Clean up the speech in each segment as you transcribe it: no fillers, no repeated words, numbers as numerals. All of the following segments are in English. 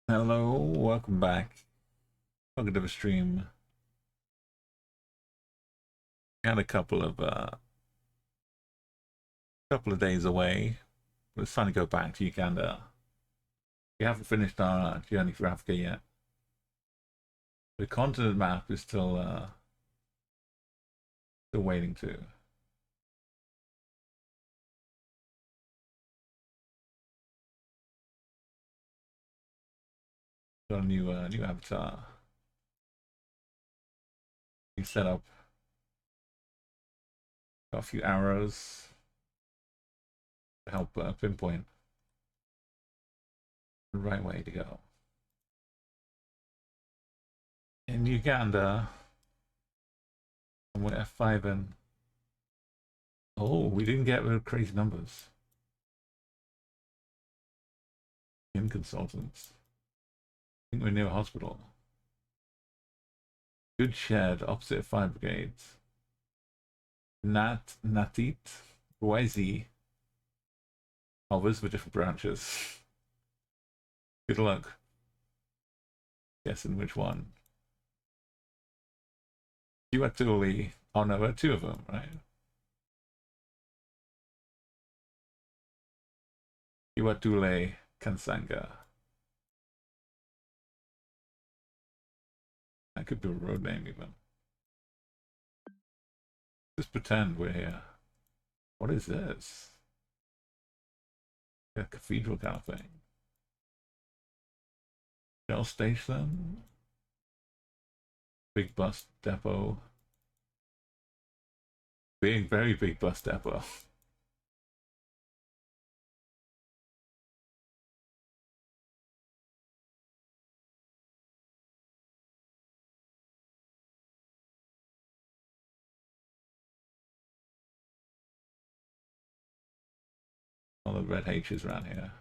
Hello, welcome back. Welcome to the stream. Had a couple of days away, but it's time to go back to Uganda. We haven't finished our journey through Africa yet. The continent map is still waiting to. Got a new avatar, new setup. Got a few arrows to help pinpoint the right way to go. In Uganda, and we're F5 and oh, we didn't get rid of crazy numbers. In consultants. I think we're near a hospital. Good shed opposite fire brigades. Natit, YZ. Oh, those were different branches. Good luck. Guessing which one. Kiwatuli. Oh no, there are two of them, right? Kiwatule Kansanga. That could be a road name even. Just pretend we're here. What is this? A cathedral kind of thing. Shell station. Big bus depot. Very big bus depot. All the red H's around here.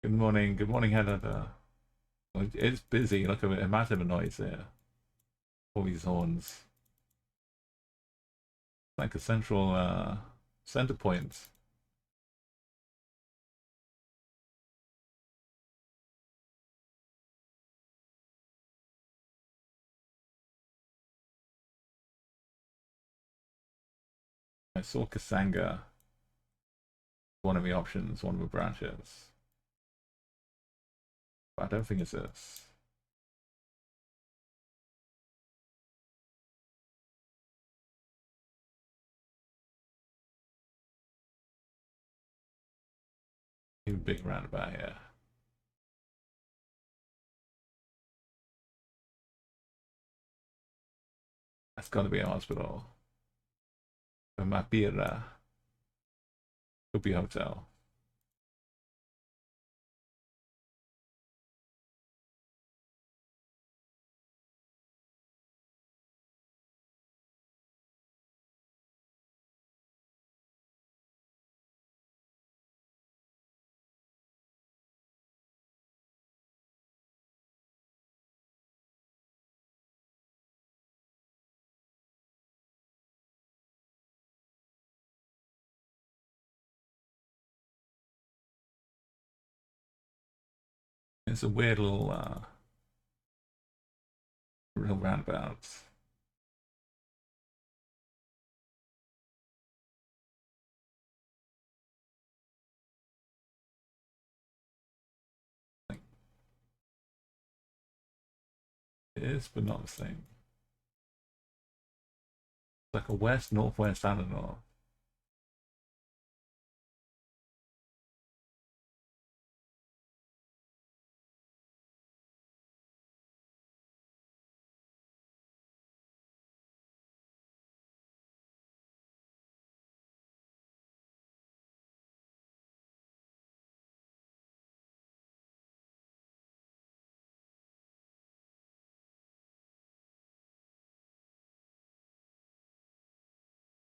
Good morning, Heather. It's busy. Look at it. Imagine the noise there. All these horns. Like a central center point. I saw Kasanga. One of the options, one of the branches. But I don't think it's this. Even big roundabout here. That's got to be a hospital. Mapira. Could be a hotel. It's a weird little real roundabout. Like, it is, but not the same. It's like a west, northwest, and a north.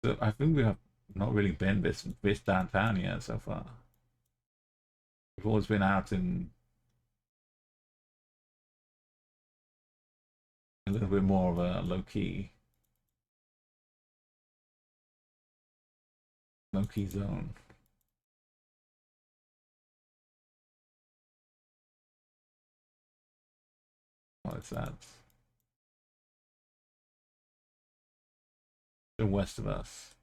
So I think we have not really been this downtown yet so far. We've always been out in a little bit more of a low key zone. What is that? The west of us.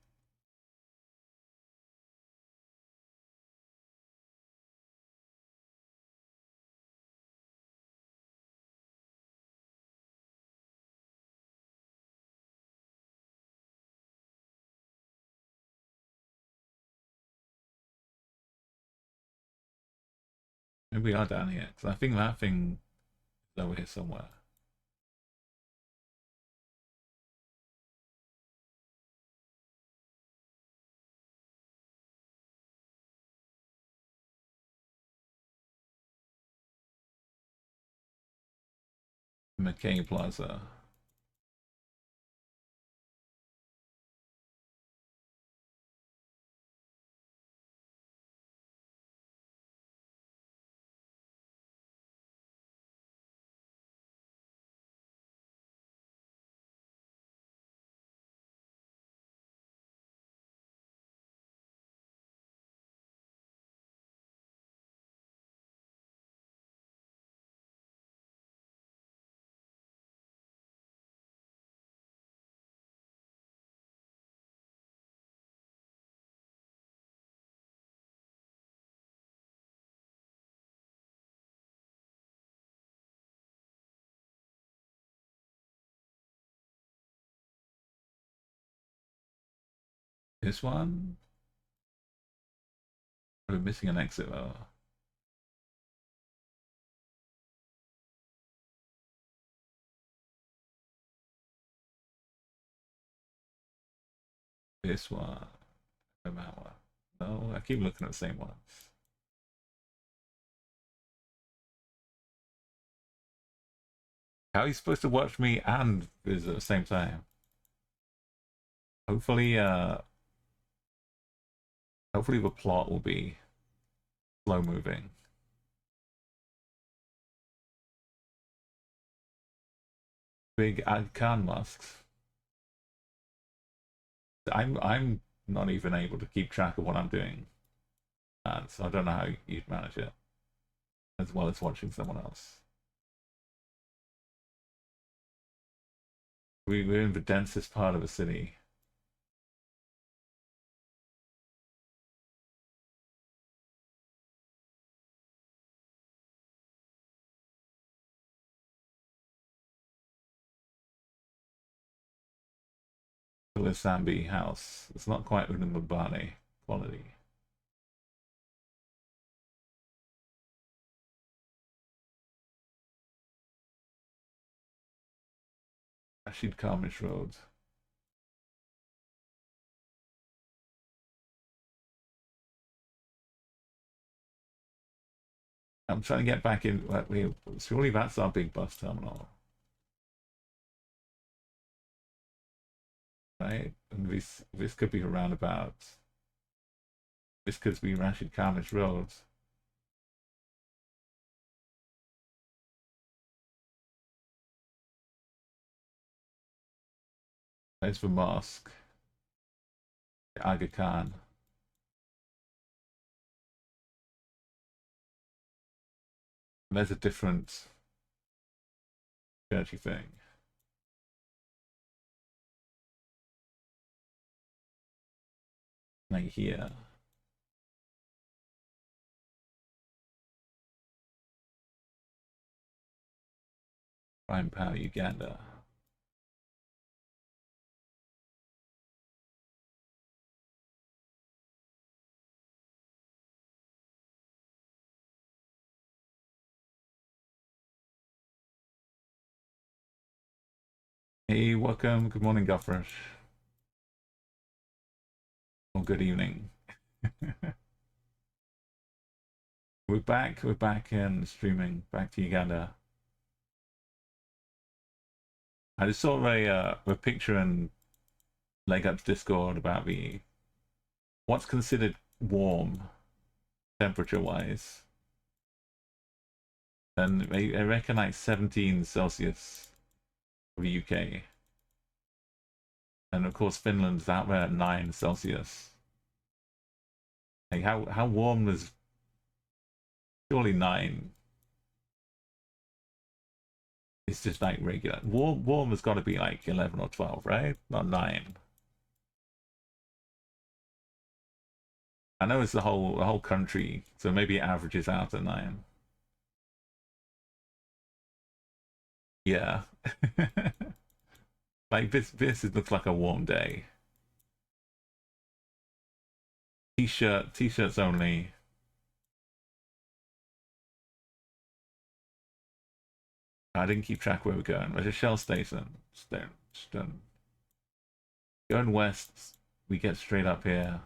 Maybe we are down here, because I think that thing is over here somewhere. McKay Plaza. This one? We're missing an exit though. This one. That one. No, I keep looking at the same ones. How are you supposed to watch me and visit at the same time? Hopefully, hopefully the plot will be slow moving. Big Khan masks. I'm not even able to keep track of what I'm doing, and so I don't know how you'd manage it, as well as watching someone else. We're in the densest part of the city. The Sambi house. It's not quite within the Barney quality. Rashid Karmish Road. I'm trying to get back in. Surely that's our big bus terminal, right? And this could be a roundabout. This could be Rashid Karmish Road. There's the mosque. The Aga Khan. And there's a different churchy thing. Like here. Prime Power Uganda. Hey, welcome. Good morning, Guffresh. Or good evening. We're back in streaming, back to Uganda. I just saw a picture in Leg Up's Discord about what's considered warm temperature wise. And they reckon like 17 Celsius for the UK. And of course Finland's out there at 9 Celsius. Like how warm is surely 9? It's just like regular. Warm has got to be like 11 or 12, right? Not 9. I know it's the whole country, so maybe it averages out at 9. Yeah. Like this looks like a warm day. T-shirts only. I didn't keep track where we're going. There's a Shell station. Stone. Going west, we get straight up here.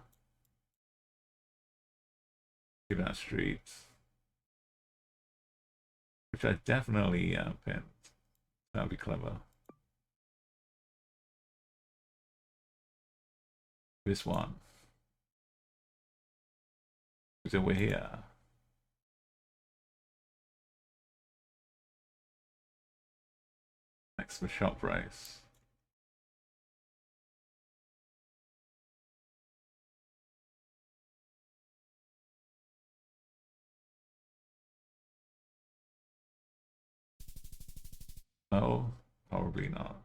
To that street, which I definitely pinned. That'd be clever. This one. So we're here. Next to shop price. No, probably not.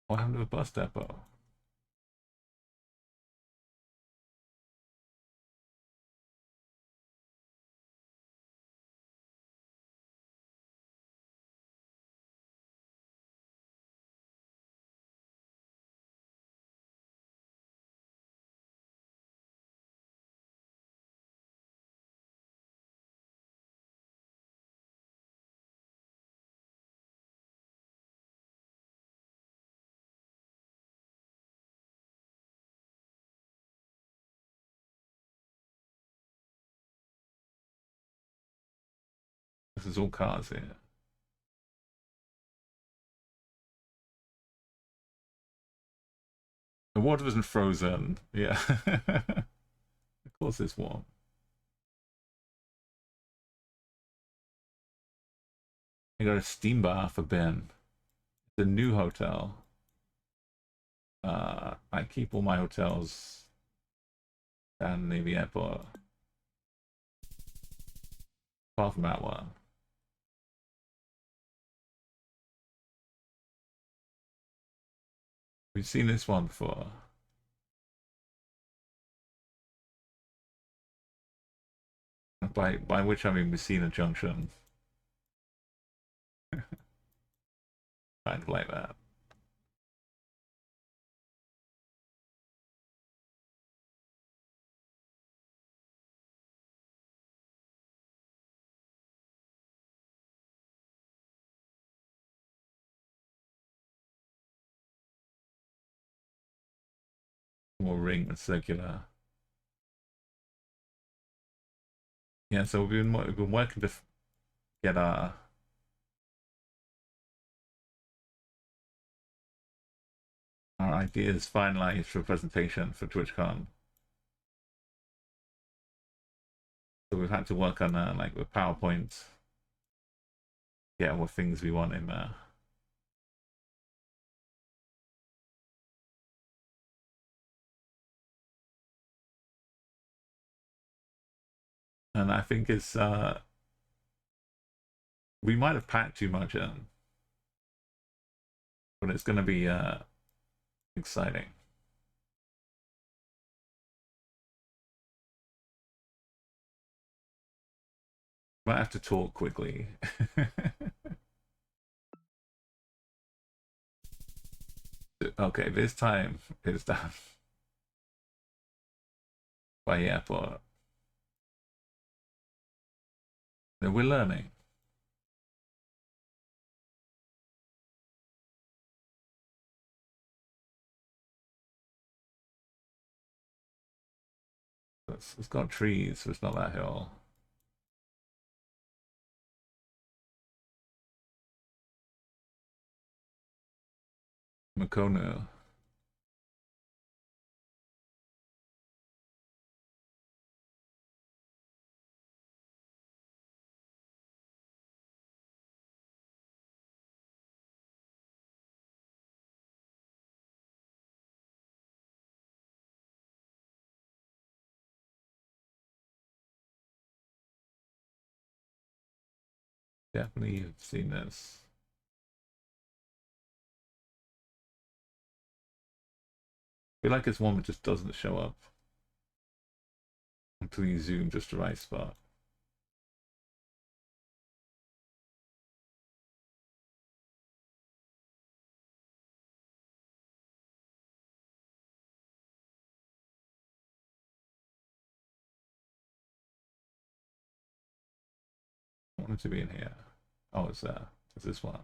What happened to the bus depot? This is all cars here. The water wasn't frozen. Yeah. Of course it's warm. I got a steam bar for Ben. It's a new hotel. I keep all my hotels down near the airport. Apart from that one. We've seen this one before. By which I mean we've seen a junction. Kind of like that. More ring and circular. Yeah, so we've been working to get our ideas finalized for a presentation for TwitchCon. So we've had to work on like with PowerPoint. Yeah, what things we want in there. And I think it's we might have packed too much in, but it's gonna be exciting. Might have to talk quickly. Okay, this time is done by airport. Then we're learning. It's got trees, so it's not that hill. Makono. definitely have seen this. I feel like it's one that just doesn't show up until you zoom just the right spot. I want it to be in here. Oh, it's there. It's this one.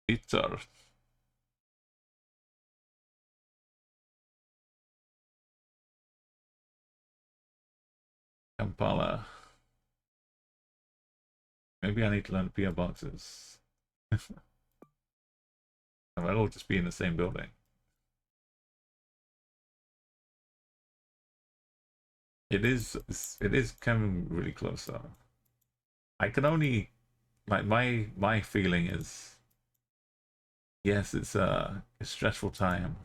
Pizza. Kampala. Maybe I need to learn PO boxes. I might all just be in the same building. It is coming really close though. I can only like my feeling is yes, it's a stressful time.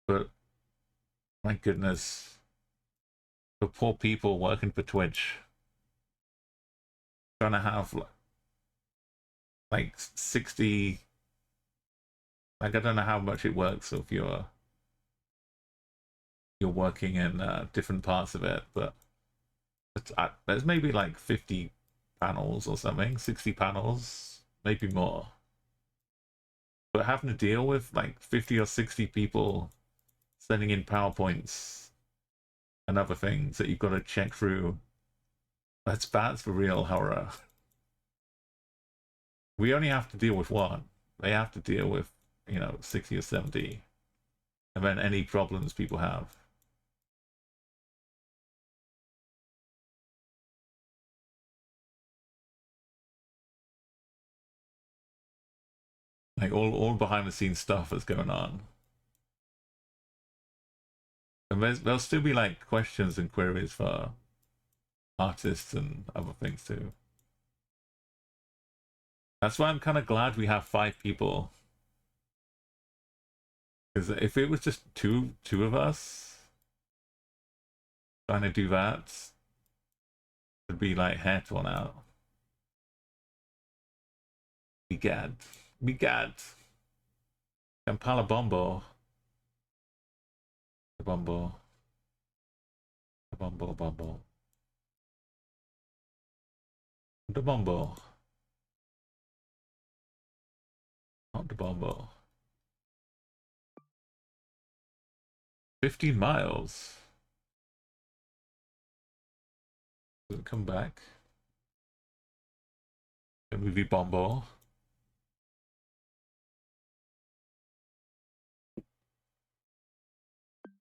But my goodness, the poor people working for Twitch trying to have like 60, like I don't know how much it works if you're working in different parts of it, but there's maybe like 50 panels or something, 60 panels, maybe more. But having to deal with like 50 or 60 people sending in PowerPoints and other things that you've got to check through, that's for real horror. We only have to deal with one. They have to deal with, 60 or 70. And then any problems people have. Like all behind the scenes stuff that's going on. And there'll still be like questions and queries for artists and other things too. That's why I'm kind of glad we have 5 people. Because if it was just two of us trying to do that, it'd be like hair torn out. Begad. Kampala Bombo. The Bombo. The Bombo. The Bombo. Not the Bombo. 15 miles. Does it come back? The movie Bombo.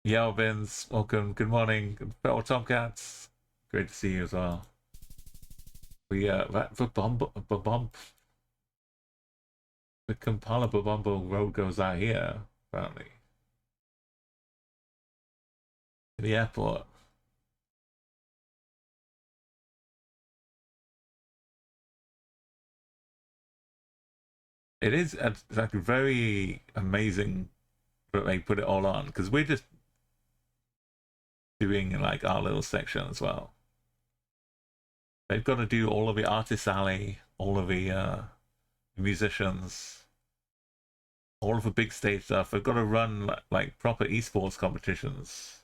Yo, Vince, welcome. Good morning, fellow Tomcats. Great to see you as well. The Kampala Babumbo road goes out here, apparently. To the airport. It is like very amazing that they put it all on, because we're just doing like our little section as well. They've got to do all of the artist alley, all of the musicians, all of the big stage stuff. They've got to run like proper esports competitions.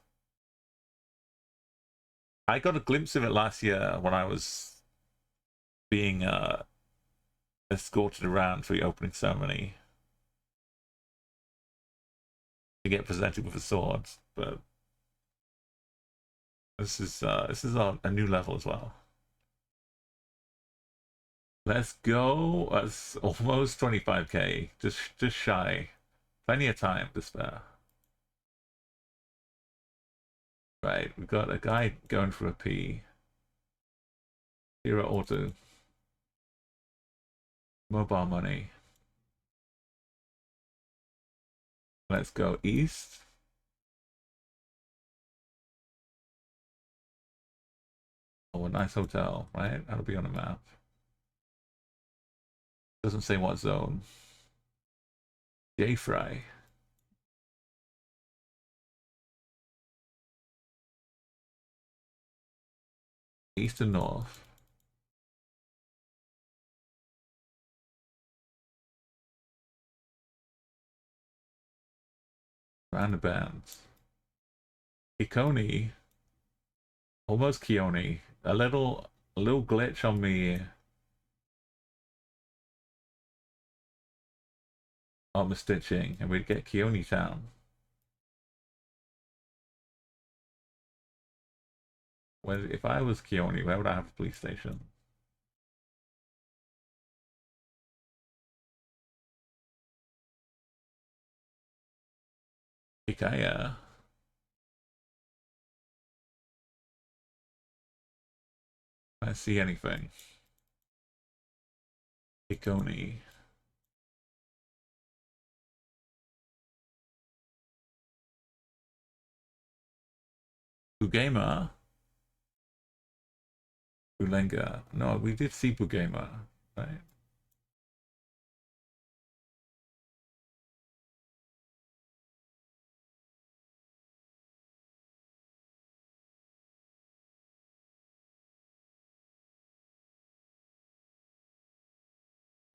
I got a glimpse of it last year when I was being escorted around for the opening ceremony to get presented with a sword, but this is a new level as well. Let's go. That's almost 25k, just shy. Plenty of time to spare. Right, we've got a guy going for a pee. Zero auto. Mobile money. Let's go east. Oh, a nice hotel, right? That'll be on a map. Doesn't say what zone. J-Fry. East and north. Round the bends. Kikoni. Almost Kioni. A little glitch on me. On the stitching, and we'd get Kioni Town. Where, if I was Kioni, where would I have a police station? Ikaya. I see anything. Kikoni. Bugema. Bulenga. No, we did see Bugema, right?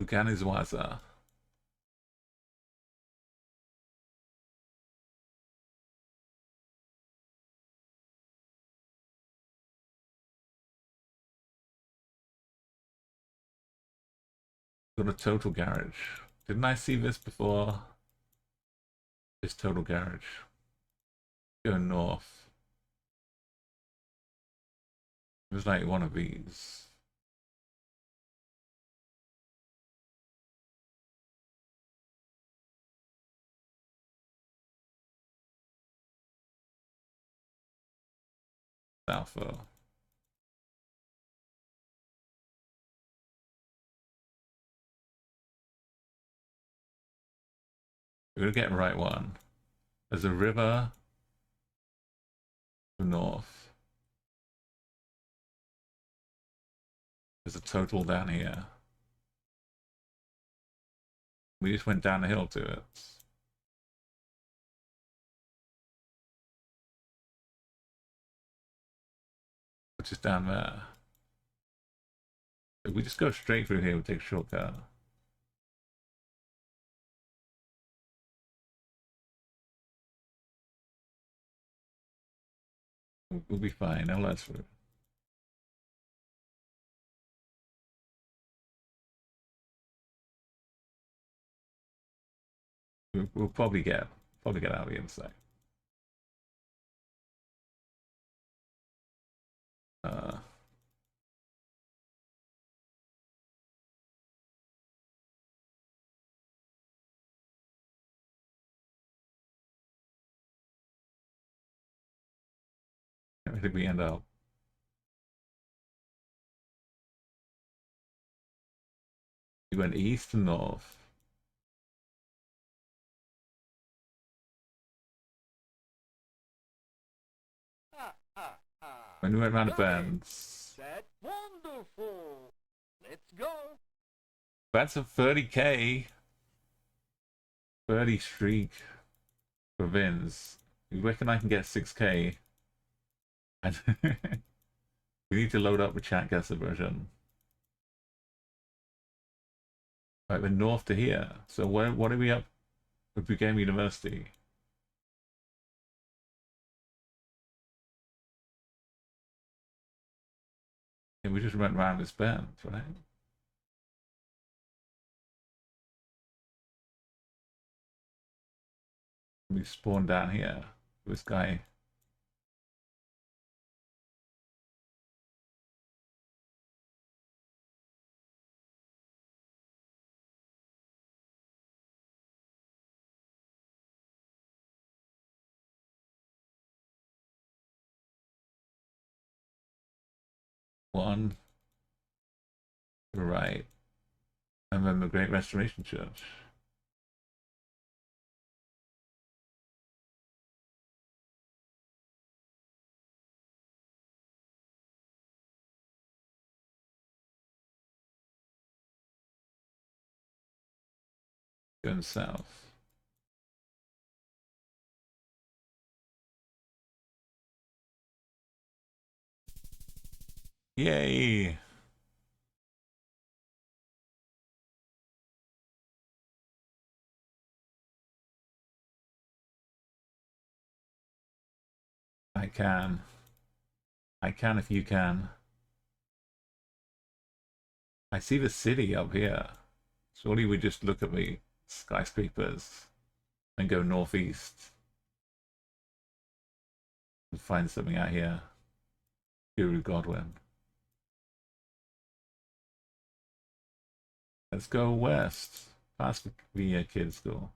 Buganizwaza. Got a total garage. Didn't I see this before? This total garage. Go north. It was like one of these. Alpha. We're gonna get right one. There's a river to the north. There's a total down here. We just went down the hill to it. Which is down there. If we just go straight through here, we'll take a shortcut. We'll be fine. Now let's through. We'll probably get out of the inside. Where did we end up? We went east and north. When we went around the bends. That's wonderful. Let's go. That's a 30k. 30 streak for Vins. You reckon I can get 6k? We need to load up the TwitchCon version. Right, we're north to here. So what are we up with Bugame University? Yeah, we just went around this bend, right? We spawned down here. This guy. One. Right. And then the Great Restoration Church. Going south. Yay! I can. I can if you can. I see the city up here. Surely we just look at the skyscrapers and go northeast and find something out here. Guru Godwin. Let's go west. Past the kids' school.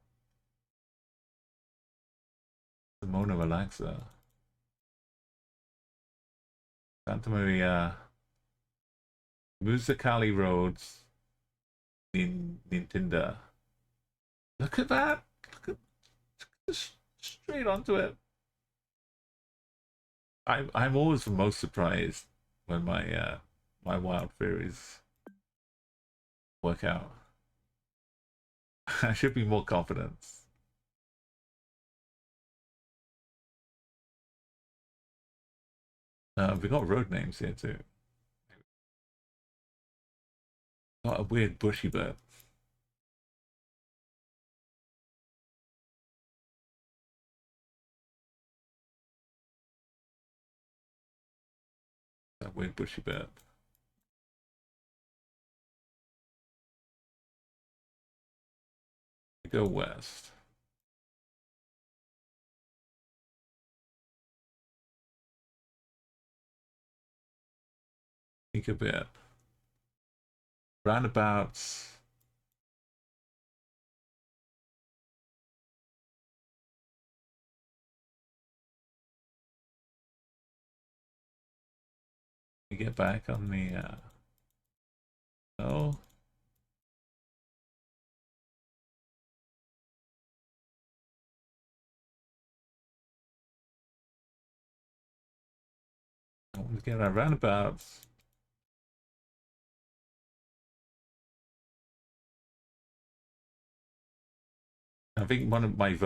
Simona Relaxer. Santa Maria. Musicali Roads. Nintendo. Look at that. Look at just straight onto it. I'm always the most surprised when my wild theories work out. I should be more confident. We got road names here too. Got a weird bushy bit. That weird bushy bit. We go west. Think a bit. Roundabouts. We get back on the oh. I want to get our roundabouts. I think one of my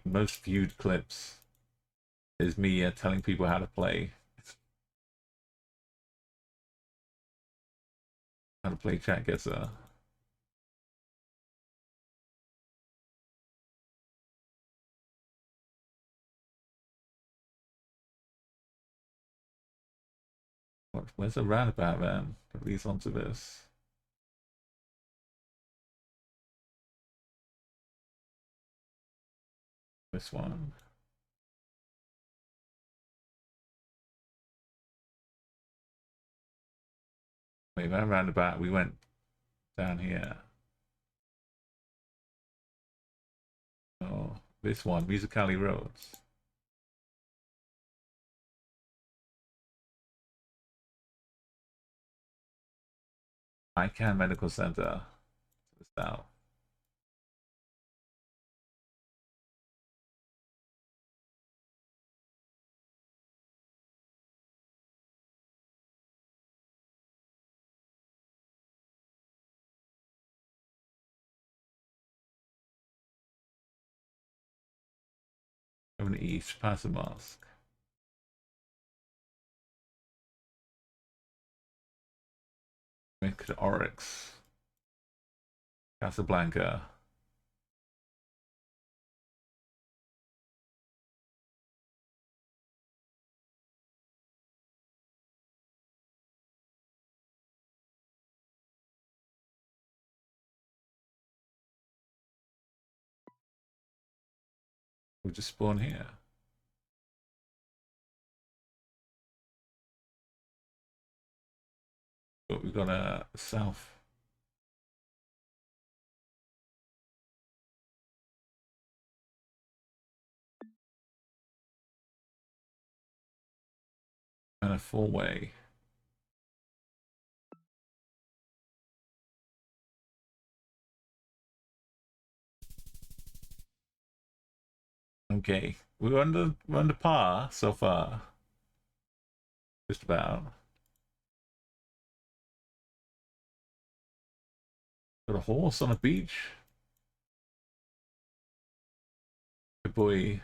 most viewed clips is me telling people how to play TwitchCon. Where's the roundabout then that leads onto this? This one. Wait, that roundabout, we went down here. Oh, this one, Musicali Roads. ICANN Medical Center to the south. Over the east, past the mosque. Make to Oryx. Casablanca. We just spawn here. But we've got a south. And a four-way. Okay, we're under par so far. Just about. Got a horse on a beach. Good boy.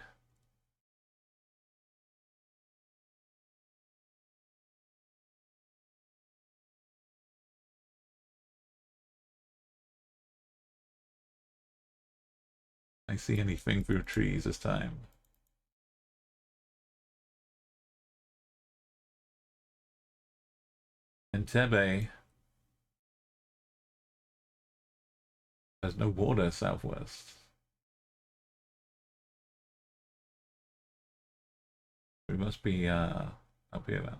I see anything through trees this time. Entebbe. There's no water southwest. We must be up here now.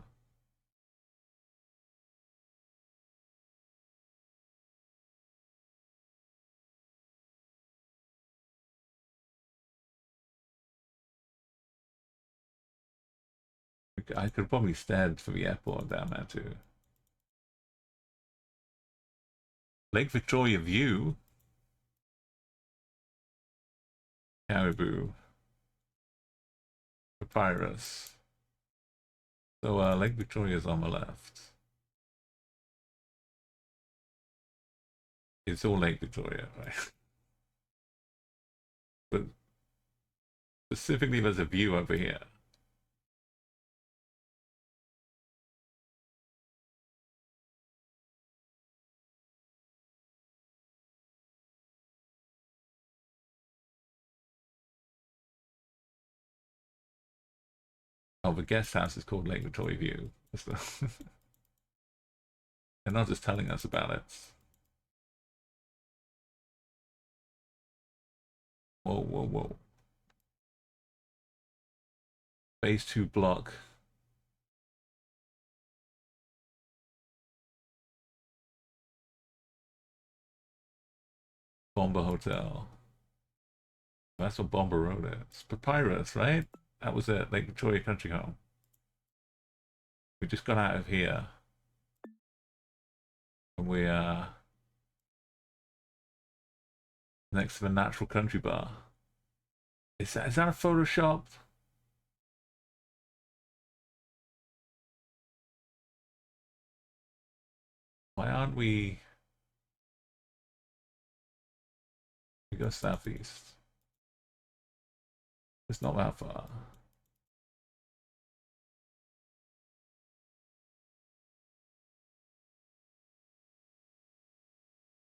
I could probably stead for the airport down there too. Lake Victoria View. Caribou. Papyrus. So Lake Victoria's on the left. It's all Lake Victoria, right? But specifically there's a view over here. Oh, the guest house is called Lake Victoria View. They're not just telling us about it. Whoa, whoa, whoa. Phase 2 block. Bomber Hotel. That's what Bomber Road is. Papyrus, right? That was it. Lake Victoria Country Home. We just got out of here. And we next to the Natural Country Bar. Is that a Photoshop? Why aren't we? We go southeast. It's not that far.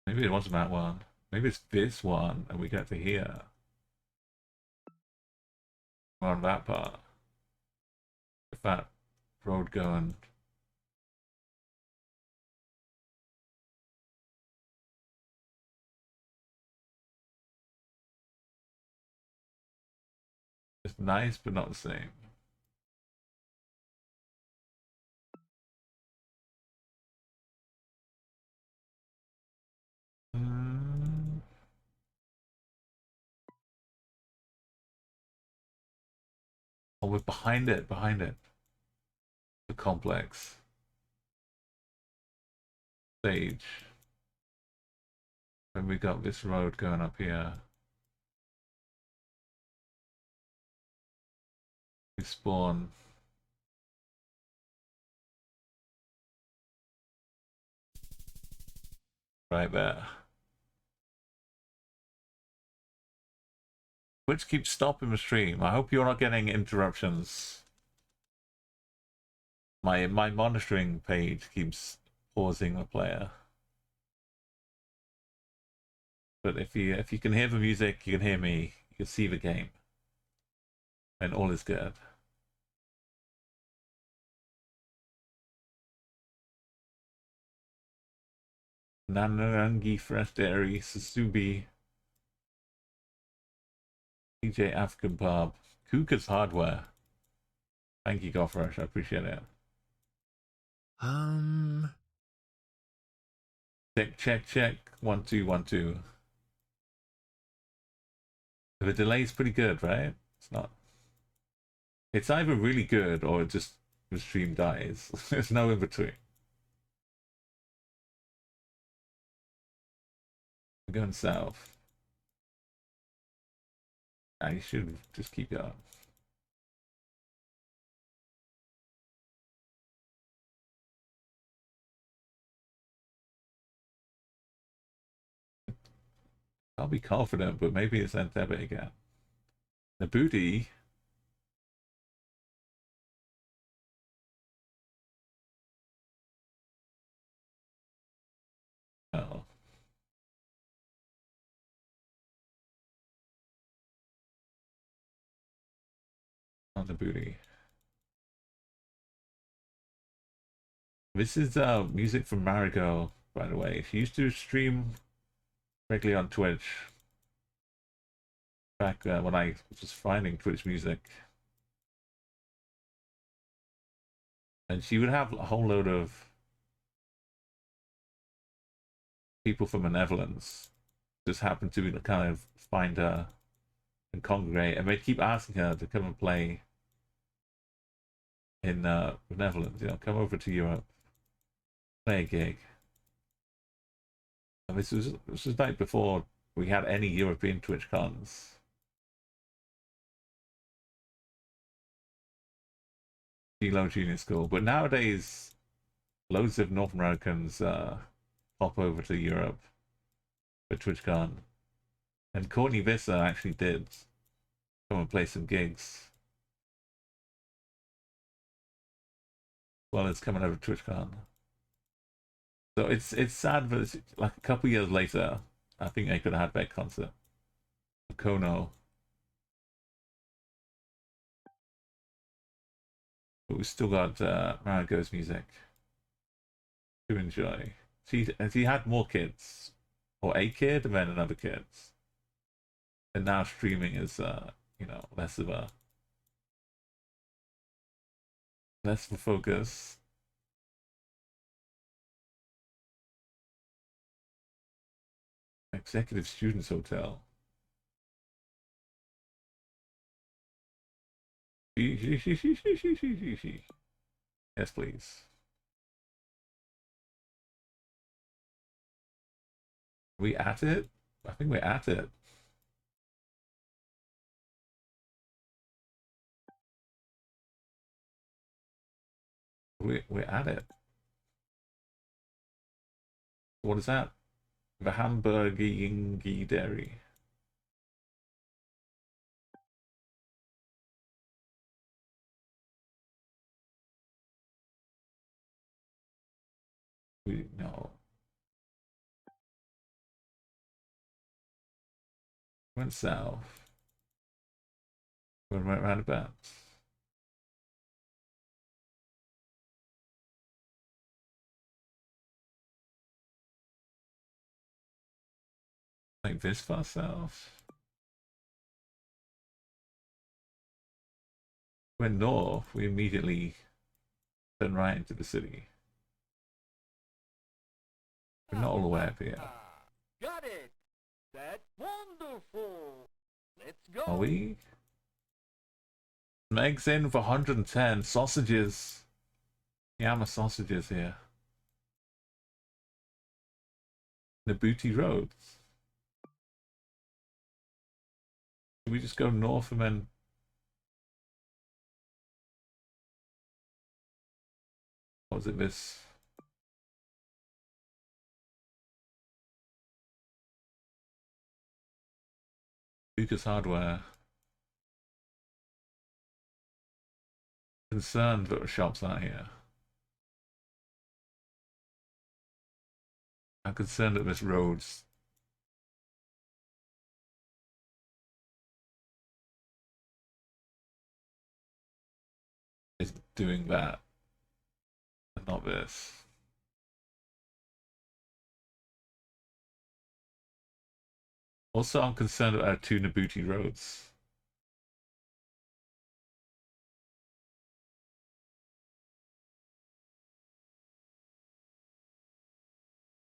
Maybe it wasn't that one. Maybe it's this one, and we get to here. On that part. If that road going. It's nice, but not the same. Oh, we're behind it, The complex. Stage. And we got this road going up here. We spawn. Right there. Which keeps stopping the stream. I hope you're not getting interruptions. My monitoring page keeps pausing the player. But if you can hear the music, you can hear me, you can see the game. And all is good. Nanarangi Fresh Dairy, Susubi, DJ African Pub, Kuka's Hardware. Thank you, Goffresh, I appreciate it. Check. 1 2 1 2. The delay's pretty good, right? It's not. It's either really good or just the stream dies. There's no in between. I'm going south. I should just keep going. I'll be confident, but maybe it's Entebbe again. The booty. Oh. On the booty. This is music from Marigo, by the way. She used to stream regularly on Twitch back when I was finding Twitch music. And she would have a whole load of people from the Netherlands just happen to kind of find her and congregate, and they keep asking her to come and play in the Netherlands. You know, come over to Europe, play a gig. And this was like before we had any European TwitchCons. Kilo Junior School, but nowadays loads of North Americans pop over to Europe for TwitchCon, and Courtney Visser actually did come and play some gigs. Well, it's coming over to TwitchCon. So it's sad, but it's like a couple years later, I think I could have had that concert. Kono. But we still got Marigo's music to enjoy. She had more kids, or a kid and then another kid, and now streaming is you know, less of a focus. Executive Students Hotel. Yes, please. We at it? I think we're at it. We're at it. What is that? The Hamburgingi Dairy. We no. Went south. Went right roundabout. Like this far south. Went north. We immediately turned right into the city. We're not all the way up here. Got it. That's wonderful. Let's go. Are we? Eggs in for 110. Sausages. Yama sausages here. Nabuti Roads. Should we just go north and then... What was it, this? Lucas Hardware. Concerned that the shops aren't here. I'm concerned that this road's is doing that and not this. Also, I'm concerned about our two Nabuti roads.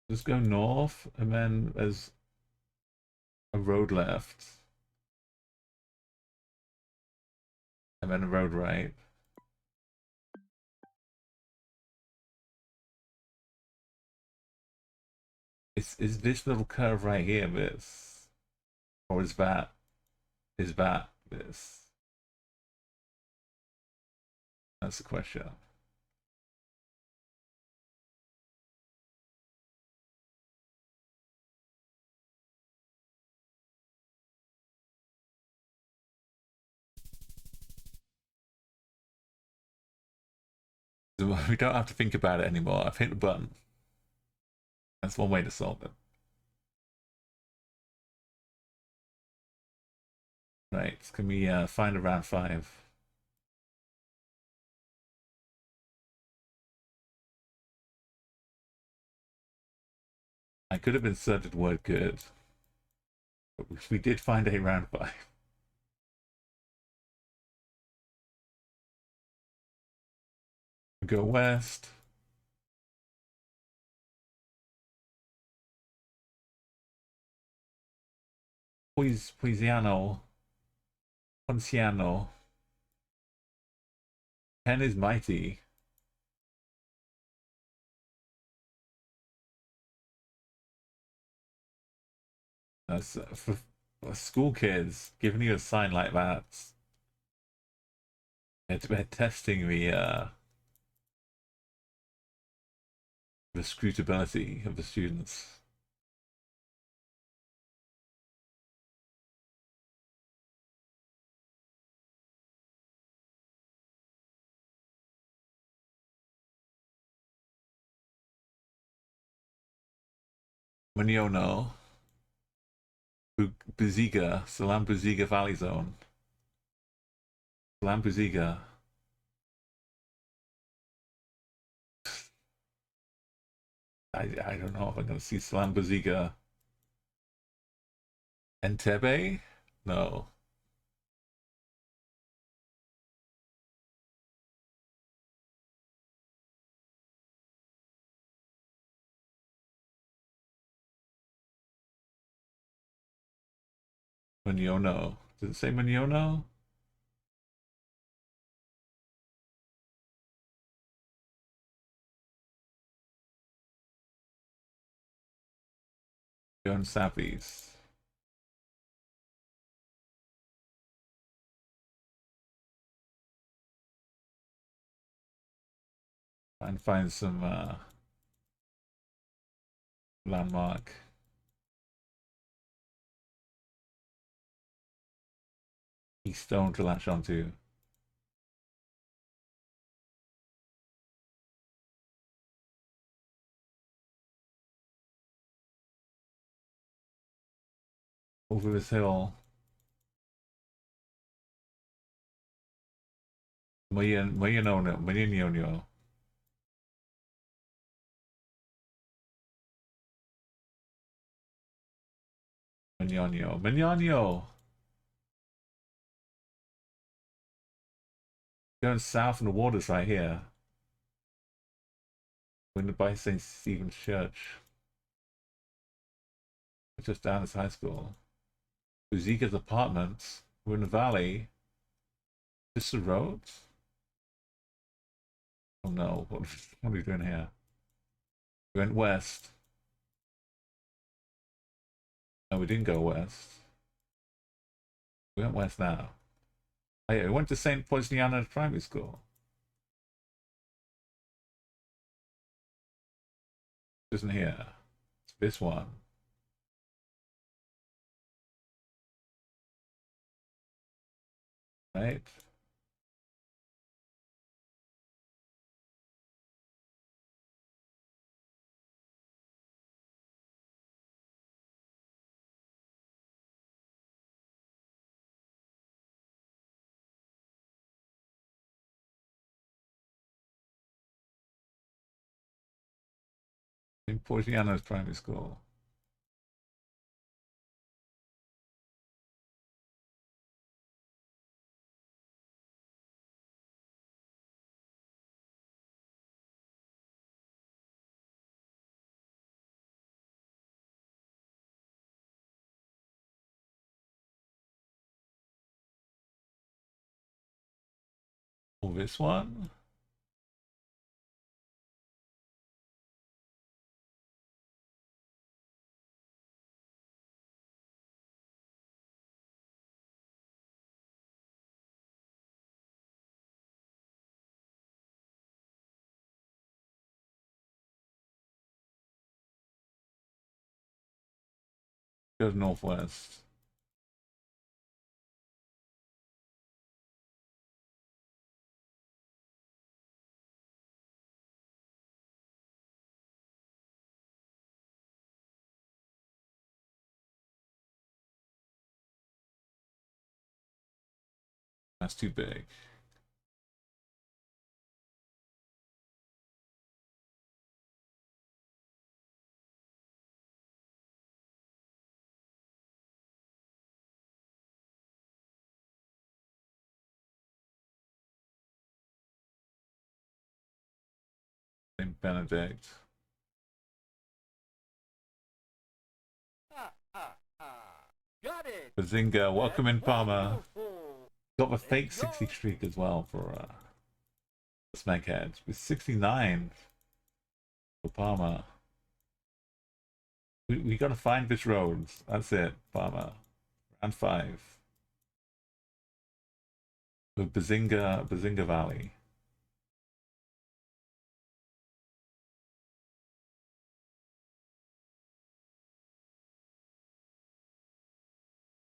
Just go north, and then there's a road left, and then a road right. Is this little curve right here this? Or is that this? That's the question. So we don't have to think about it anymore. I've hit the button. That's one way to solve it. Right, can we find a round 5? I could have inserted the word good, but we did find a round 5. We go west. Poisiano. Ponciano. 10 is mighty. That's for school kids giving you a sign like that. They're testing the scrutability of the students. Maniono. Buziga. Salam Buziga Valley Zone. Salam Buziga. I don't know if I'm going to see Salam Buziga. Entebbe? No. Maniono. Does it say Maniono? Going southeast. Try and find some landmark. East stone to latch onto. Over this hill. Maniono. Maniono. Going south and the water's right here. We're by St. Stephen's Church. Just down this high school. Buziga's apartments. We're in the valley. This the road? Oh no, what are we doing here? We went west. No, we didn't go west. We went west now. Oh yeah, we went to St. Poisiano Primary School. Isn't here. It's this one. Right? St. Poisiano's Primary School. Oh, this one? Goes northwest. That's too big. Saint Benedict. Ha ha ha. Got it. Bazinga, welcome in, That's Palmer. wonderful. Got the Let's fake go. 60 streak as well for Smeghead with 69 for Palmer. We gotta find this road. That's it, Palmer. Round 5. The Bazinga Valley.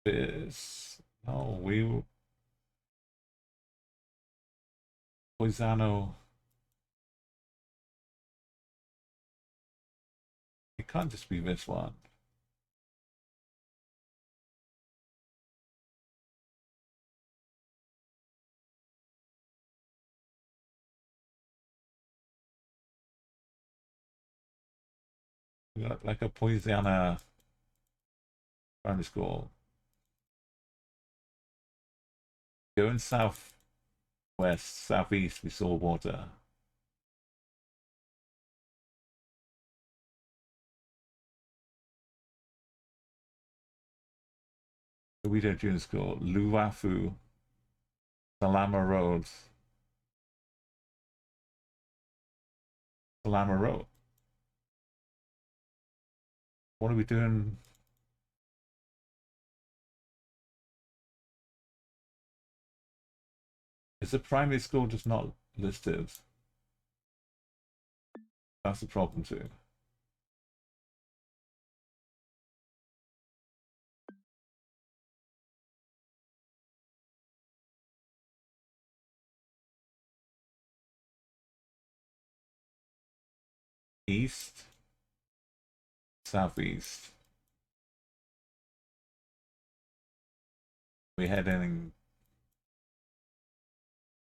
This. Oh, we. Poisano. It can't just be this one. We got like a Poisiana primary school. Going south west, southeast, we saw water. Owito Junior School, Luafu, Salama Road. Salama Road. What are we doing? Is the primary school just not listed? That's the problem too. East, southeast. We're heading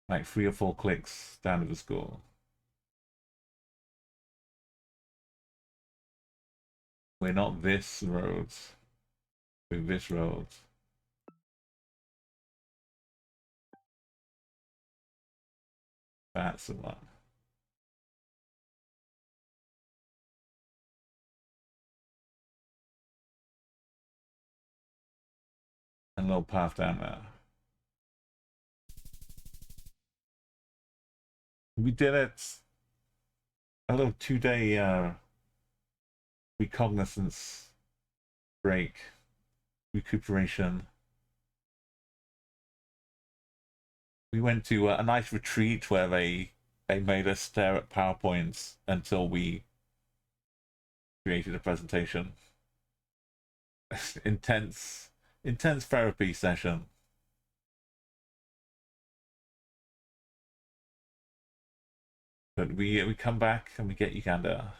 like 3 or 4 clicks down to the school. We're not this road. We're this road. That's the one. And a little path down there. We did it. A little 2-day recognizance break, recuperation. We went to a nice retreat where they made us stare at PowerPoints until we created a presentation. intense therapy session. But we come back and we get Uganda.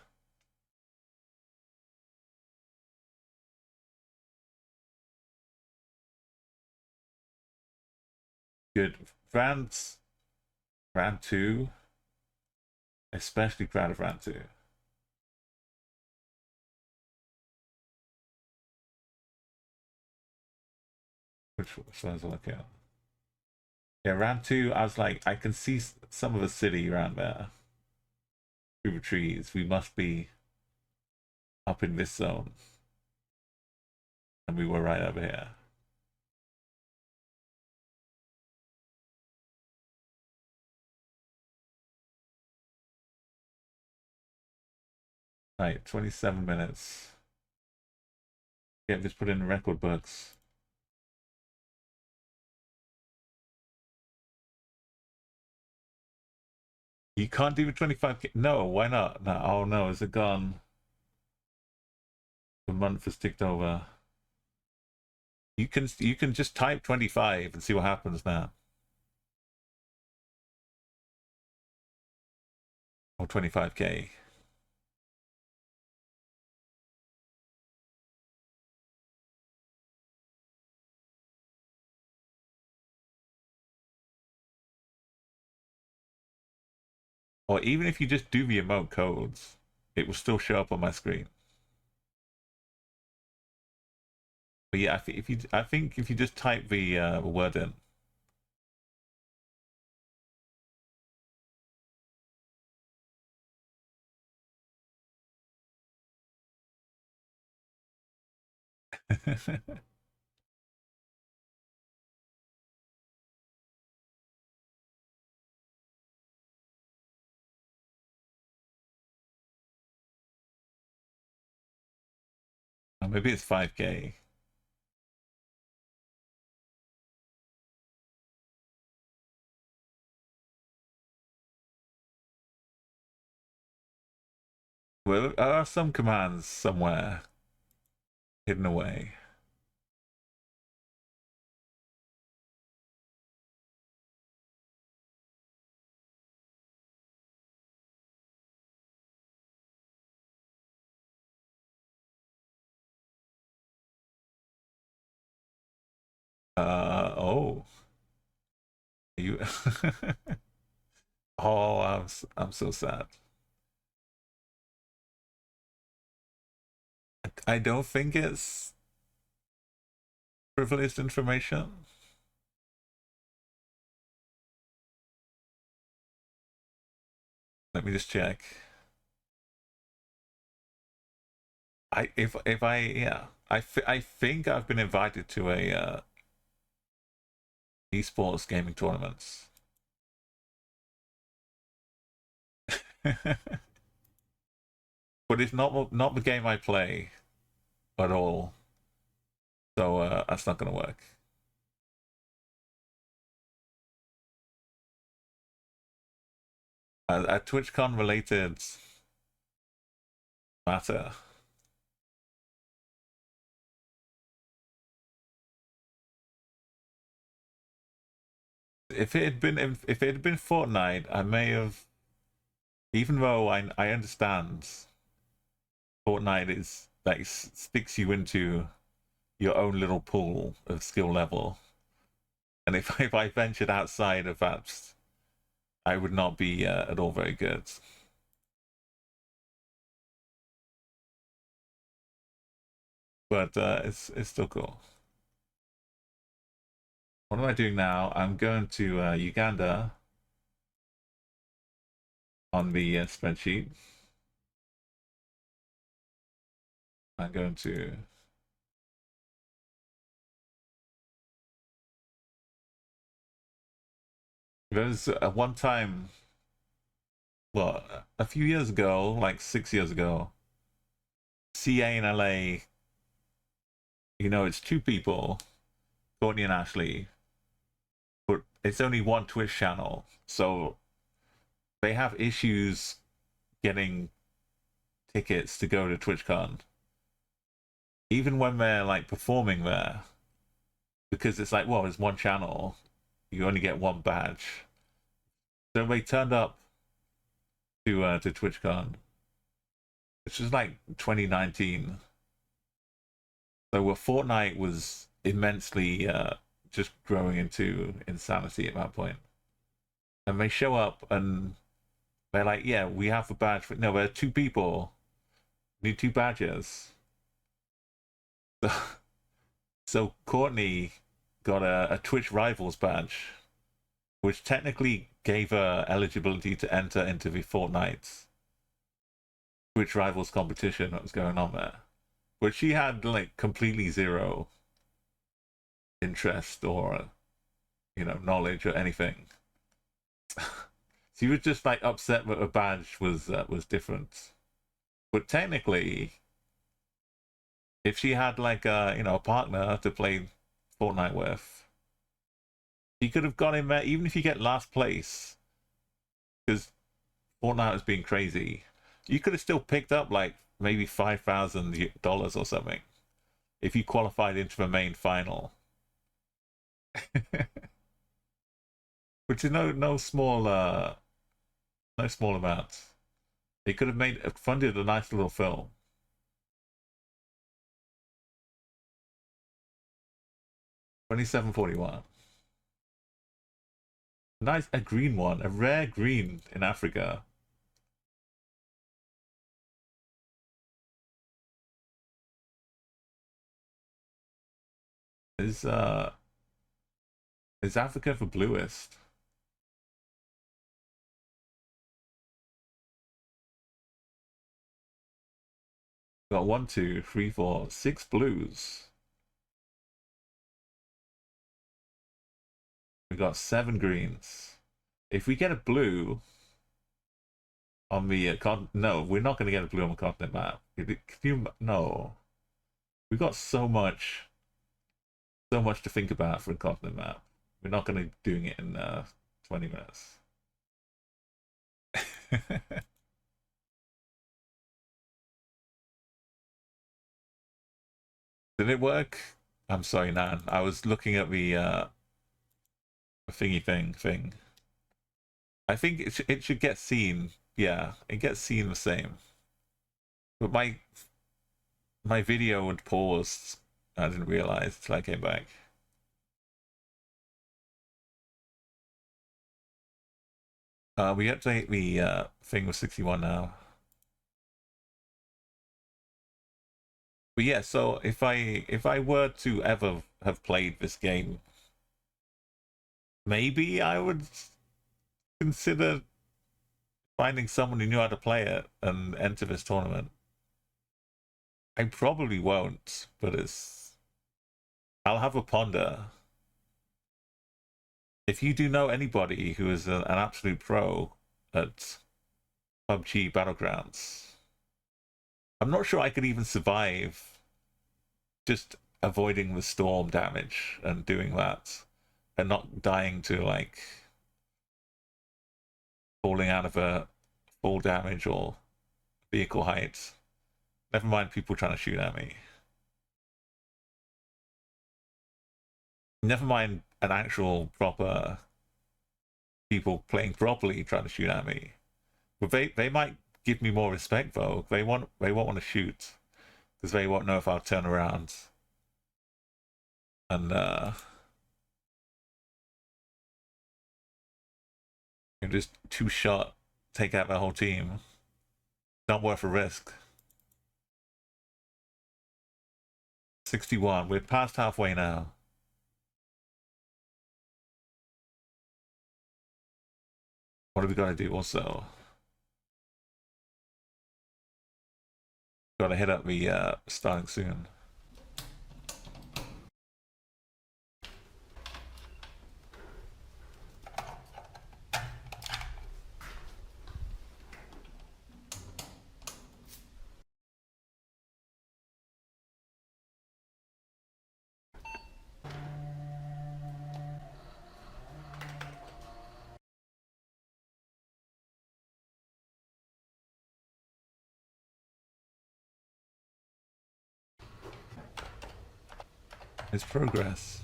Good. Round 2. Especially proud of round 2. Which one's looking at? Yeah, round 2, I was like, I can see some of the city around there. Through the trees. We must be up in this zone. And we were right over here. Right, 27 minutes. Get this put in the record books. You can't do 25K. No, why not? No, oh no, is it gone? The month has ticked over. You can just type 25 and see what happens now. Or 25K. Or even if you just do the emote codes, it will still show up on my screen. But yeah, I think if you just type the word in. Or maybe it's 5K. Well, there are some commands somewhere hidden away. Oh, you. Oh, I'm so sad. I don't think it's privileged information. Let me just check. If I yeah I think I've been invited to a esports gaming tournaments. But it's not the game I play at all. So that's not gonna work. A TwitchCon related matter. If it had been Fortnite, I may have, even though I understand Fortnite is like sticks you into your own little pool of skill level, and if I ventured outside of that, I would not be at all very good. But it's still cool. What am I doing now? I'm going to Uganda on the spreadsheet. I'm going to. There's one time, well, a few years ago, like 6 years ago, CA in LA, it's two people, Courtney and Ashley, but it's only one Twitch channel. So they have issues getting tickets to go to TwitchCon, even when they're like performing there, because it's like, well, it's one channel, you only get one badge. So they turned up to TwitchCon, which was like 2019. So where Fortnite was immensely just growing into insanity at that point. And they show up and they're like, yeah, we have a badge. No, there are two people. Need two badges. So, so Courtney got a Twitch Rivals badge, which technically gave her eligibility to enter into the Fortnite Twitch Rivals competition that was going on there. But she had like completely zero interest or knowledge or anything. She was just like upset that her badge was different. But technically, if she had like a partner to play Fortnite with, she could have got in there even if you get last place, because Fortnite was being crazy. You could have still picked up like maybe $5,000 or something if you qualified into the main final. Which is no small amount. It could have funded a nice little film. 2741. A green one, a rare green in Africa. Is Africa the bluest? Got 1, 2, 3, 4, 6 blues. We got 7 greens. If we get a blue on the no, we're not going to get a blue on the continent map. Can you? No, we got so much to think about for a continent map. We're not going to be doing it in 20 minutes. Did it work? I'm sorry, Nan. I was looking at the thingy thing. I think it should get seen. Yeah, it gets seen the same. But my video would pause. I didn't realize till I came back. We update the thing with 61 now. But yeah, so if I were to ever have played this game, maybe I would consider finding someone who knew how to play it and enter this tournament. I probably won't, but I'll have a ponder. If you do know anybody who is an absolute pro at PUBG Battlegrounds, I'm not sure I could even survive just avoiding the storm damage and doing that and not dying to like falling out of a fall damage or vehicle height. Never mind people trying to shoot at me. Never mind an actual proper people playing properly trying to shoot at me. But they might give me more respect though. They won't want to shoot because they won't know if I'll turn around and just 2-shot take out the whole team. Not worth a risk. 61. We're past halfway now. What have we got to do also? Got to hit up the starting soon. It's progress.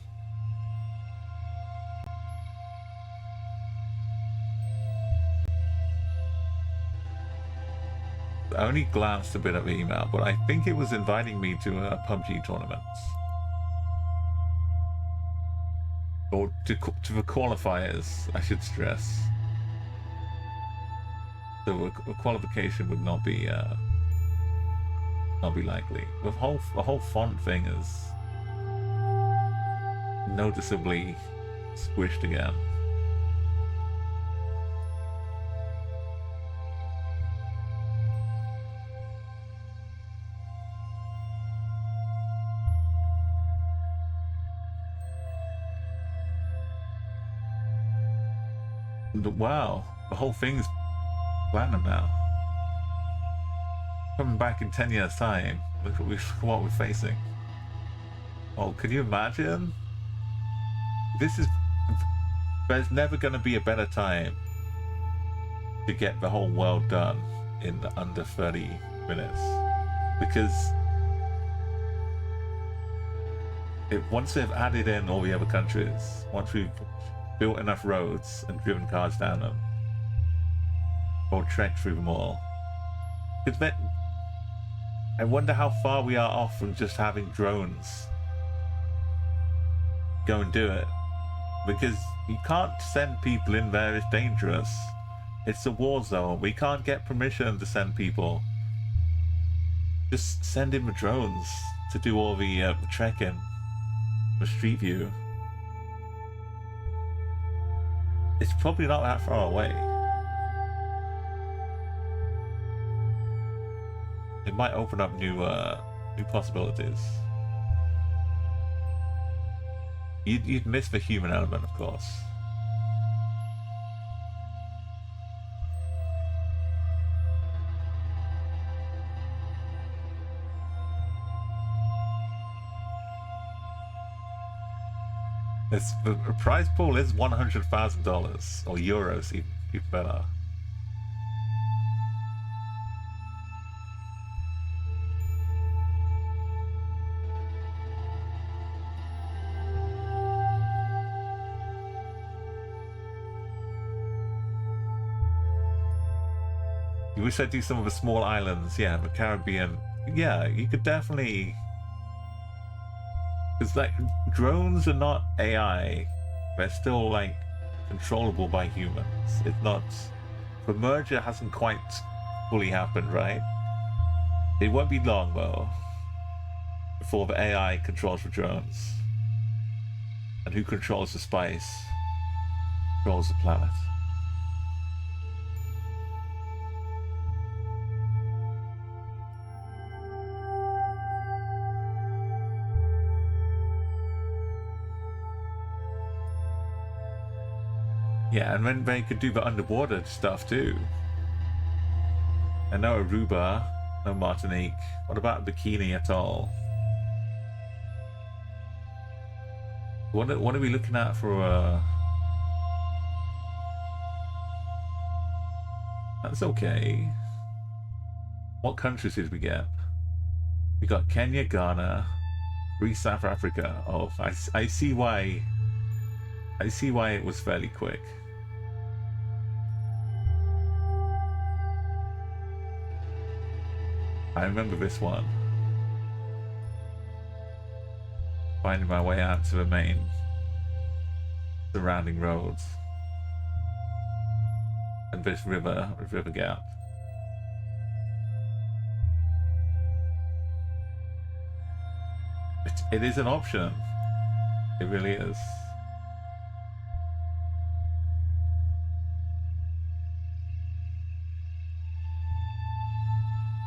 I only glanced a bit at the email, but I think it was inviting me to PUBG tournaments. Or to the qualifiers, I should stress. So a qualification would not be likely. The whole font thing is noticeably squished again. Wow, the whole thing's platinum now. Coming back in 10 years' time, look at what we're facing. Oh, could you imagine? There's never going to be a better time to get the whole world done in under 30 minutes. Because once they've added in all the other countries, once we've built enough roads and driven cars down them, or trekked through them all, I wonder how far we are off from just having drones go and do it. Because you can't send people in there, it's dangerous. It's a war zone. We can't get permission to send people. Just send in the drones to do all the trekking. The street view. It's probably not that far away. It might open up new possibilities. You'd miss the human element, of course. The prize pool is $100,000 or euros, even better. You wish I'd do some of the small islands, yeah, the Caribbean. Yeah, you could definitely. Because like drones are not AI, they're still like controllable by humans. It's not. The merger hasn't quite fully happened, right? It won't be long though before the AI controls the drones, and who controls the spice controls the planet. Yeah, and then they could do the underwater stuff too. And no Aruba, no Martinique. What about Bikini Atoll? What are we looking at for? That's okay. What countries did we get? We got Kenya, Ghana, Greece, South Africa. Oh, I see why. I see why it was fairly quick. I remember this one. Finding my way out to the main surrounding roads. And this river gap. It is an option. It really is.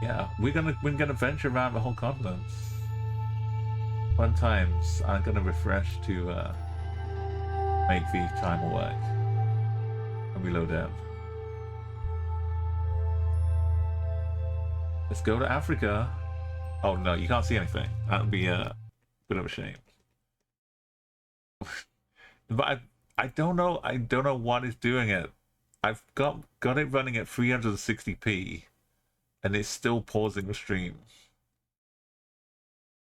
Yeah, we're gonna venture around the whole continent. Fun times. I'm gonna refresh to make the timer work. And reload in. Let's go to Africa. Oh no, you can't see anything. That would be a bit of a shame. But I don't know. I don't know what is doing it. I've got it running at 360p, and it's still pausing the stream.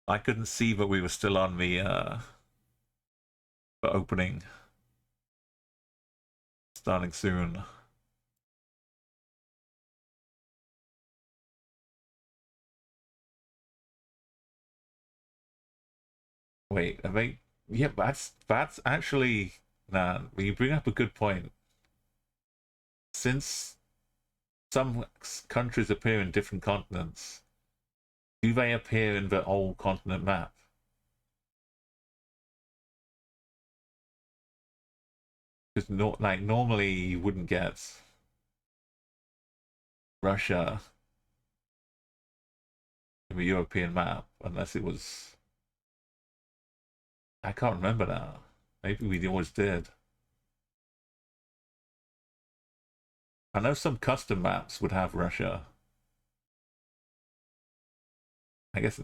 I couldn't see that we were still on the opening. Starting soon. Wait, are they? Yeah, that's actually. Nah, you bring up a good point. Since some countries appear in different continents, do they appear in the whole continent map? Because normally you wouldn't get Russia in the European map unless it was. I can't remember now. Maybe we always did. I know some custom maps would have Russia. I guess.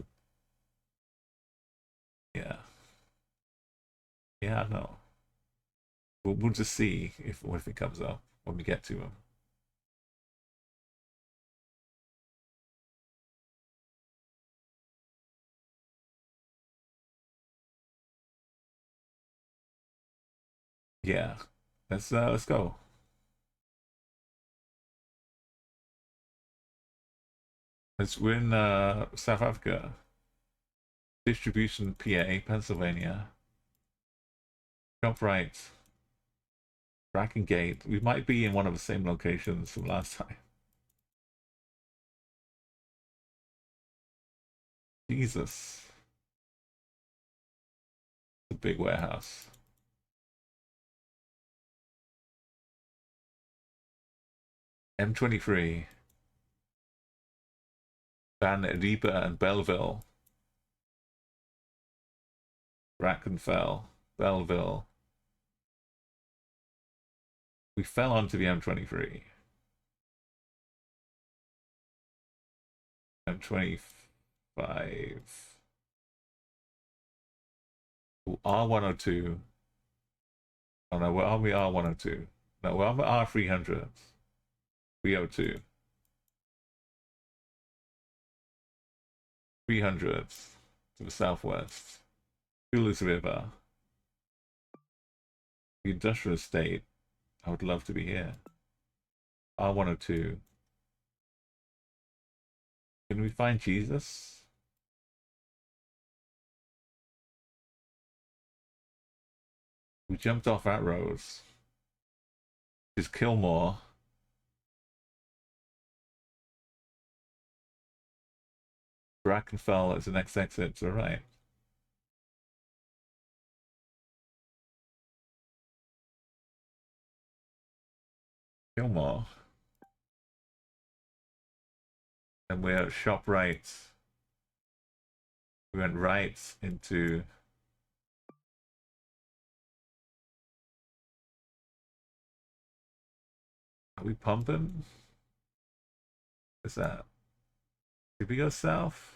Yeah. Yeah, I know. We'll just see if it comes up when we get to them. Yeah, let's go. We're in South Africa. Distribution PA, Pennsylvania. Jump right. Bracken Gate. We might be in one of the same locations from last time. big warehouse. M23. Van Riba and Belleville. Brackenfell. Belleville. We fell onto the M23. M25. Ooh, R102. Oh no, we're on the R102. No, we're on the R300. 302. 300 to the southwest. Toulouse River. The industrial estate. I would love to be here. R102. Can we find Jesus? We jumped off that road. Is Kilmore. Brackenfell is the next exit, so right. Kilmore. And we're at ShopRite. We went right into... Are we pumping? What's that? Did we go south?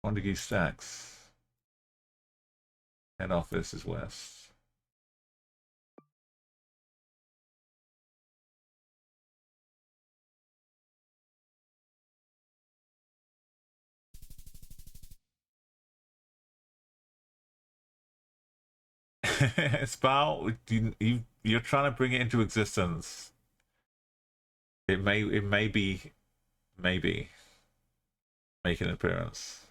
Montague Stacks. Head office is west. Spout, you're trying to bring it into existence. It may be maybe make an appearance.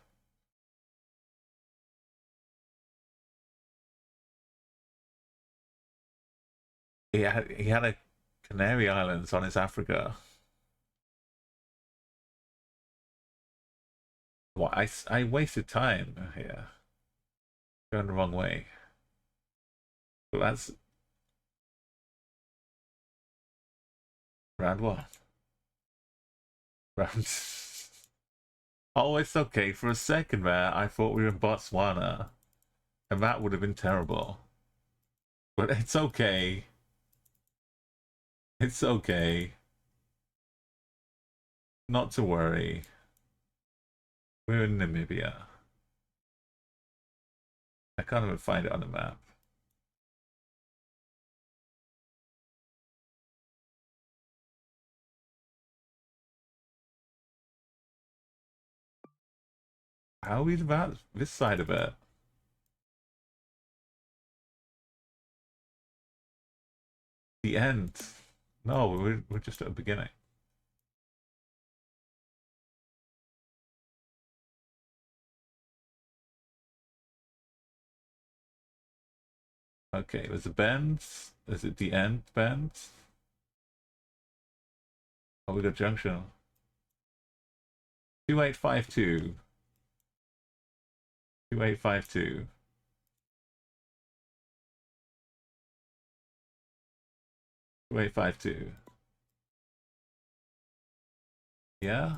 He had a Canary Islands on his Africa. What I wasted time here. Going the wrong way. But that's round one. Round. Oh, it's okay. For a second there, I thought we were in Botswana, and that would have been terrible. But it's okay. It's okay. Not to worry. We're in Namibia. I can't even find it on the map. How are we about this side of it? The end. No, we're just at the beginning. Okay, there's a bend. Is it the end bend? Oh, we got junction. 2852. 2852. 2852. Yeah?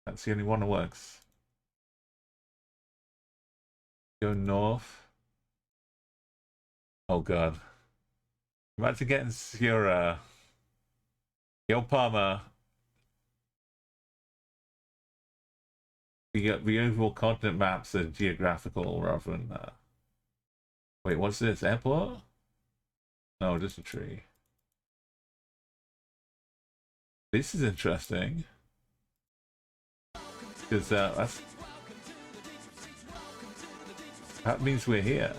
That's the only one that works. Go north. Oh god. I'm about to get in Sierra. Yo Palmer. The overall continent maps are geographical rather than wait, what's this? Airport? No, just a tree. This is interesting. Because that means we're here.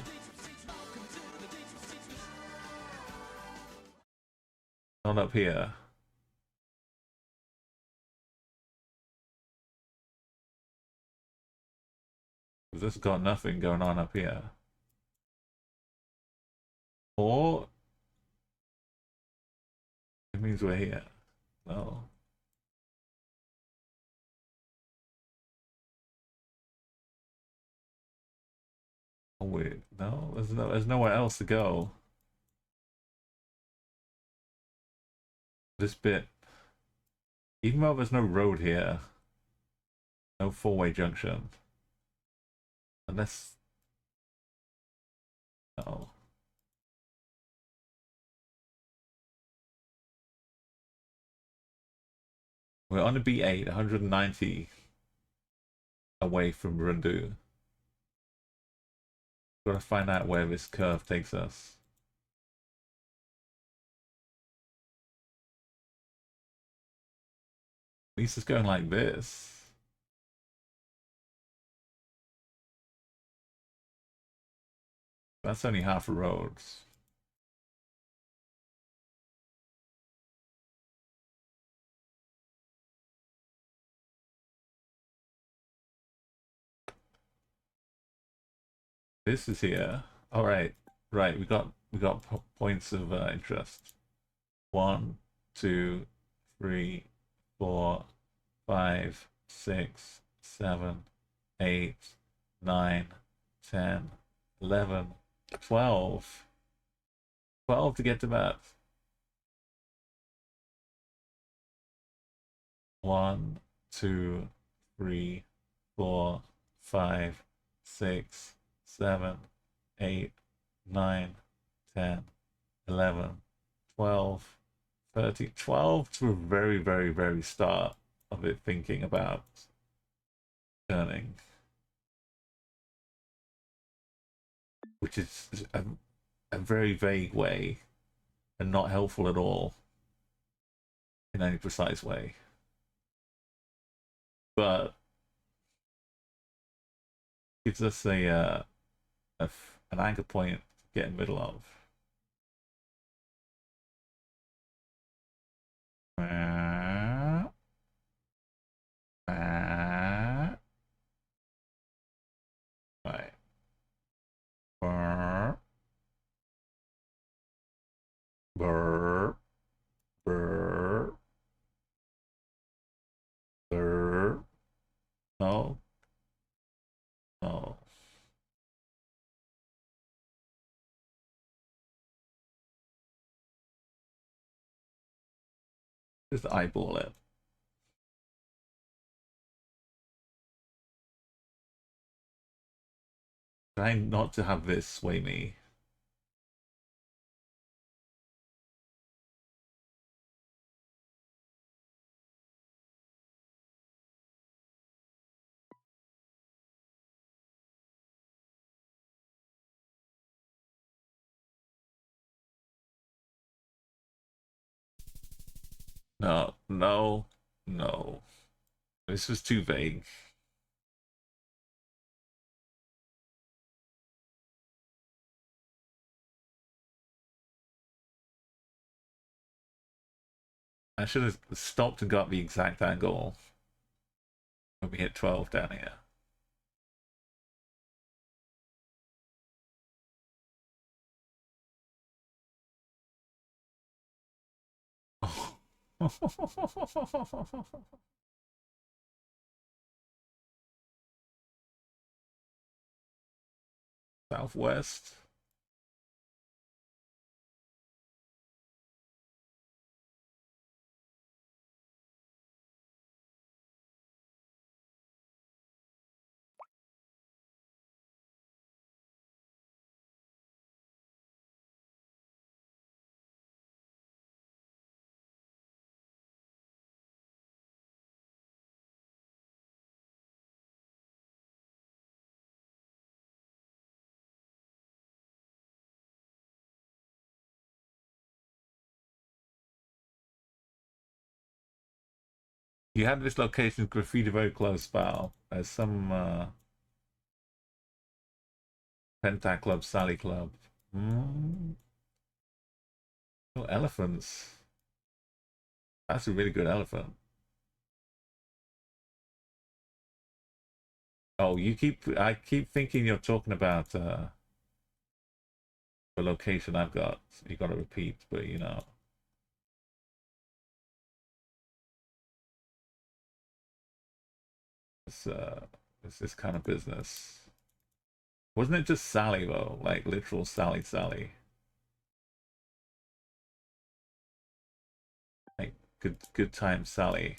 Not up here. We've just got nothing going on up here. Or it means we're here. No. Oh wait, no, there's nowhere else to go. This bit, even though there's no road here, no four-way junction. Unless, no. We're on a B8, 190 away from Rundu. Gotta find out where this curve takes us. At least it's going like this. That's only half a road. This is here. All right, right. We got points of interest. 1, 2, 3, 4, 5, 6, 7, 8, 9, 10, 11, 12. 12 to get to that. 1, 2, 3, 4, 5, 6, 7, 8, 9, 10, 11, 12, 13, 12 to a very, very, very start of it thinking about turning. Which is a very vague way and not helpful at all in any precise way. But gives us an anchor point to get in the middle of. Right. Burr. Burr. Burr. Burr. No. No. Just eyeball it. Trying not to have this sway me. No, no, no. This was too vague. I should have stopped and got the exact angle when we hit 12 down here. Southwest. You had this location graffiti very close, pal. There's some Penta Club, Sally Club. Oh, elephants. That's a really good elephant. Oh, I keep thinking you're talking about the location I've got. You got to repeat, but you know. It's this kind of business. Wasn't it just Sally though? Like literal Sally Sally. Like good time Sally.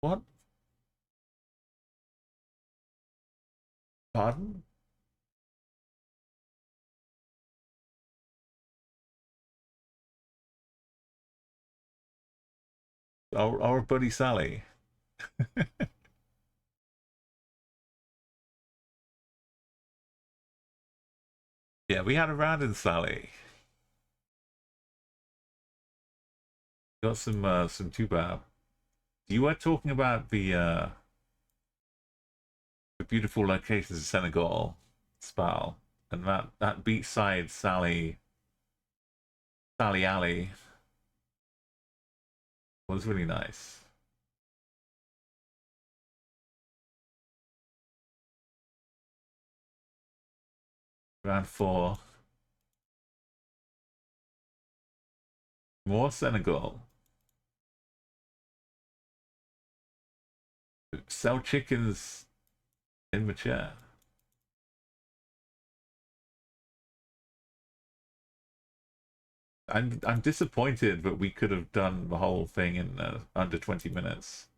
What? Pardon? Our buddy Sally. Yeah, we had a round in Sally. Got some tubab. You were talking about the beautiful locations in Senegal, Spal, and that beachside Sally Alley was really nice. Round four, more Senegal. Sell chickens in the chair. I'm disappointed that we could have done the whole thing in under 20 minutes.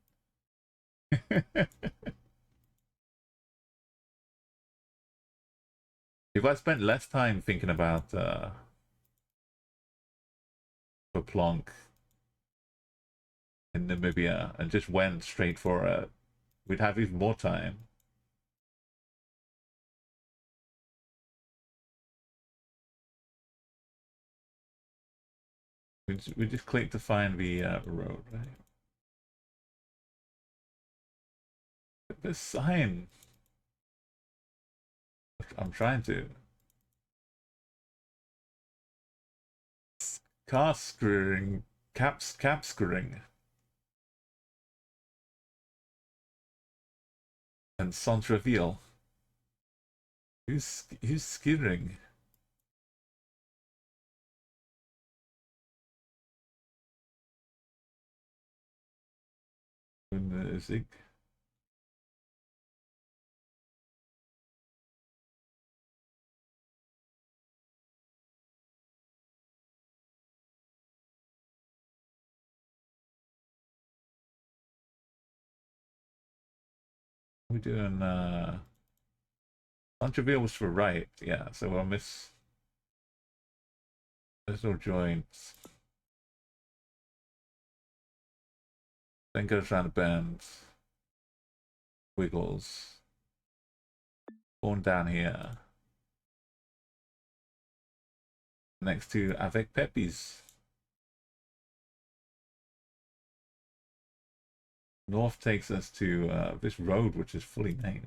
If I spent less time thinking about the plonk in Namibia and just went straight for it, we'd have even more time. We just click to find the road, right? This sign. I'm trying to. Car screwing, cap screwing, and centreville. Who's skidding? Zig. We're doing centreville was for right, yeah. So we'll miss. There's no joints. Then goes around the bend. Wiggles. Going down here. Next to Avec Peppi's. North takes us to this road, which is fully named.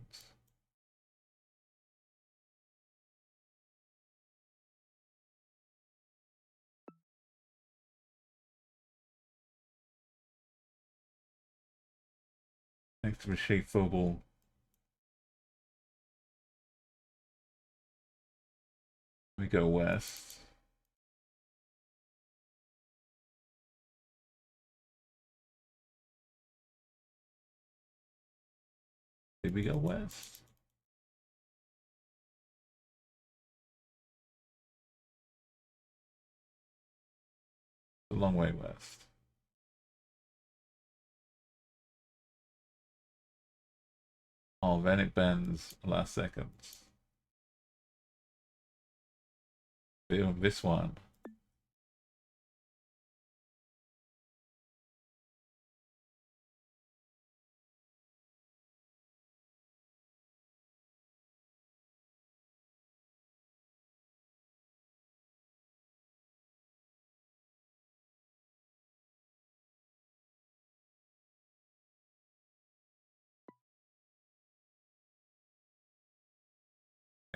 Next to the Shape Phobal. We go west. Did we go west? A long way west. Oh, then it bends last seconds. This one.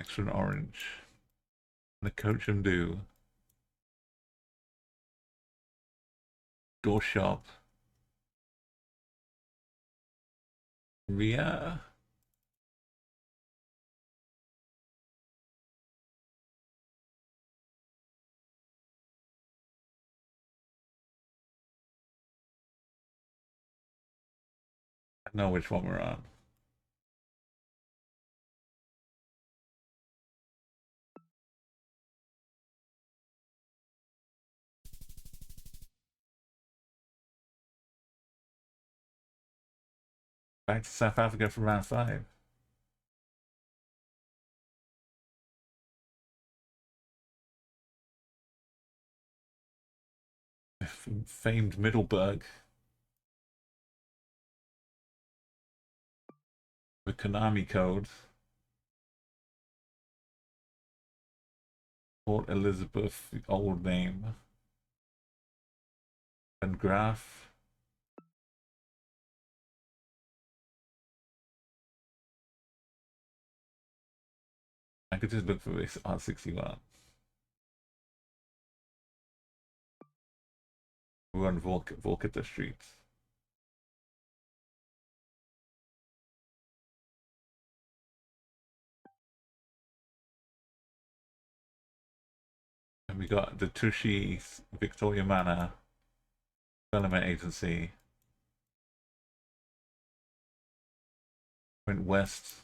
Extra orange. The coach and do. Door shop. Ria. I know which one we're on. Back to South Africa for round 5. Famed Middleburg. The Konami code. Port Elizabeth, the old name. And Graph. I could just look for this R61. We're on Volkita Street. And we got the Tushy Victoria Manor Development Agency. Went west.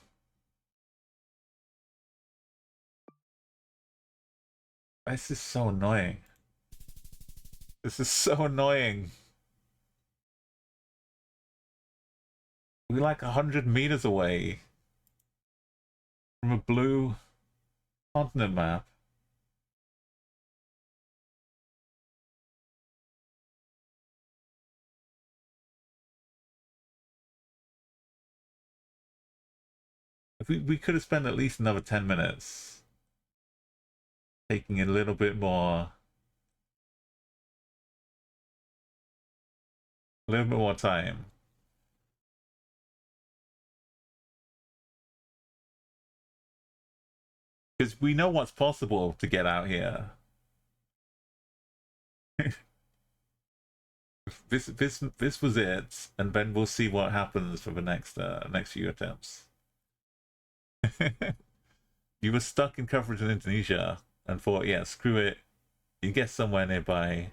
This is so annoying. This is so annoying. We're like 100 meters away from a blue continent map. If we could have spent at least another 10 minutes taking a little bit more time. Because we know what's possible to get out here. this was it, and then we'll see what happens for the next few attempts. You were stuck in coverage in Indonesia and thought, yeah, screw it. You get somewhere nearby,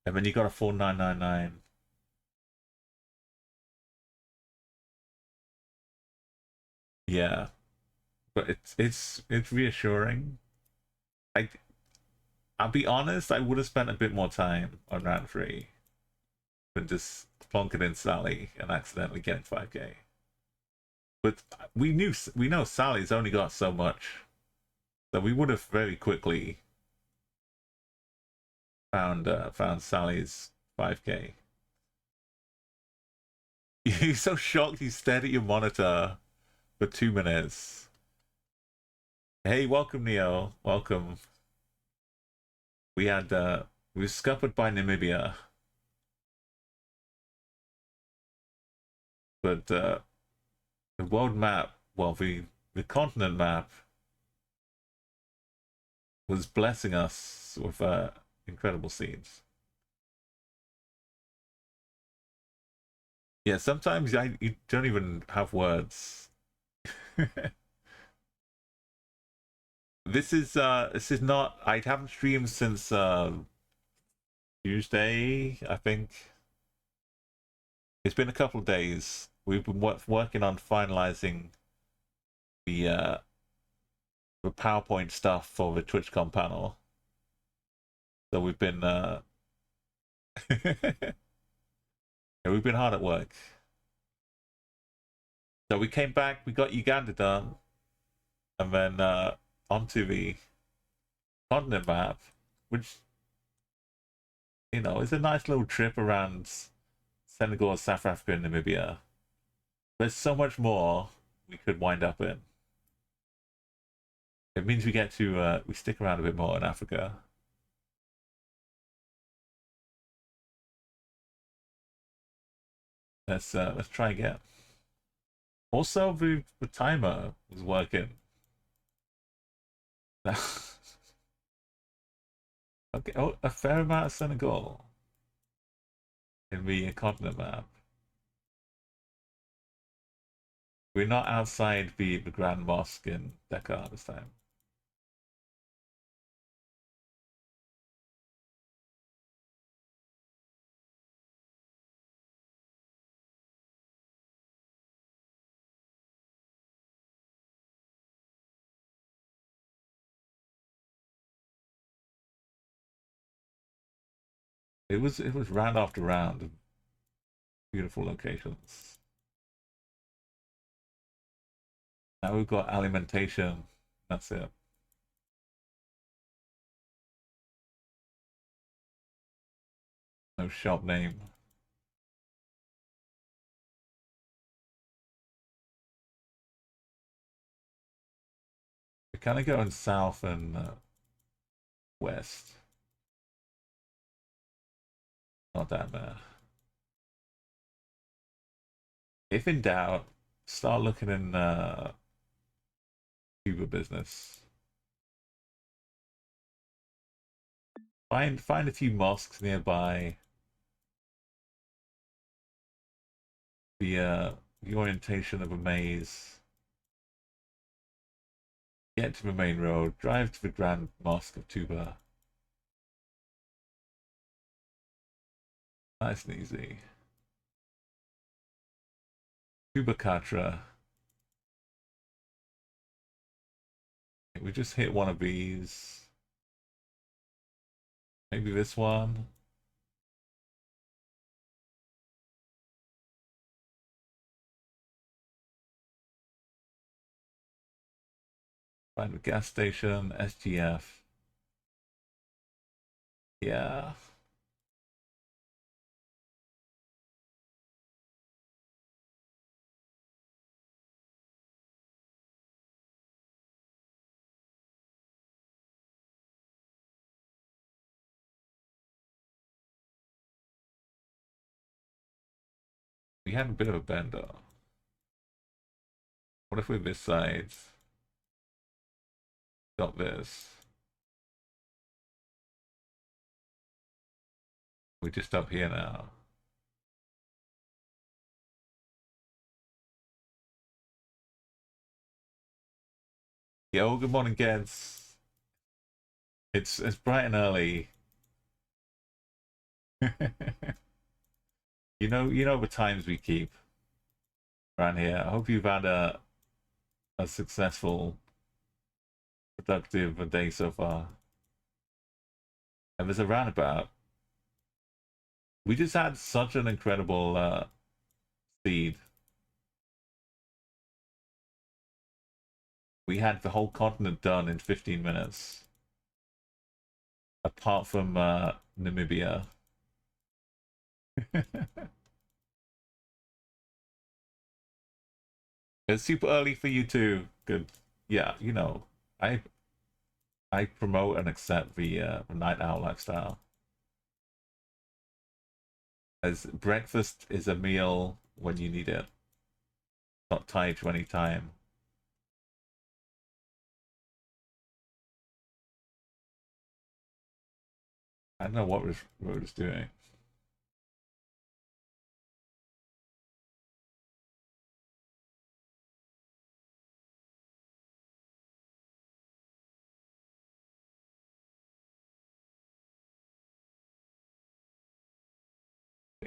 and then you got a 4999. Yeah, but it's reassuring. I'll be honest, I would have spent a bit more time on round 3 than just plonking in Sally and accidentally getting 5k. But we know Sally's only got so much, so we would have very quickly found Sally's 5k. You're so shocked you stared at your monitor for 2 minutes. Hey, welcome Neo, welcome. We were scuppered by Namibia, but the world map, well, the continent map was blessing us with incredible scenes. Yeah, sometimes you don't even have words. This is not. I haven't streamed since Tuesday, I think. It's been a couple of days. We've been working on finalizing the PowerPoint stuff for the TwitchCon panel. So we've been yeah, we've been hard at work. So we came back, we got Uganda done, and then onto the continent map, which, you know, is a nice little trip around Senegal, South Africa, and Namibia. There's so much more we could wind up in. It means we get to we stick around a bit more in Africa. Let's try again. Also, the timer was working. Okay, oh, a fair amount of Senegal in the continent map. We're not outside the Grand Mosque in Dakar this time. It was round after round of beautiful locations. Now we've got alimentation. That's it. No shop name. We're kind of going south and west. Not that bad. If in doubt, start looking in Cuba business. Find a few mosques nearby. The orientation of a maze. Get to the main road. Drive to the Grand Mosque of Tuba. Nice and easy. Tuba Katra. We just hit one of these. Maybe this one. Find the gas station, SGF. Yeah. We had a bit of a bender. What if we're this side? Got this. We're just up here now. Yo, good morning, Geds. It's bright and early. You know the times we keep around here. I hope you've had a successful, productive day so far. And there's a roundabout. We just had such an incredible speed. We had the whole continent done in 15 minutes. Apart from Namibia. It's super early for you too. Good. Yeah, I promote and accept the night owl lifestyle. As breakfast is a meal when you need it, not tied to any time. I don't know what we're just doing.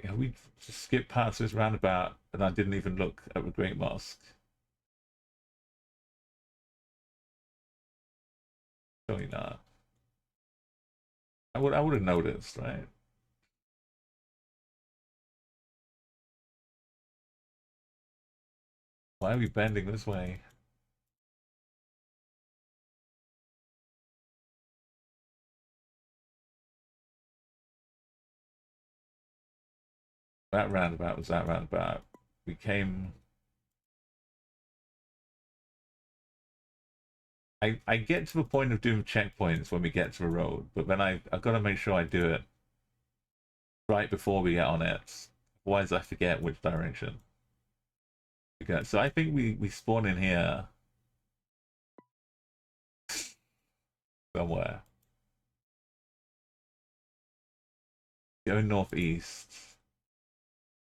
Yeah, we just skipped past this roundabout and I didn't even look at the Great Mosque. Surely not. I would have noticed, right? Why are we bending this way? That roundabout was that roundabout. We came. I get to the point of doing checkpoints when we get to the road, but then I've got to make sure I do it right before we get on it. Otherwise, I forget which direction to go. So I think we spawn in here. somewhere. Going northeast.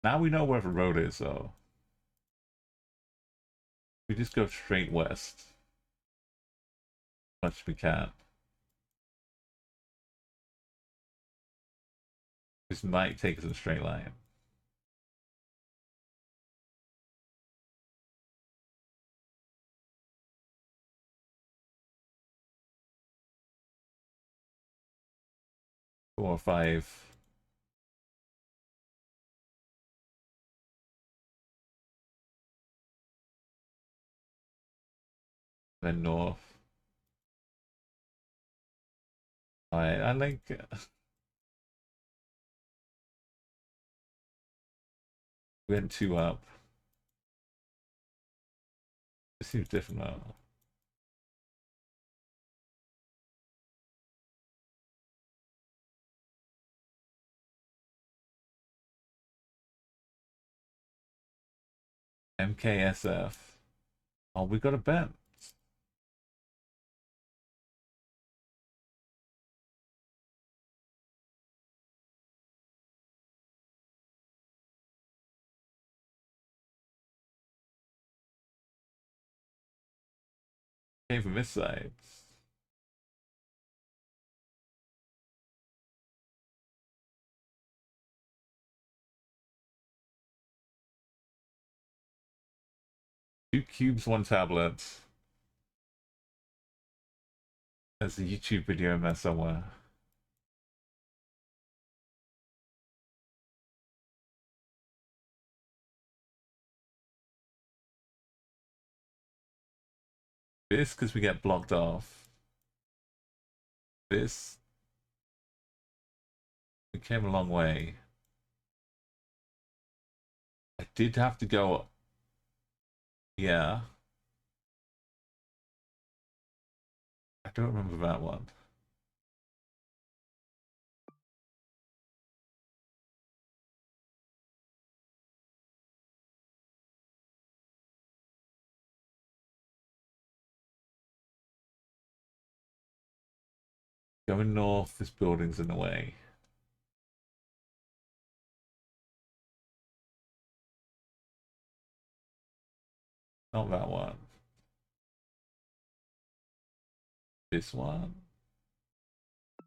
Now we know where the road is, though. We just go straight west. Much as we can. This might take us in a straight line. Four or five. Then north. Alright, I like. Went two up. It seems different now. MKSF. Oh, we got a bet. Came from this side. Two cubes, one tablet. There's a YouTube video in there somewhere. This because we get blocked off. This. We came a long way. I did have to go. Yeah. I don't remember that one. Going north, this building's in the way. Not that one. This one.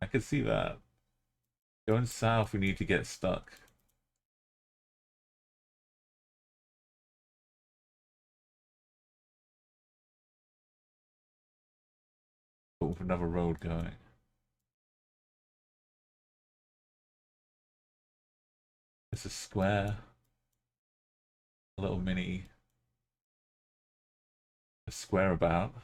I can see that. Going south, we need to get stuck. But with another road going. It's a square. A little mini. A square about.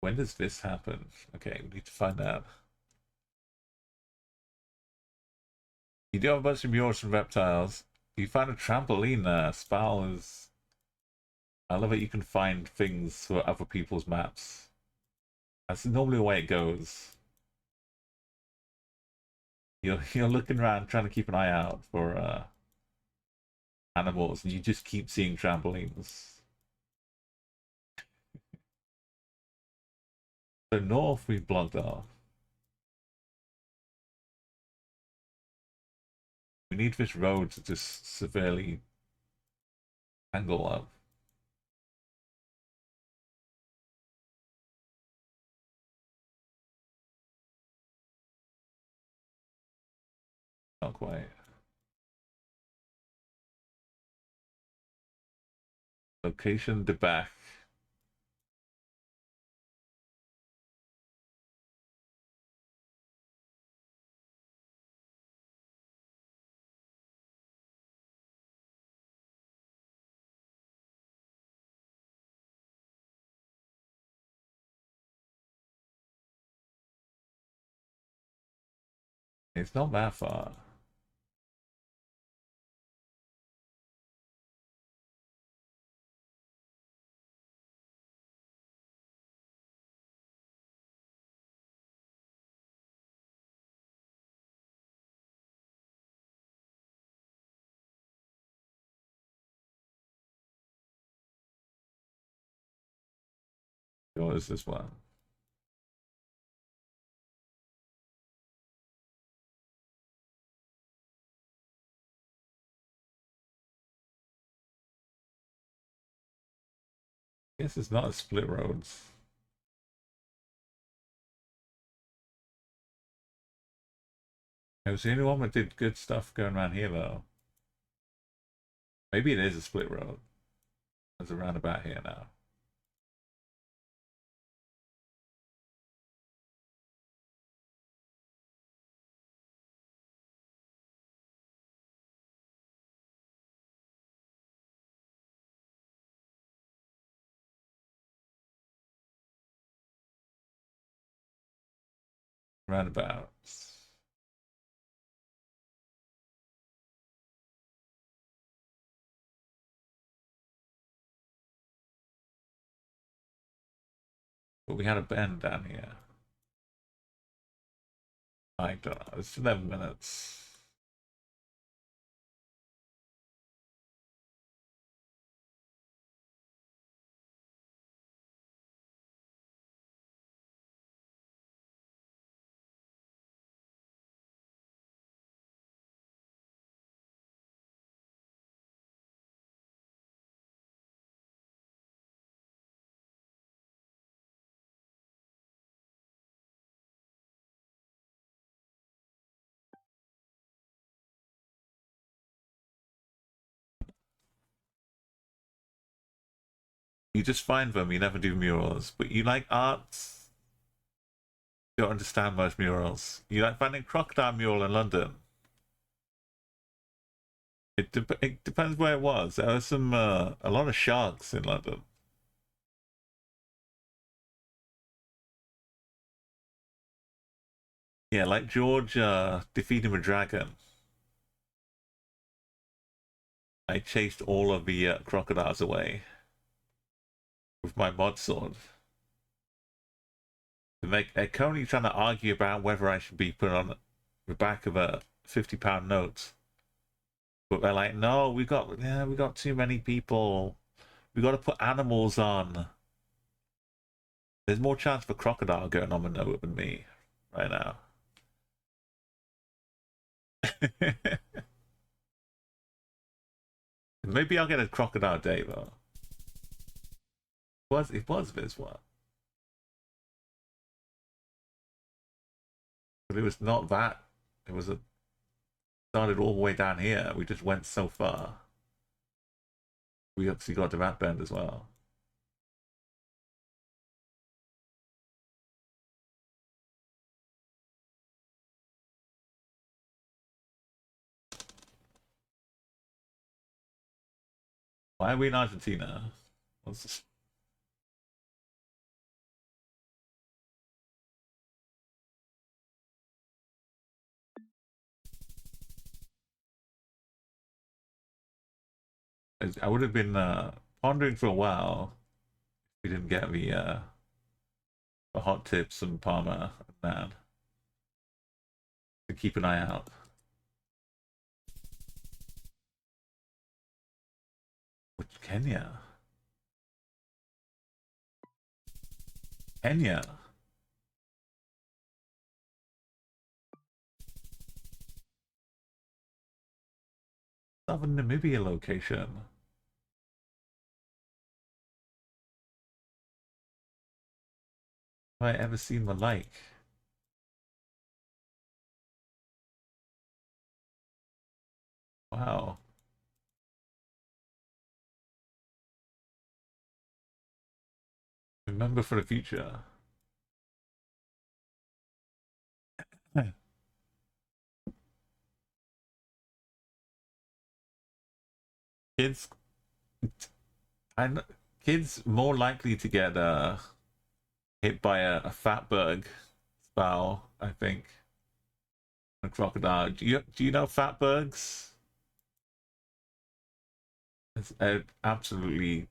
When does this happen? Okay, we need to find out. You do have a bunch of murals from reptiles. You find a trampoline there. Spal is. I love it. You can find things for other people's maps. That's normally the way it goes. You're looking around trying to keep an eye out for animals, and you just keep seeing trampolines. So north we blocked off. We need this road to just severely angle up. Not quite. Location the back. It's not that far. What is this one? I guess it's not a split roads. It was the only one that did good stuff going around here, though. Maybe it is a split road. There's a roundabout here now. Roundabouts. But we had a bend down here. I don't know. It's 11 minutes. You just find them, you never do murals. But you like arts? You don't understand most murals. You like finding crocodile mural in London? It depends where it was. There were some, a lot of sharks in London. Yeah, like George defeating a dragon. I chased all of the crocodiles away with my mod sword. They're currently trying to argue about whether I should be put on the back of a £50 note. But they're like, no, we got too many people. We got to put animals on. There's more chance of a crocodile going on the note than me right now. Maybe I'll get a crocodile day though. It was this one, but it was not that. It was a started all the way down here. We just went so far. We obviously got to that bend as well. Why are we in Argentina? What's this? I would have been pondering for a while if we didn't get the hot tips from Palmer and Nan to keep an eye out. Which Kenya? Kenya? Southern Namibia location. Have I ever seen the like? Wow. Remember for the future. Kids, I know, kids more likely to get hit by a fatberg fowl, I think. A crocodile. Do you know fatbergs? It's absolutely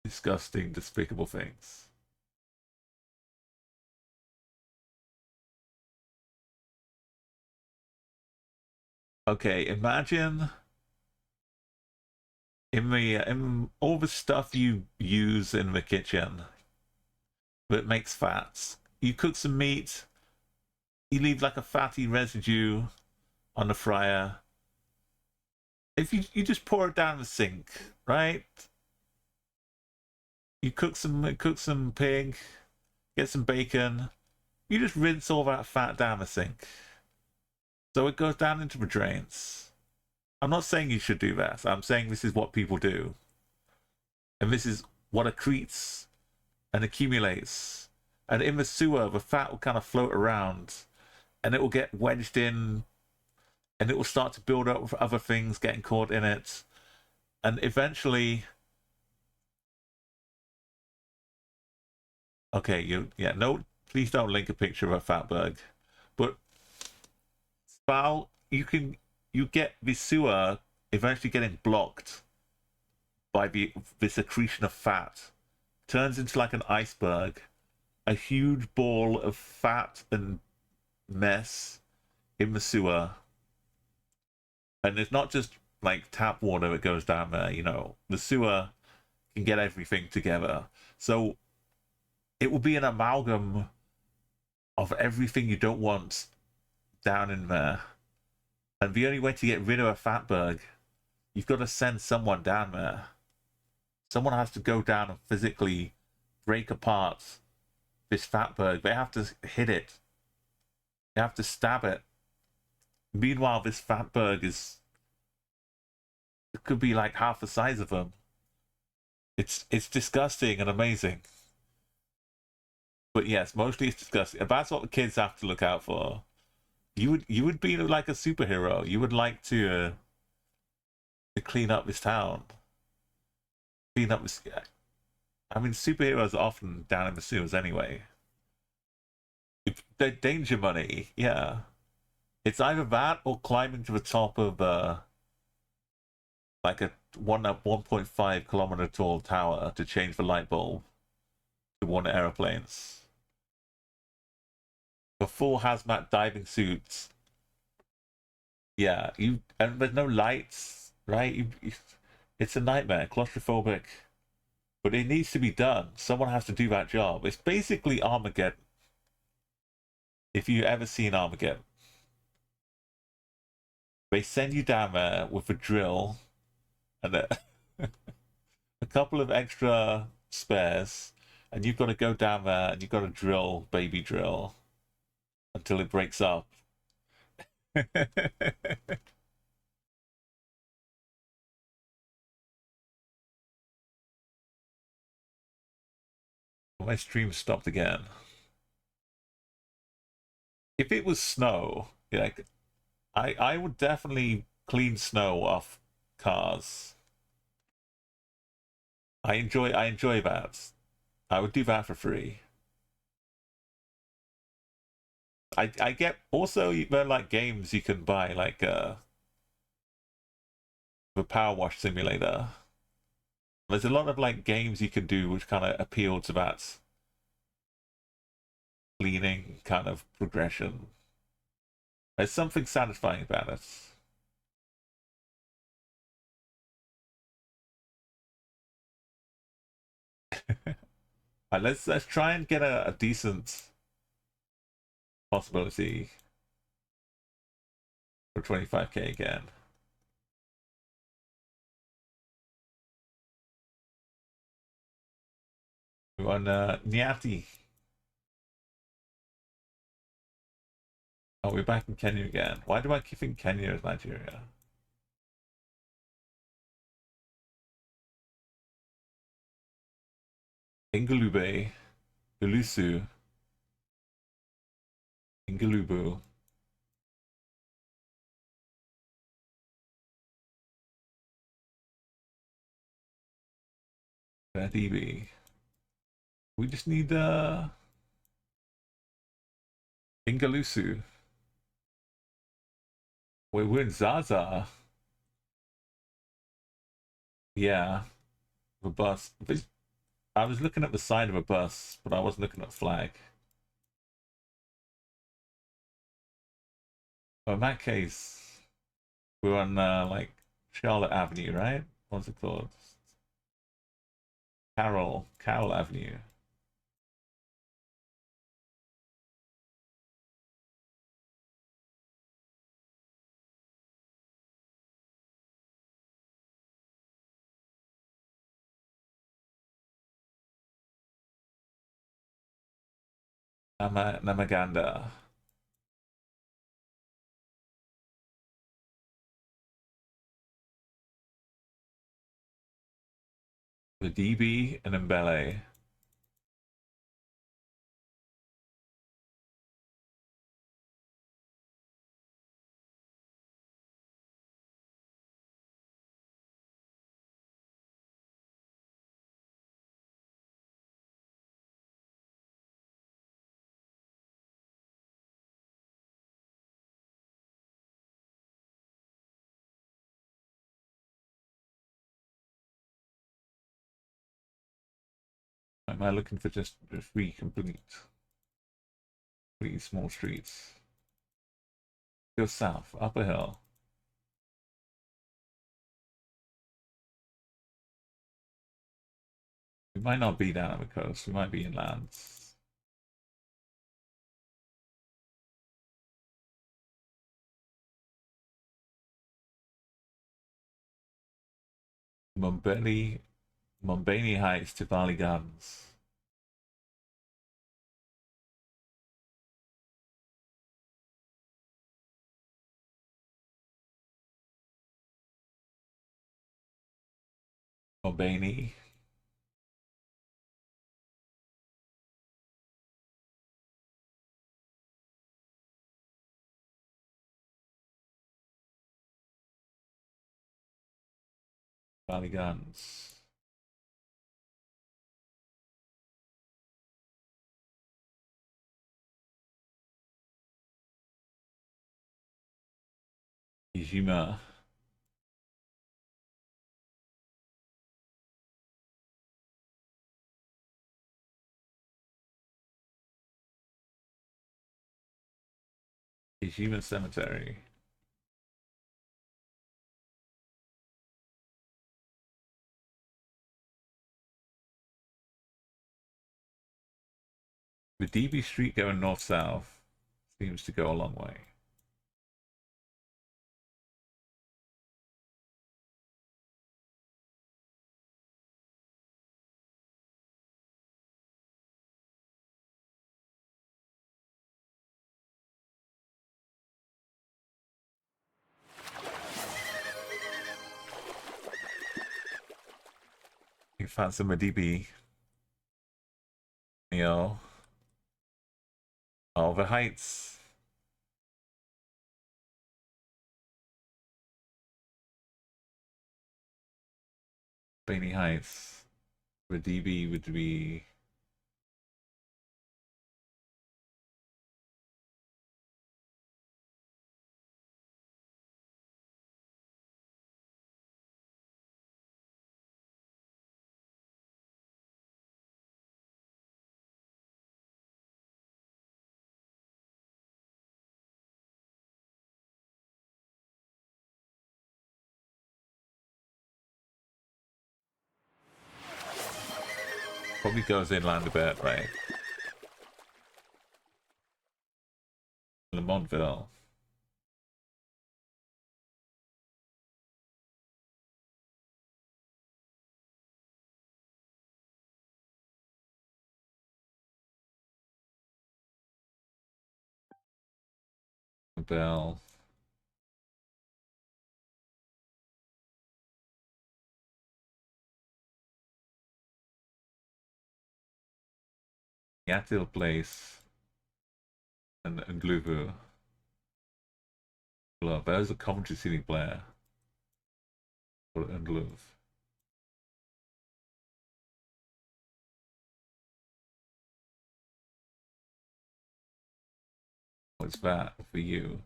disgusting, despicable things. Okay, imagine in all the stuff you use in the kitchen that makes fats. You cook some meat, you leave like a fatty residue on the fryer. If you just pour it down the sink, right? You cook some pig, get some bacon. You just rinse all that fat down the sink, so it goes down into the drains. I'm not saying you should do that. I'm saying this is what people do, and this is what accretes and accumulates. And in the sewer, the fat will kind of float around, and it will get wedged in, and it will start to build up with other things getting caught in it, and eventually. Okay, no, please don't link a picture of a fatberg, but foul, you get the sewer eventually getting blocked by this accretion of fat, turns into like an iceberg, a huge ball of fat and mess in the sewer, and it's not just like tap water that goes down there. The sewer can get everything together, so it will be an amalgam of everything you don't want down in there. And the only way to get rid of a fatberg, you've got to send someone down there. Someone has to go down and physically break apart this fatberg. They have to hit it. They have to stab it. Meanwhile, this fatberg it could be like half the size of them. It's disgusting and amazing. But yes, mostly it's disgusting. And that's what the kids have to look out for. You would be like a superhero. You would like to clean up this town. Clean up this. I mean, superheroes are often down in the sewers anyway. They're danger money, yeah. It's either that or climbing to the top of like a 1.5 kilometer tall tower to change the light bulb to warn aeroplanes. The full hazmat diving suits. Yeah, and there's no lights, right? It's a nightmare, claustrophobic. But it needs to be done. Someone has to do that job. It's basically Armageddon. If you ever seen Armageddon, they send you down there with a drill and a couple of extra spares, and you've got to go down there and you've got to drill, baby drill, until it breaks up. My stream stopped again. If it was snow, like I would definitely clean snow off cars. I enjoy that. I would do that for free. I get also there are like games you can buy like the power wash simulator. There's a lot of like games you can do which kind of appeal to that cleaning kind of progression. There's something satisfying about it. Right, let's try and get a decent possibility for 25k again. We won Nyati. Oh, we're back in Kenya again. Why do I keep thinking Kenya is Nigeria? Ingulube, Ulusu, Ingulubu. DB. We just need Ingalusu. We're in Zaza. Yeah, the bus. I was looking at the side of a bus, but I wasn't looking at the flag. Well, in that case, we're on like Charlotte Avenue, right? what's it called? Carroll Avenue. Namaganda. The DB and Mbele. Am I looking for just three pretty small streets? Go south, up a hill. We might not be down on the coast, we might be inland. Mumbeni Heights to Valley Gardens. Mumbeni. Valley Gardens. Ijima. Ijima Cemetery. The DB Street going north-south seems to go a long way. You found some DB. Yo. Oh, the heights. Bainey Heights. The DB would be probably goes inland a bit, right? Lamontville. Bell. Yatil Place. And Ngluvu. Look, there's a Coventry City Blair. And Ngluvu. What's that for you?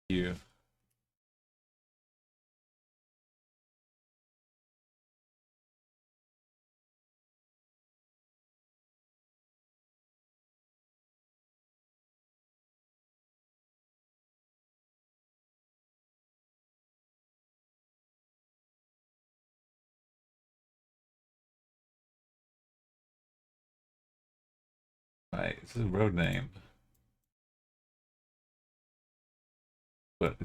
You. It's a road name, but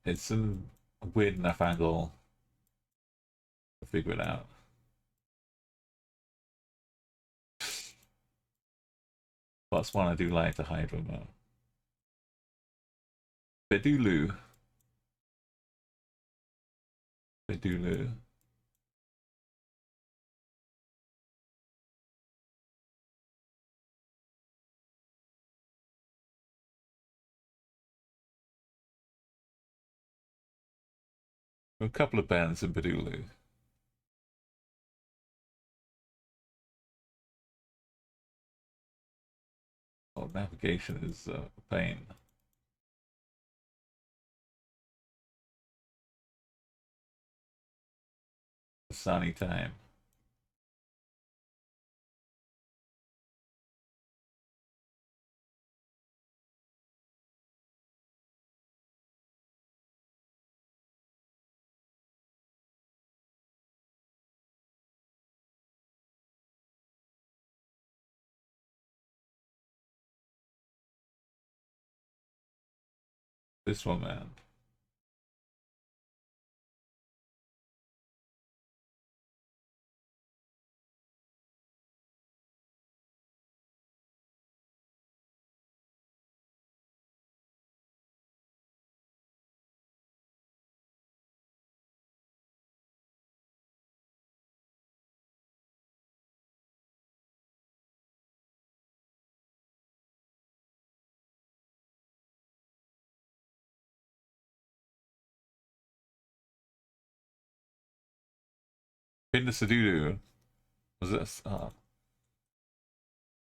it's in a weird enough angle to figure it out. That's one I do like, the Hydro mode. Bedulu. Bedulu. A couple of bands in Bedulu. Oh, navigation is a pain. Sunny time. This one, man. Pinda Sadudu. Was this?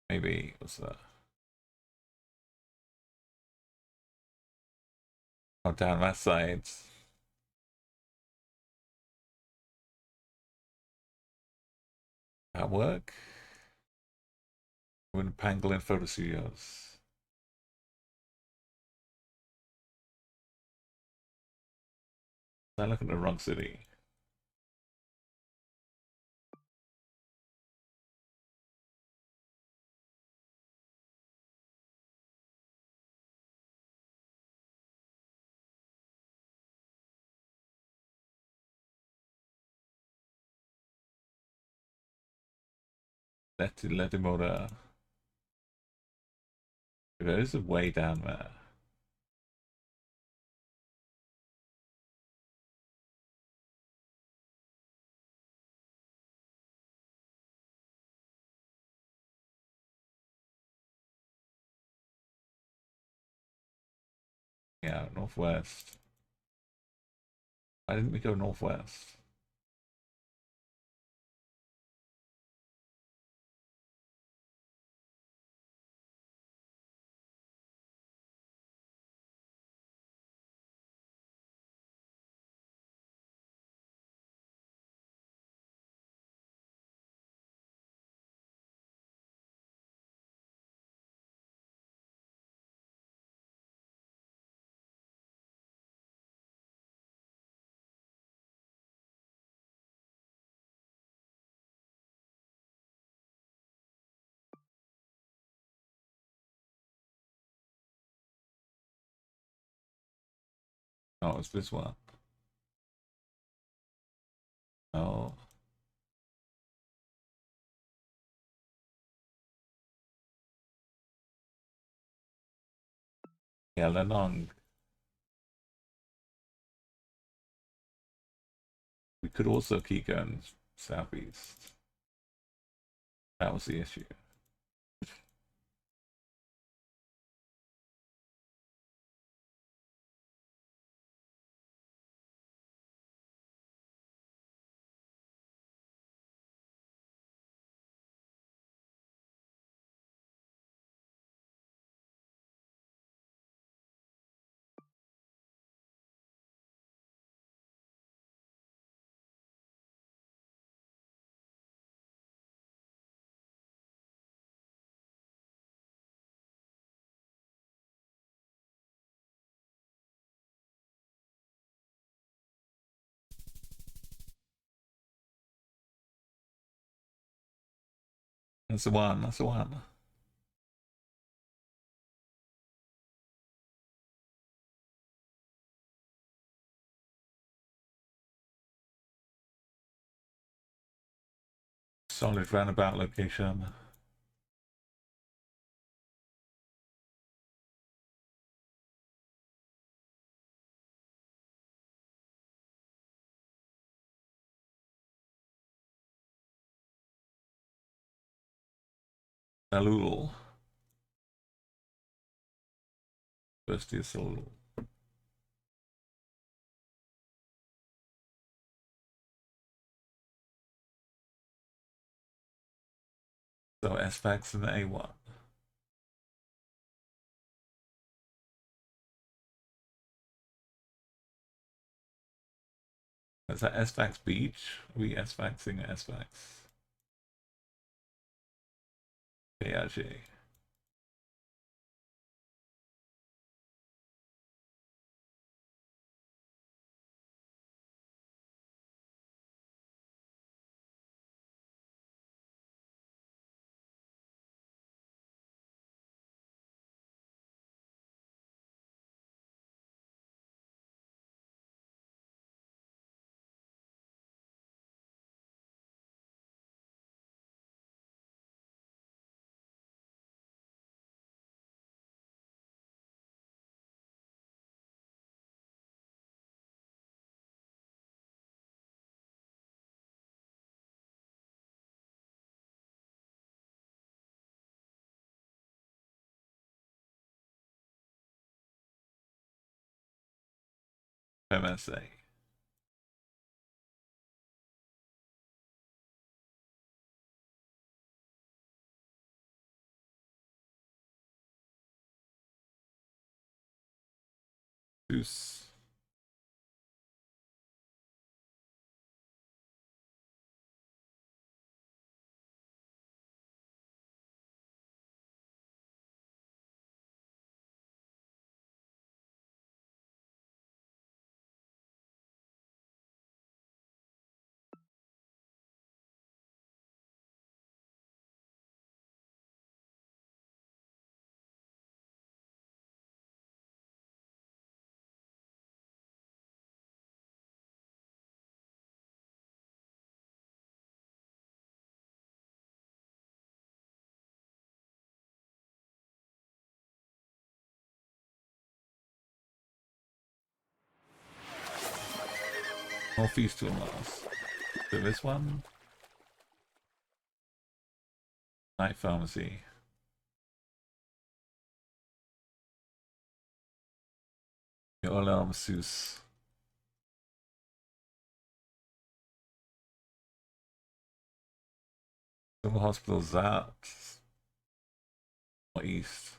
Maybe it was oh, down that side. That work? We're in Pangolin Photo Studios. I look at the wrong city. Letimoda. There is a way down there. Yeah, northwest. Why didn't we go northwest? Oh, it's this one. Oh. Yeah, Lenong. We could also keep going southeast. That was the issue. That's the one. That's the one. Solid roundabout location. Salul. University of Salul. So SFAX and the A1. Is that SFAX Beach? Are we SFAXing SFAX? KRG. MSA. Deuce. Northeast to Mars. So this one. Night Pharmacy. Yola Masseuse. Civil Hospital's that. East.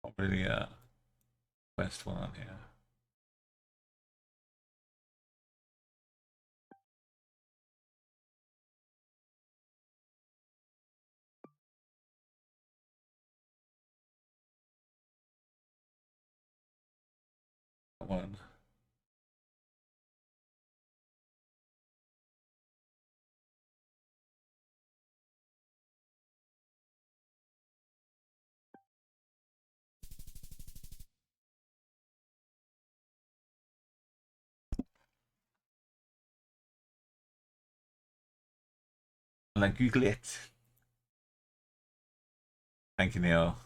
Not really a west one on here. That one. Like Google it. Thank you, Neil.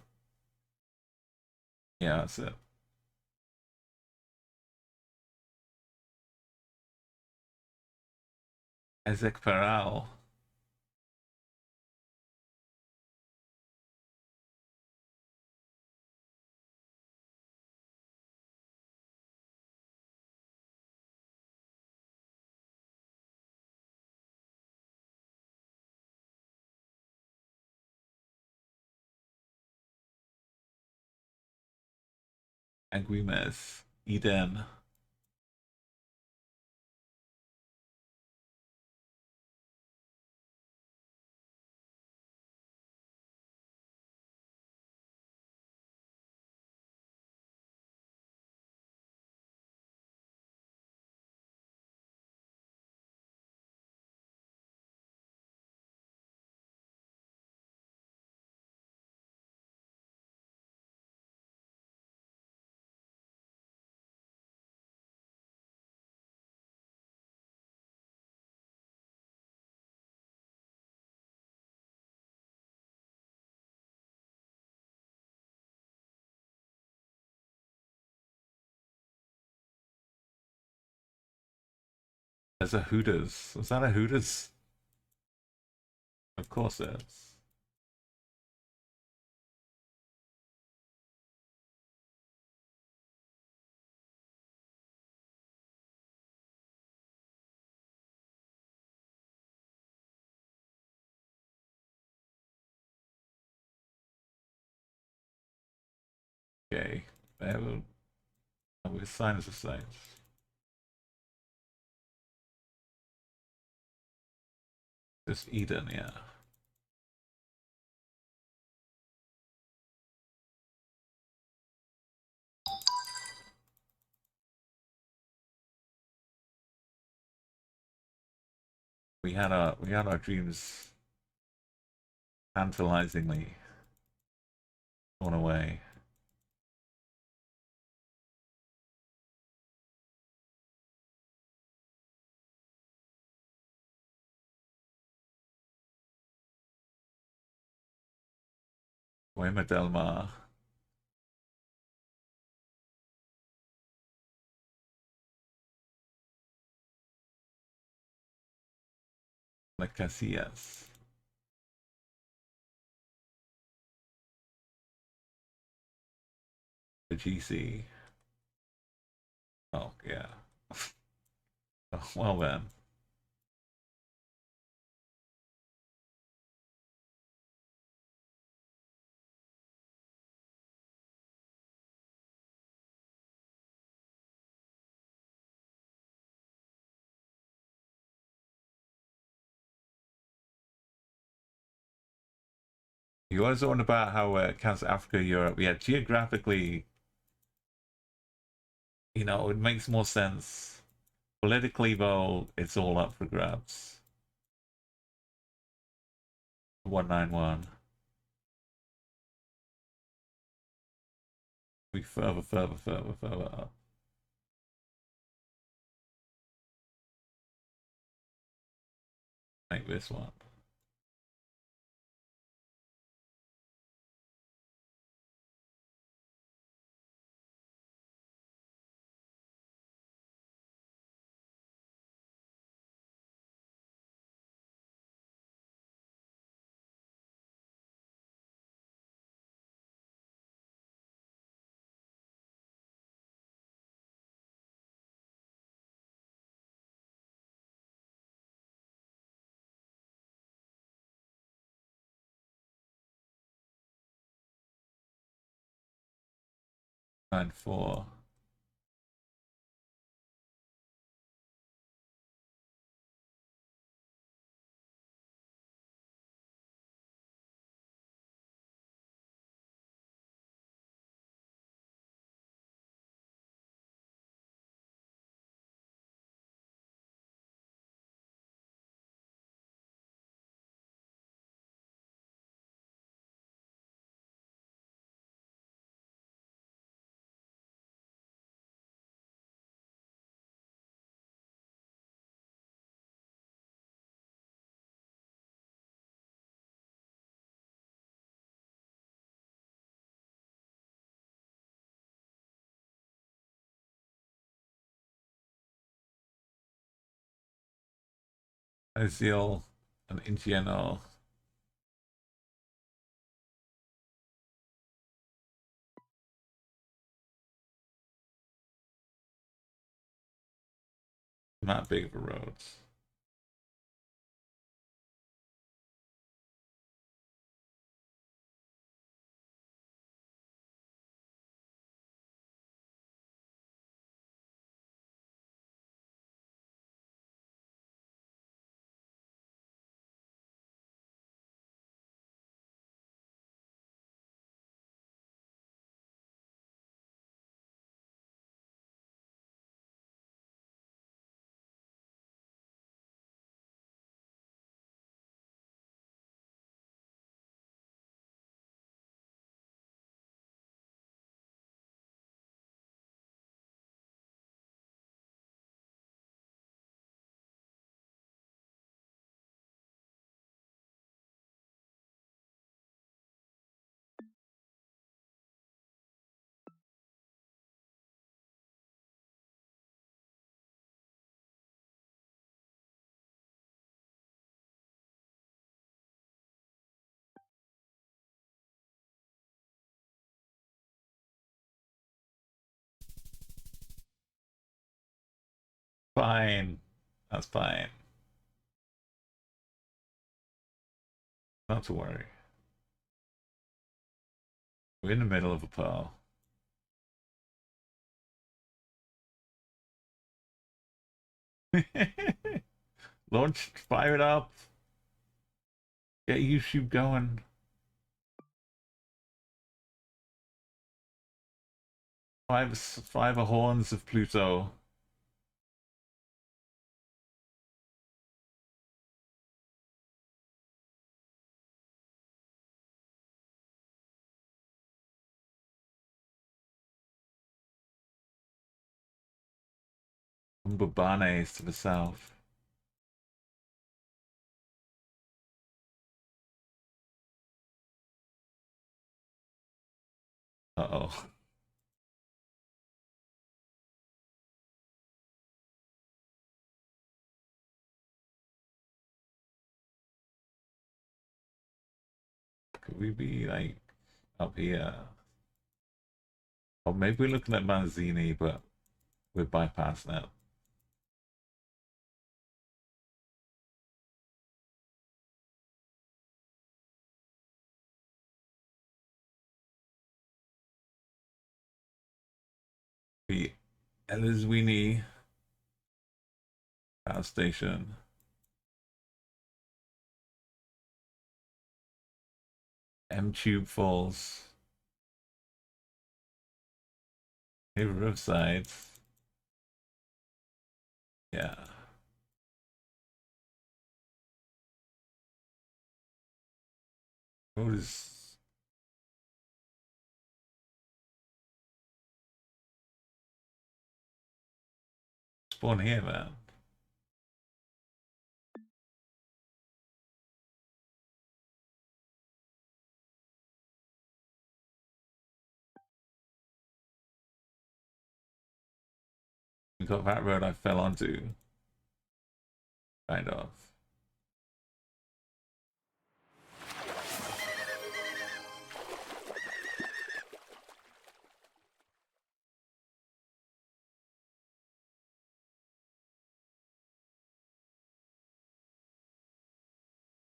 Yeah, that's it. Ezek Peral. Aguimes. Eden. There's a Hooters. Was that a Hooters? Of course it is. Okay. With signs of signs. Just Eden, yeah. We had our dreams tantalizingly torn away. Poema del Mar. Las Casillas. The GC. Oh, yeah. Oh, well then. You also wonder about how Cancer Africa, Europe, yeah, geographically, it makes more sense. Politically, though, it's all up for grabs. 191. We further up. Make this one. Nine four. Ozil and Indiano. Not big of a road. Fine. That's fine. Not to worry. We're in the middle of a pearl. Launch, fire it up. Get YouTube going. Five horns of Pluto. Mbabane is to the south. Uh-oh. Could we be like up here? Or maybe we're looking at Manzini, but we're bypassing it. The Elizwini power station. M-Tube Falls. Hey, Riverside. Yeah. What is... Spawn here, man. We got that road I fell onto. Kind of.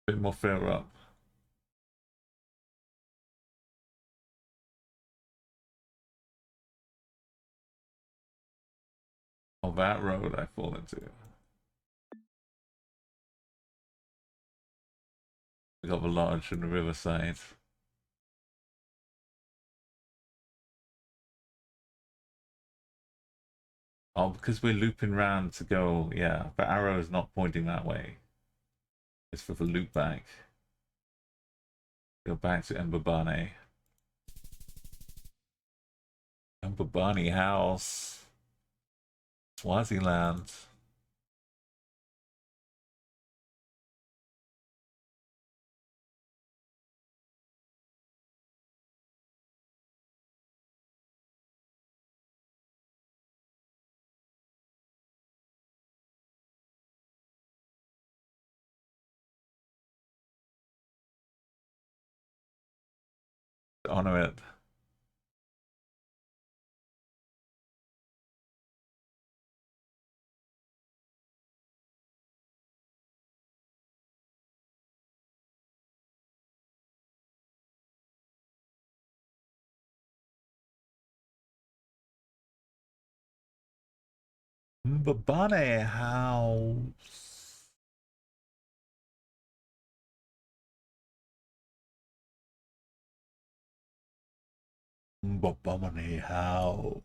Bit more further up. Oh, that road I fall into. We got the lodge and the riverside. Oh, because we're looping round to go, yeah, the arrow is not pointing that way. It's for the loop back. Go back to Mbabane. Mbabane House. Swaziland. honor it. Mbabane House. Mbabane House.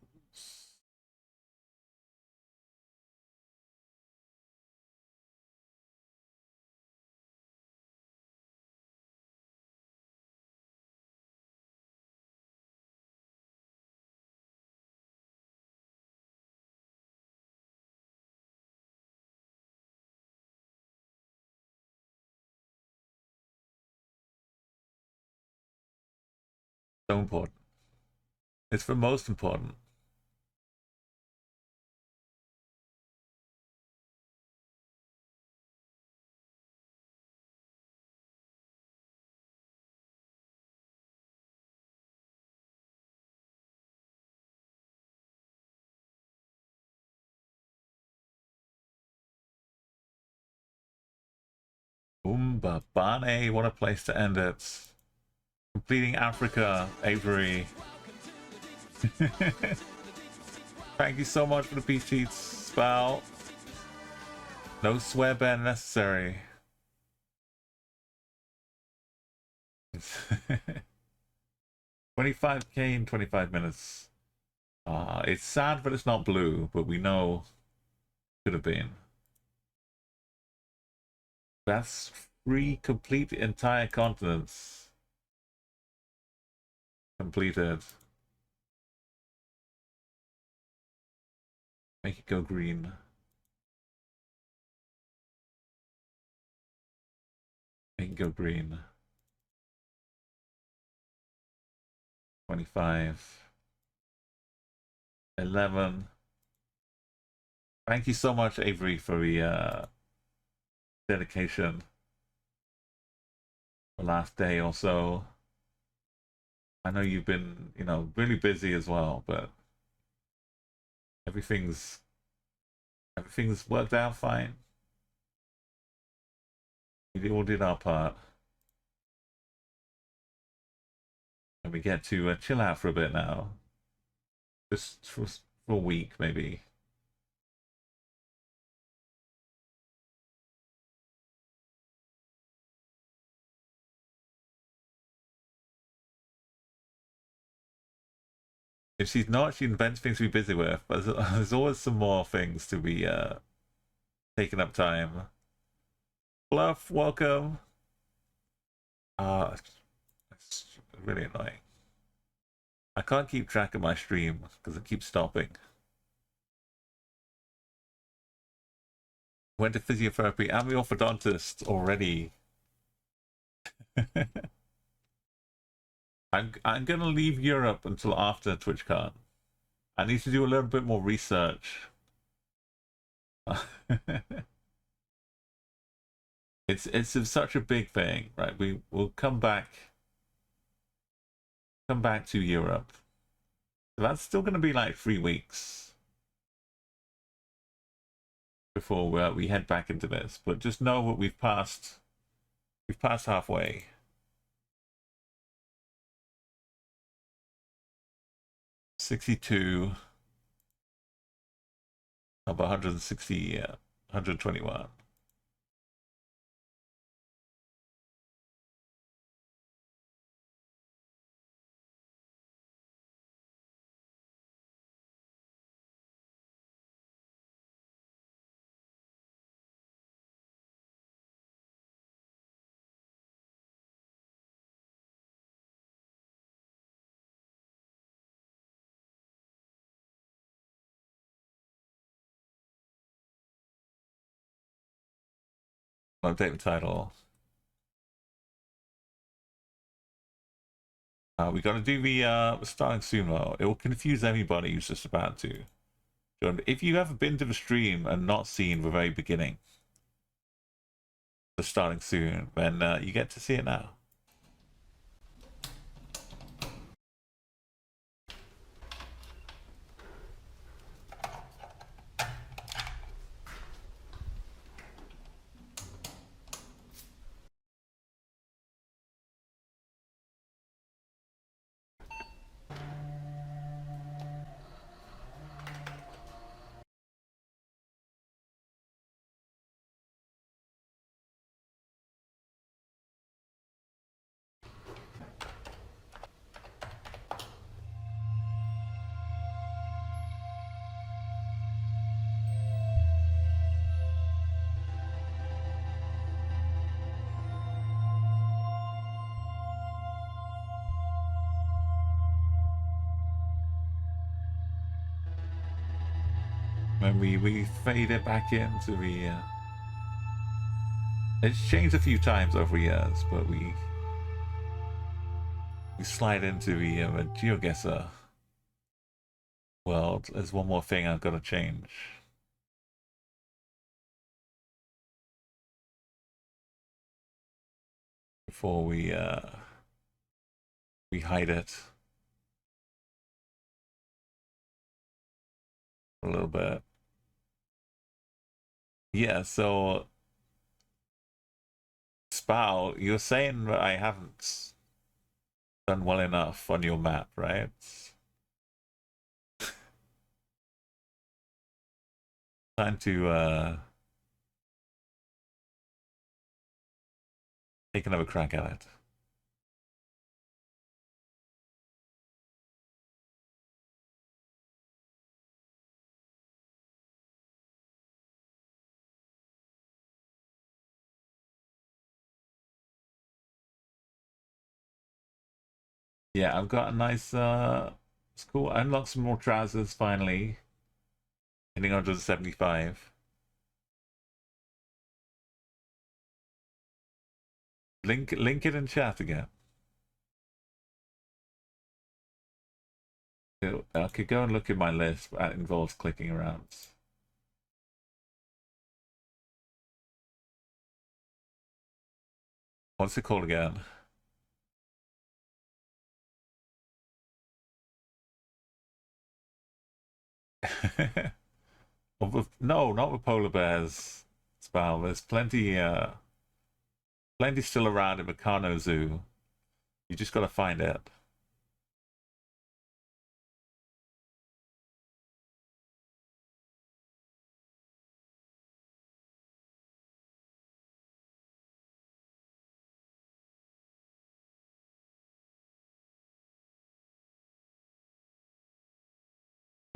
So important. It's the most important. Mbabane, what a place to end it. Completing Africa, Avery. Thank you so much for the peace cheats, Spal. No swear ban necessary. 25k in 25 minutes. It's sad that it's not blue, but we know it could have been. That's 3 complete entire continents completed. Make it go green. Make it go green. 25. 11. Thank you so much, Avery, for the dedication. The last day or so. I know you've been, you know, really busy as well, but everything's worked out fine. We all did our part. And we get to chill out for a bit now. Just for a week, maybe. If she's not, she invents things to be busy with. But there's always some more things to be taking up time. Bluff, welcome. It's really annoying. I can't keep track of my stream because it keeps stopping. Went to physiotherapy. I'm the orthodontist already. I'm gonna leave Europe until after TwitchCon. I need to do a little bit more research. It's such a big thing, right? We'll come back to Europe. So that's still gonna be like 3 weeks before we head back into this. But just know that we've passed halfway. $62 of 160, 121. Update the title. We got to do the starting soon though. It will confuse anybody who's just about to. If you ever been to the stream and not seen the very beginning, the starting soon, then you get to see it now. And we fade it back into the... it's changed a few times over years, but we slide into the Geoguessr world. There's one more thing I've got to change. Before we hide it a little bit. Yeah, so Spow, you're saying that I haven't done well enough on your map, right? Time to take another crack at it. Yeah, I've got a nice it's cool. I unlocked some more trousers finally. Hitting 175. Link it in chat again. I could go and look at my list, but that involves clicking around. What's it called again? No, not with polar bears, Spal. There's plenty still around in Meccano Zoo. You just gotta find it.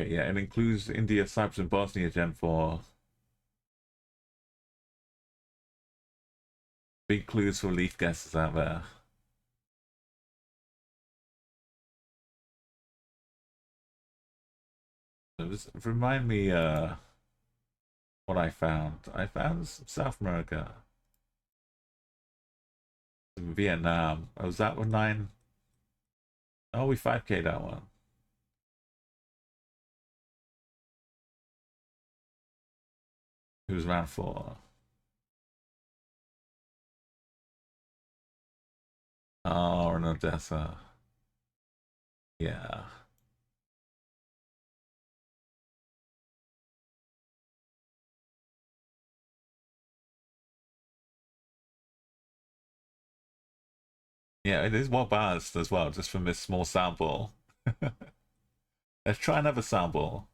Okay, yeah, it includes India, Cyprus, and Bosnia Gen 4. Big clues for leaf guesses out there. Just remind me what I found. I found South America. In Vietnam. Oh, was that one 9? Oh, we 5K'd that one. It was round 4. Oh, in Odessa. Yeah. Yeah, it is well balanced as well, just from this small sample. Let's try another sample.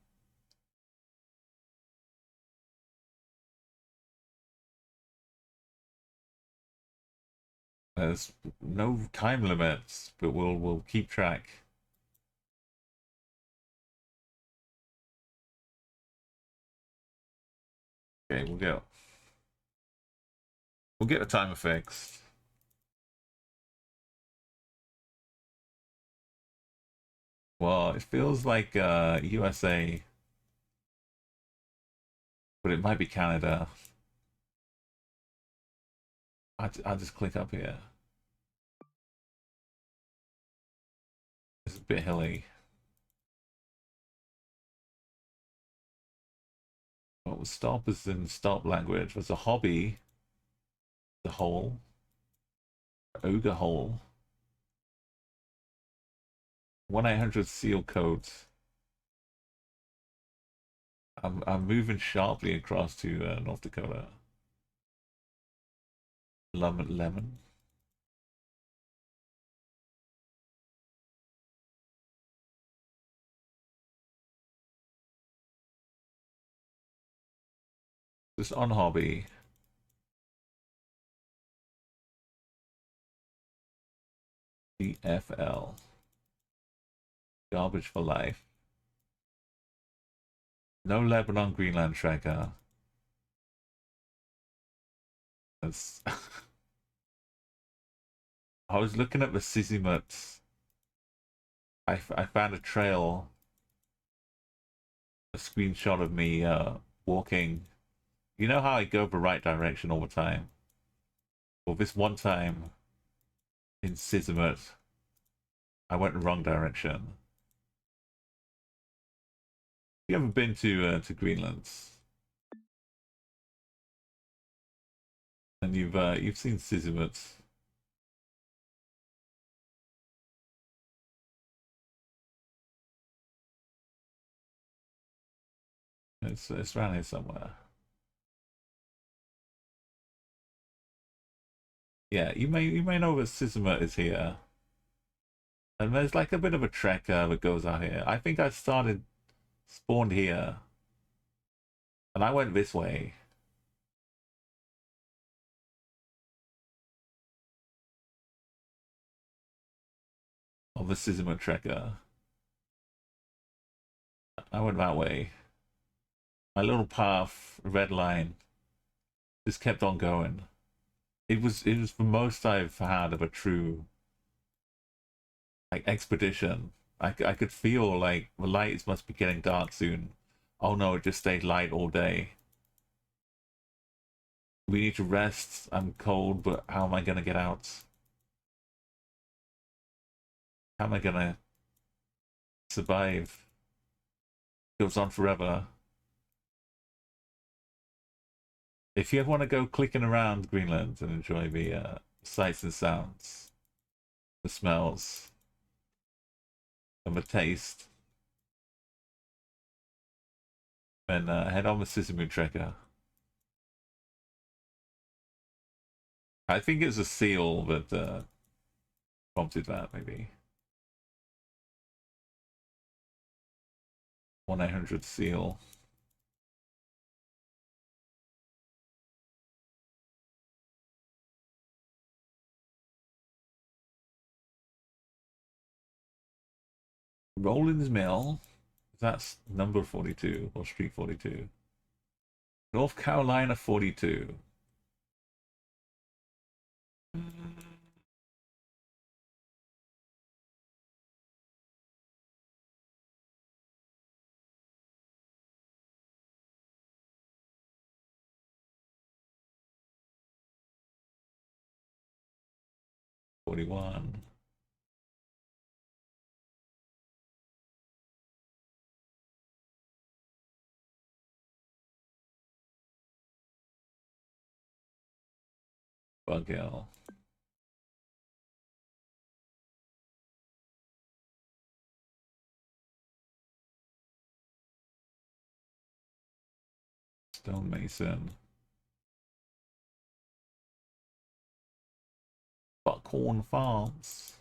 There's no time limits, but we'll keep track. Okay, we'll get the timer fixed. Well, it feels like USA, but it might be Canada. I'll just click up here. It's a bit hilly. What was stop is in stop language. Was a hobby. The hole. Ogre hole. 1-800 seal codes. I'm moving sharply across to North Dakota. Lemon. Just on hobby. DFL. Garbage for life. No Lebanon Greenland tracker. That's I was looking at the Sizimuts. I found a trail a screenshot of me walking. You know how I go the right direction all the time? Well, this one time in Sissimut, I went the wrong direction. You haven't been to Greenland, and you've seen Sissimut. It's around here somewhere. Yeah, you may know that Sissimut is here. And there's like a bit of a trek that goes out here. I think I spawned here. And I went this way. On the Sissimut trekker. I went that way. My little path, red line, just kept on going. It was the most I've had of a true like expedition. I could feel like the lights must be getting dark soon. Oh no, it just stayed light all day. We need to rest. I'm cold, but how am I gonna get out? How am I gonna survive? It goes on forever. If you ever want to go clicking around Greenland and enjoy the sights and sounds, the smells, and the taste, then head on the Sissimut trekker. I think it's a seal that prompted that, maybe. 1-800 seal. Rollins Mill. That's number 42 or street 42. North Carolina 42. $41. Bughill. Stonemason. Buckhorn Farms.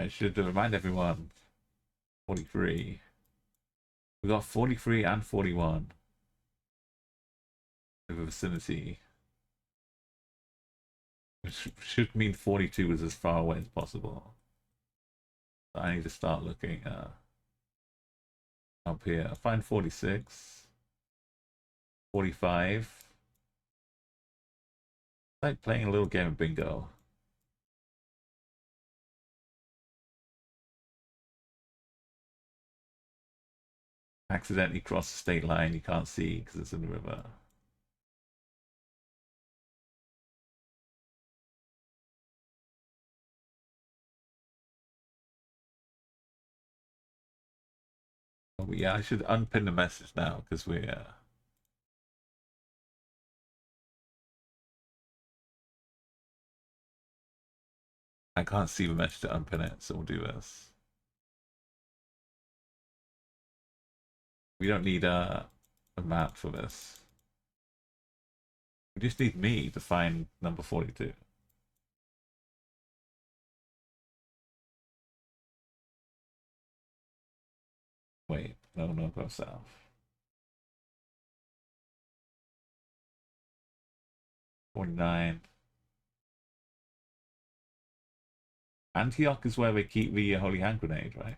I should remind everyone. 43. We got 43 and 41 in the vicinity. Which should mean 42 is as far away as possible. I need to start looking up here. Find 46. 45. Like playing a little game of bingo. Accidentally cross the state line, you can't see because it's in the river. Oh, yeah, I should unpin the message now because we're I can't see the message to unpin it, so we'll do this. We don't need a map for this. We just need me to find number 42. Wait, no, go south. 49. Antioch is where they keep the holy hand grenade, right?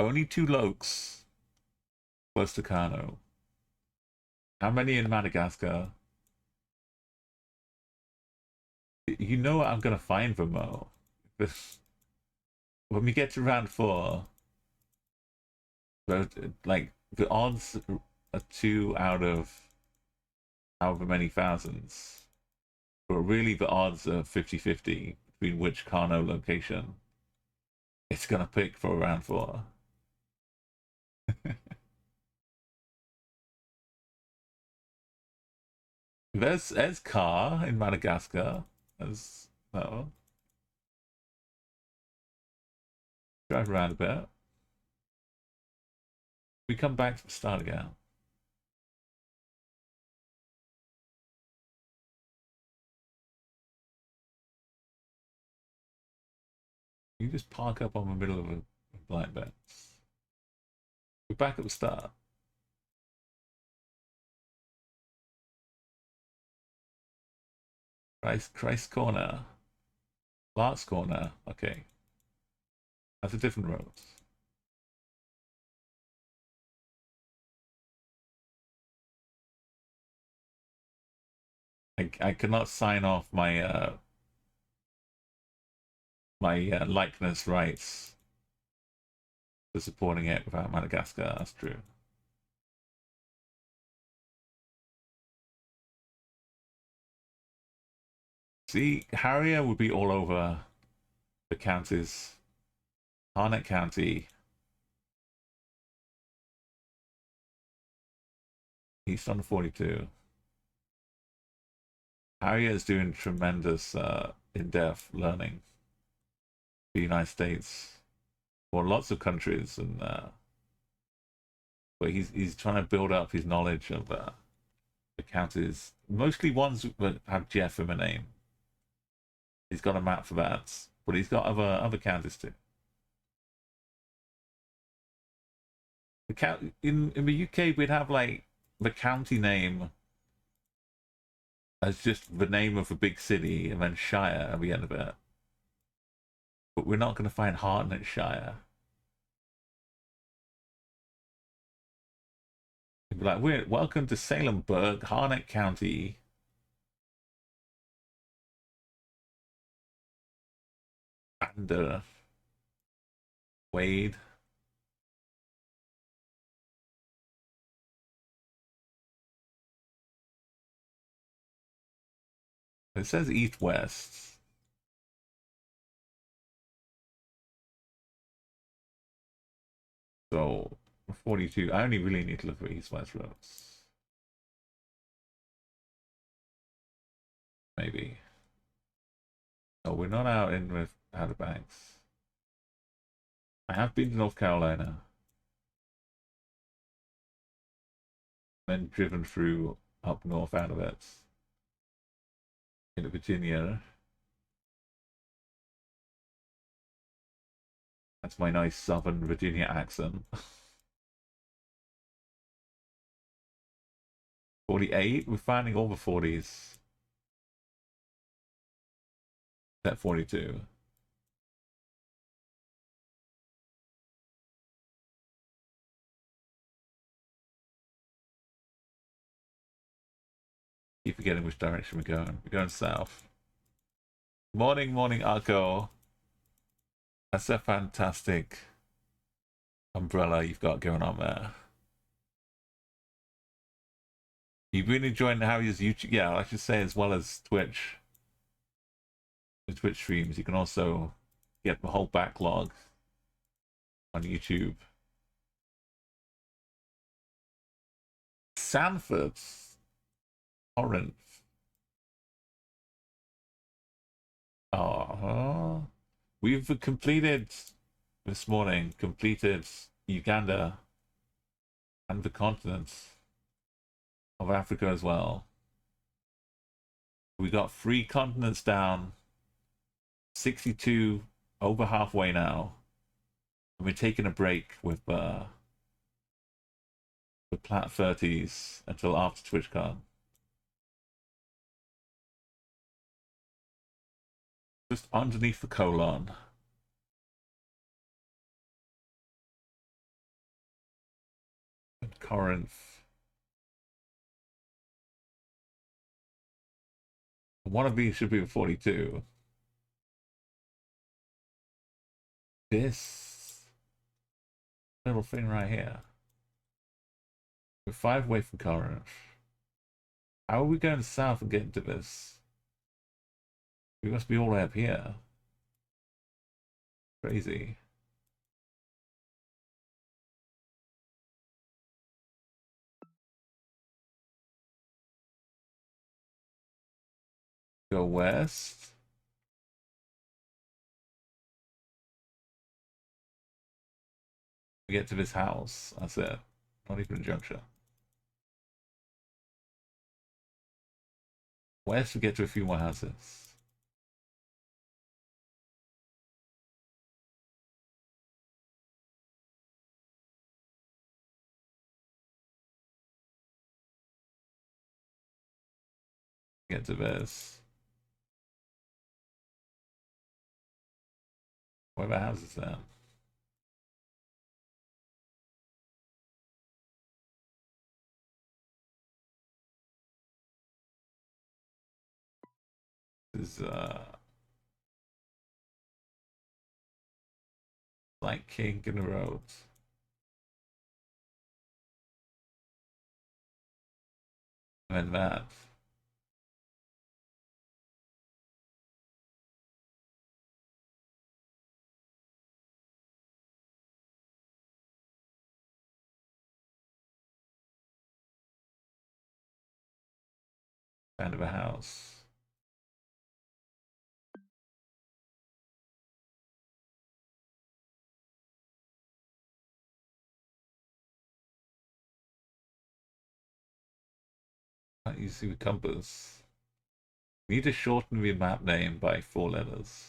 Only 2 lokes close to Kano. How many in Madagascar? You know what I'm gonna find for Mo. When we get to round 4, like the odds are 2 out of however many thousands. But really the odds are 50-50 between which Kano location it's gonna pick for round 4. There's car in Madagascar. There's drive around a bit. We come back to the start again. You just park up on the middle of a blind bet. We're back at the start. Christ Corner. Lark's Corner. Okay. That's a different road. I cannot sign off my likeness rights for supporting it without Madagascar. That's true. See, Harrier would be all over the counties. Harnett County. East on 42. Harrier is doing tremendous in-depth learning. The United States, or lots of countries, and but he's trying to build up his knowledge of the counties, mostly ones that have Jeff in the name. He's got a map for that, but he's got other counties too. The in the UK, we'd have like the county name as just the name of a big city, and then Shire at the end of it. But we're not going to find Hartnett Shire. It'd be like, we're welcome to Salemburg, Harnett County. And Wade. It says east-west. So 42. I only really need to look for east-west roads. Maybe. Oh, we're not out in with Outer Banks. I have been to North Carolina. Then driven through up north out of it. Into Virginia. That's my nice Southern Virginia accent. 48? We're finding all the 40s. At 42. Keep forgetting which direction we're going. We're going south. Morning, Arco. That's a fantastic umbrella you've got going on there. You've been enjoying Harry's YouTube? Yeah, I should say as well as Twitch. The Twitch streams, you can also get the whole backlog on YouTube. Sanford. Corinth. Oh, we've completed this morning, Uganda and the continent of Africa as well. We got 3 continents down, 62, over halfway now. And we're taking a break with the Plat 30s until after TwitchCon. Just underneath the colon. Corinth. One of these should be a 42. This little thing right here. We're 5 away from Corinth. How are we going south and getting to this? We must be all the way up here. Crazy. Go west. We get to this house. That's it. Not even a junction. West, we get to a few more houses. Get to this. What about houses then? This is like king in the roads. And that. Kind of a house. Can't you see the compass? We need to shorten the map name by 4 letters.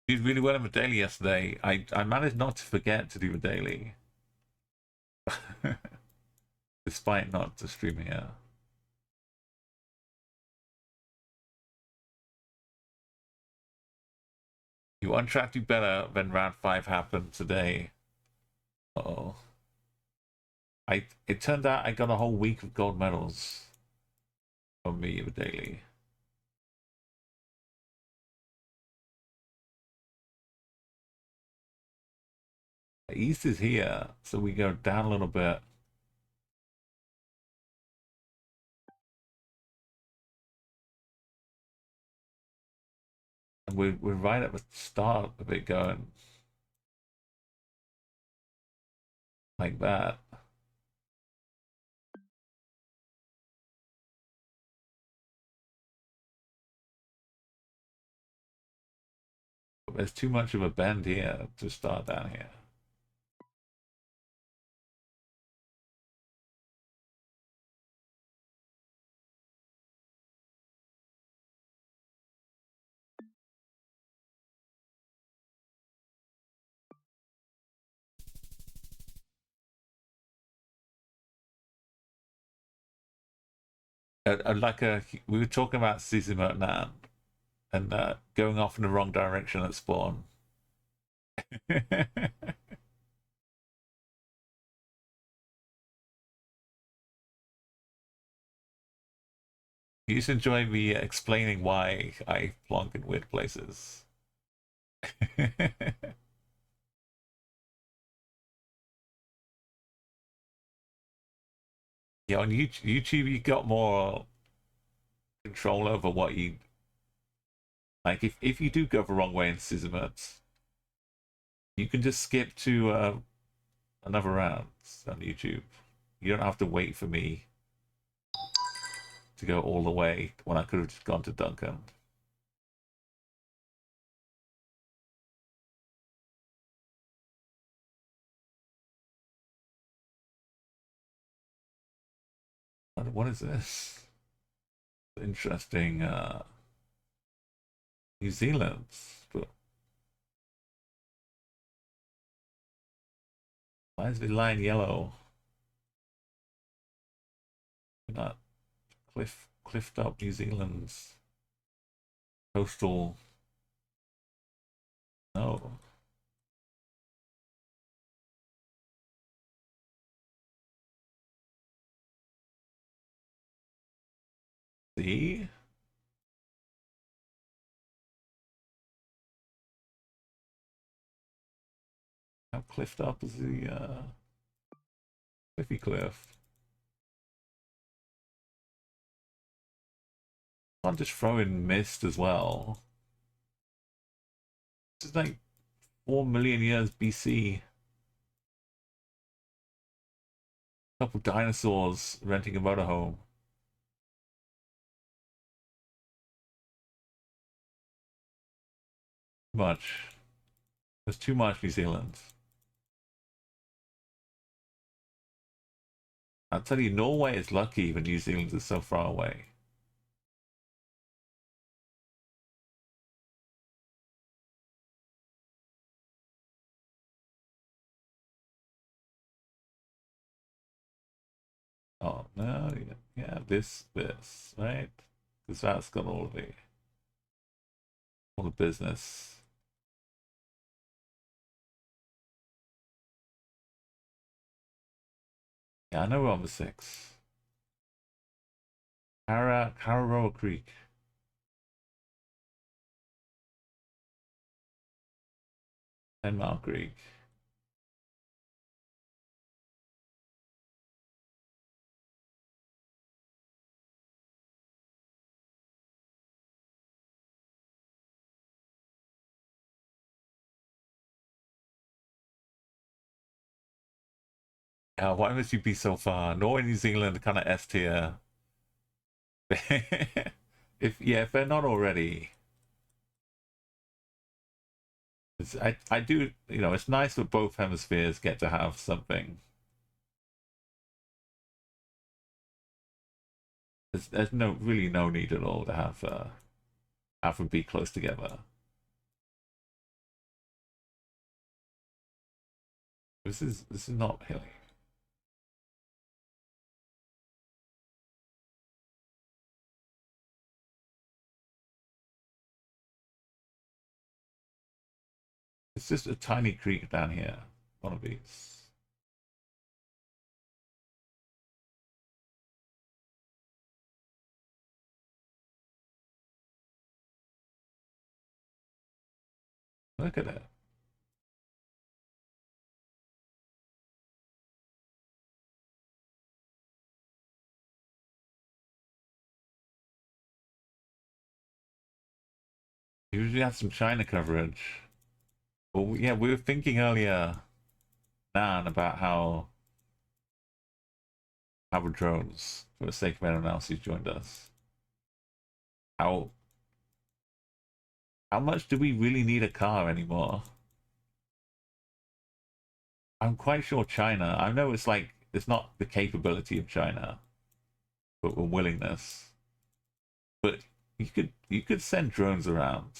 Did really well in the daily yesterday. I managed not to forget to do the daily. Despite not streaming it. You on track to do better when round 5 happened today. Uh-oh. It turned out I got a whole week of gold medals from me the daily. The east is here, so we go down a little bit. And we're right at the start of it going like that. But there's too much of a bend here to start down here. We were talking about Suzumo Nan and going off in the wrong direction at spawn. You just enjoy me explaining why I plonk in weird places. Yeah, on YouTube you got more control over what you like. If you do go the wrong way in Sizzimut, you can just skip to another round on YouTube. You don't have to wait for me to go all the way when I could have just gone to Duncan. What is this? Interesting New Zealand. But why is the line yellow? Not cliffed up New Zealand's coastal. No. See? How cliffed up is the cliffy cliff? Can't just throw in mist as well. This is like 4 million years BC. A couple dinosaurs renting a motorhome. Much. There's too much New Zealand. I'll tell you, Norway is lucky when New Zealand is so far away. Oh, no, yeah, this, right? Because that's got all the business. Yeah, I know we're on the 6. Cararoa Creek. 10-Mile Creek. Why must you be so far? Norway and New Zealand kind of S tier. If they're not already. I do, it's nice that both hemispheres get to have something. There's really no need at all to have them be close together. This is not hilly. It's just a tiny creek down here. One of these. Look at it. Usually have some China coverage. Well, yeah, we were thinking earlier, Nan, about how our drones, for the sake of anyone else who's joined us, how much do we really need a car anymore? I'm quite sure China. I know it's not the capability of China, but the willingness. But you could send drones around.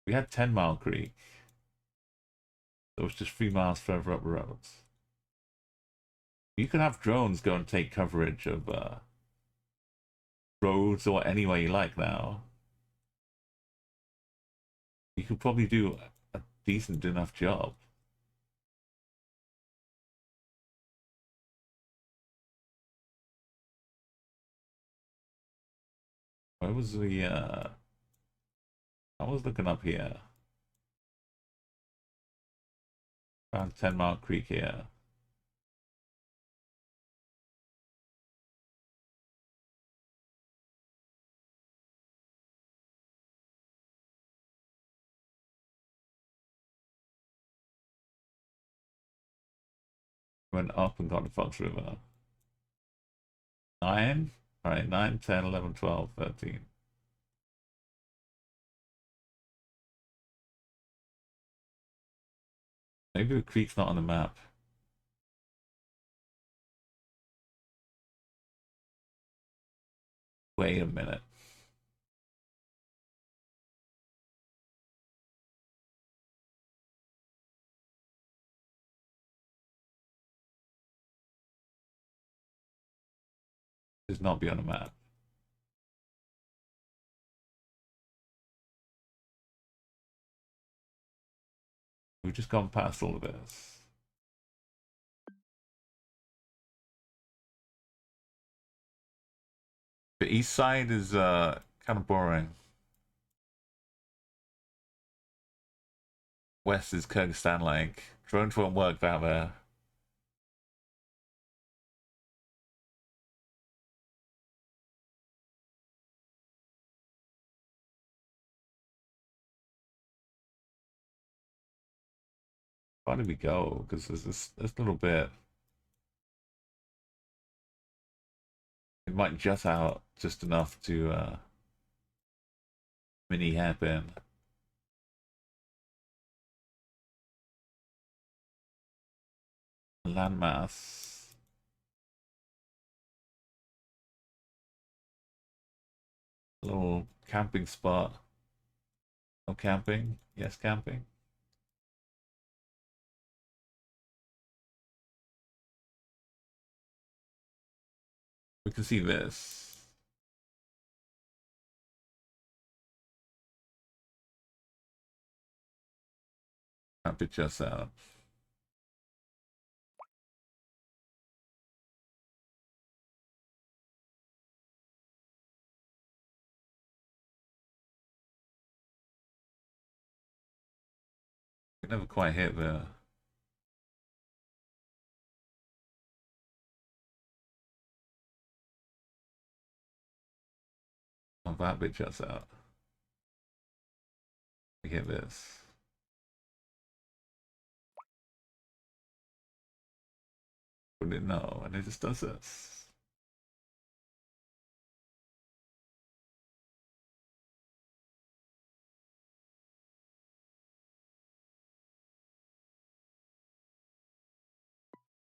We had 10-Mile Creek. That was just 3 miles further up the roads. You could have drones go and take coverage of roads or anywhere you like now. You could probably do a decent enough job. Where was the I was looking up here. Found 10-Mile Creek here. Went up and got the Fox River. 9? Alright, 9, 10, 11, 12, 13. Maybe the creek's not on the map. Wait a minute. Does not be on a map. We've just gone past all of this. The east side is kind of boring. West is Kyrgyzstan like. Drones won't work out there. Why did we go? Because there's this little bit. It might jut out just enough to mini hairpin. Landmass. A little camping spot. No camping? Yes, camping. We can see this. That bit just out. We never quite hit the. Oh, that bit just out. We hit this. We didn't know, and it just does this.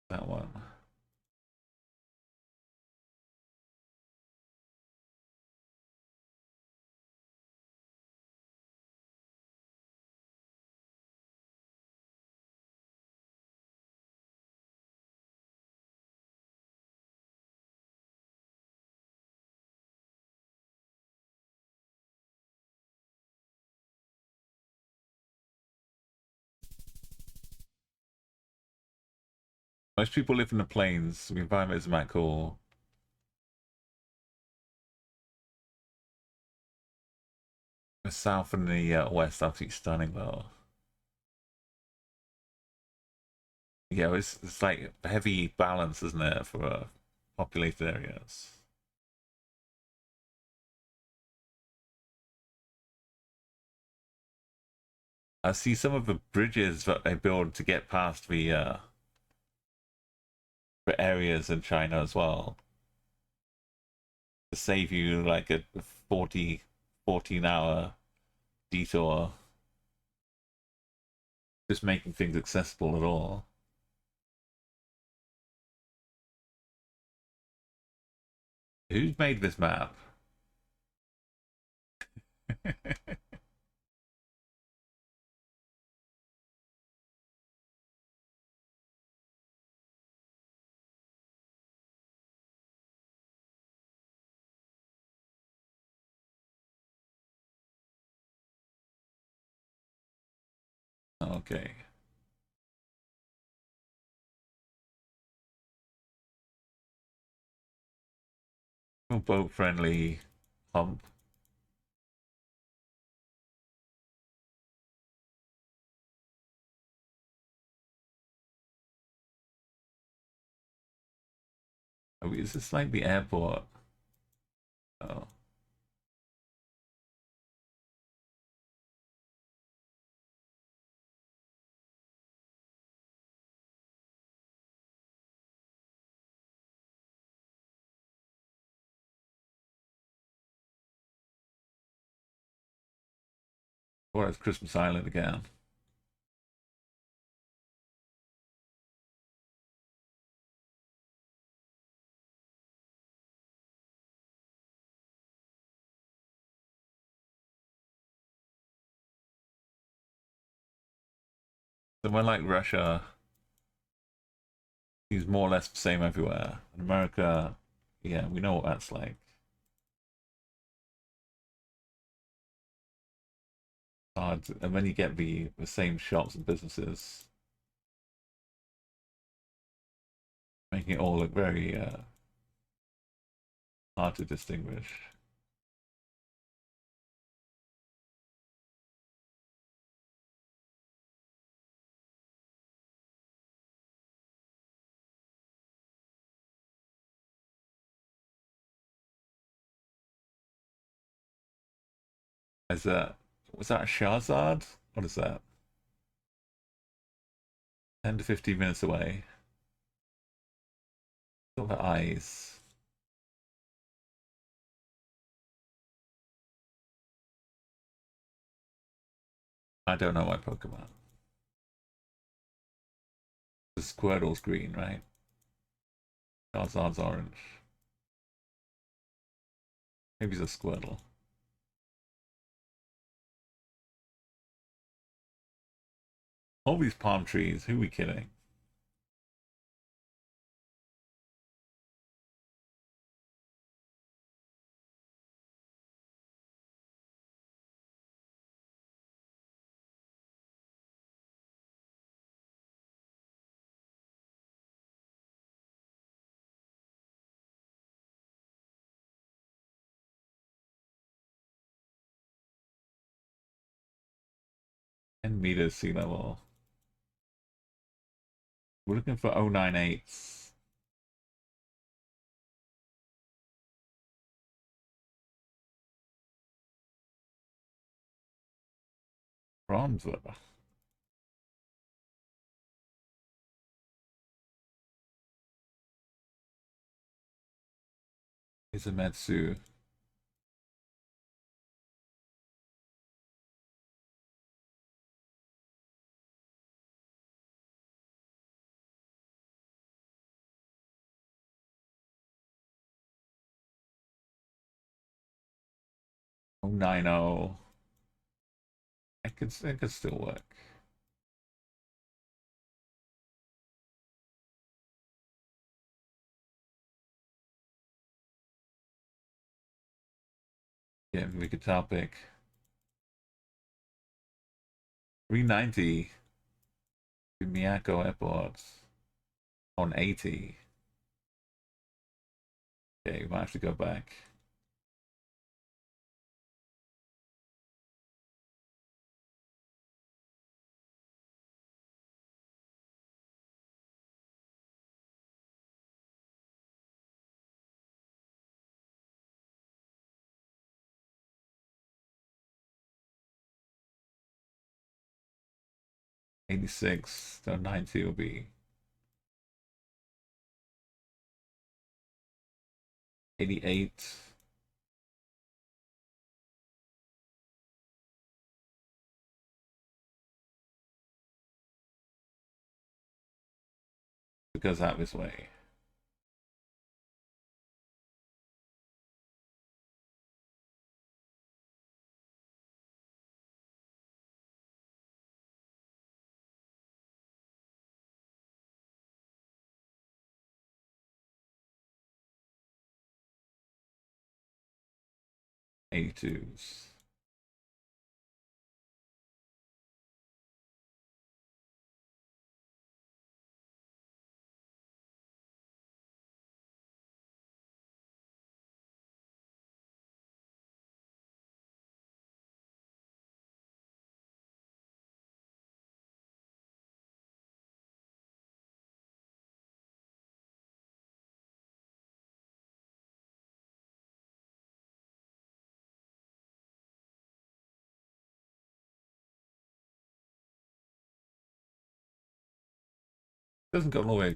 That one. Most people live in the plains. The environment isn't that cool. The south and the west are absolutely stunning, though. Yeah, it's like a heavy balance, isn't it, for populated areas? I see some of the bridges that they build to get past the areas in China as well, to save you like a 14-hour detour, just making things accessible at all. Who's made this map? Okay. Boat friendly hump. Oh, is this like the airport? Oh. Or it's Christmas Island again. Somewhere like Russia, he's more or less the same everywhere. In America, Yeah, we know what that's like. Hard, and when you get the same shops and businesses, making it all look very hard to distinguish. Is that was that a Shahzad? What is that? 10 to 15 minutes away. Got the eyes. I don't know my Pokemon. The Squirtle's green, right? Charizard's orange. Maybe it's a Squirtle. All these palm trees, who are we kidding? And meters sea level. We're looking for 098s. Bronzer. Izumetsu. Oh, 90. It could still work. Yeah, we could topic. 390. To Miyako Airport. On 80. Okay, we might have to go back. '86, so 90 will be 88. It goes out this way. '82s. Doesn't go all the way.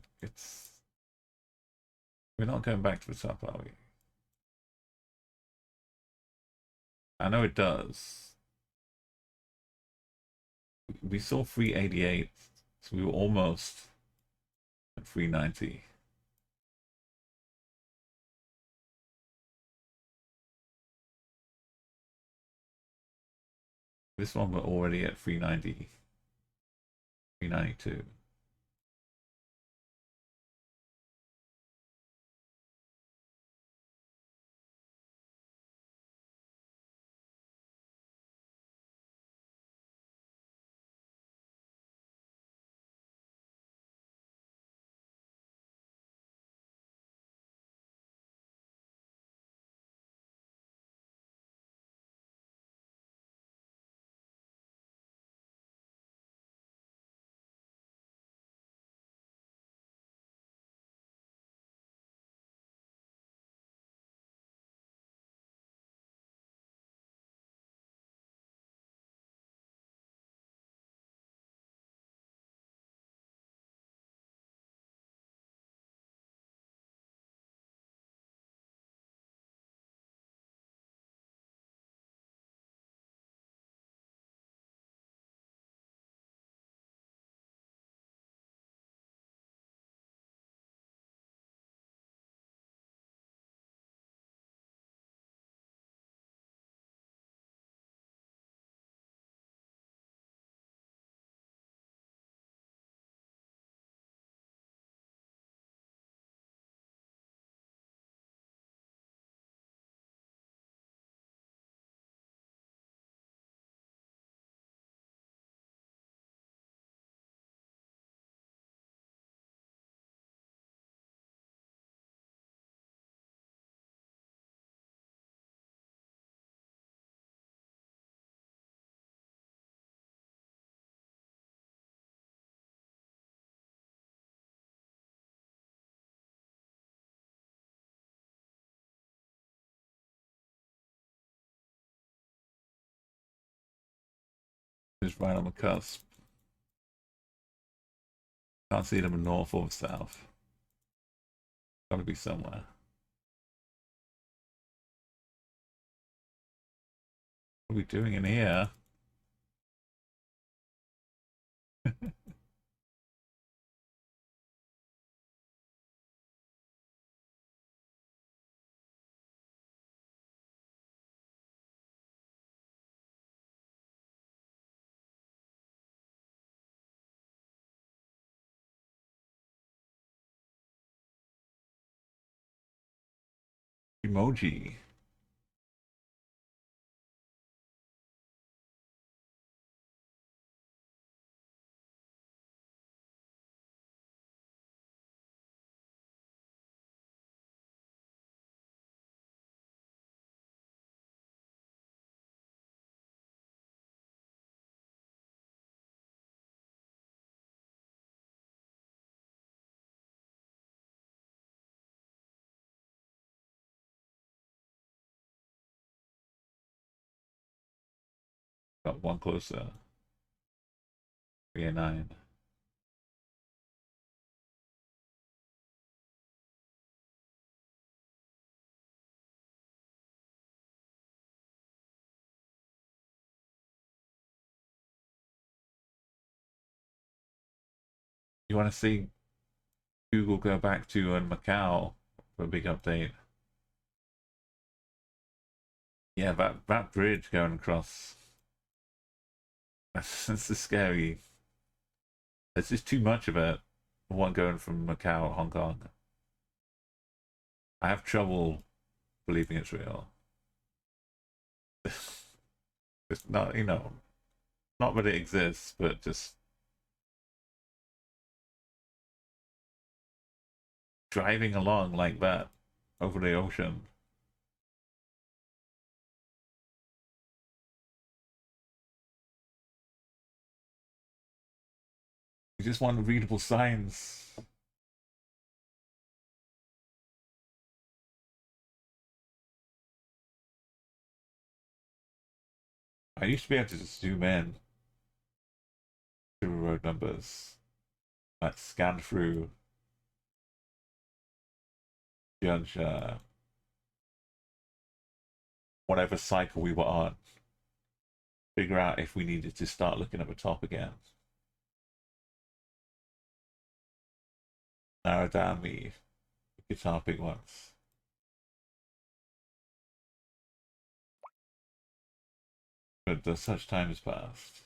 We're not going back to the top, are we? I know it does. We saw 388, so we were almost at 390. This one we're already at 390, 392. It's right on the cusp. Can't see them north or south. Gotta be somewhere. What are we doing in here? Emoji. Got one closer. 309. You want to see Google go back to Macau for a big update? Yeah, that bridge going across. That's just scary. There's just too much of it. One going from Macau, Hong Kong. I have trouble believing it's real. It's not, not that it exists, but just driving along like that over the ocean. You just want readable signs. I used to be able to just zoom in to road numbers, like scan through, judge whatever cycle we were on, figure out if we needed to start looking at the top again. Narrow down the guitar pick ones. But does such time has passed.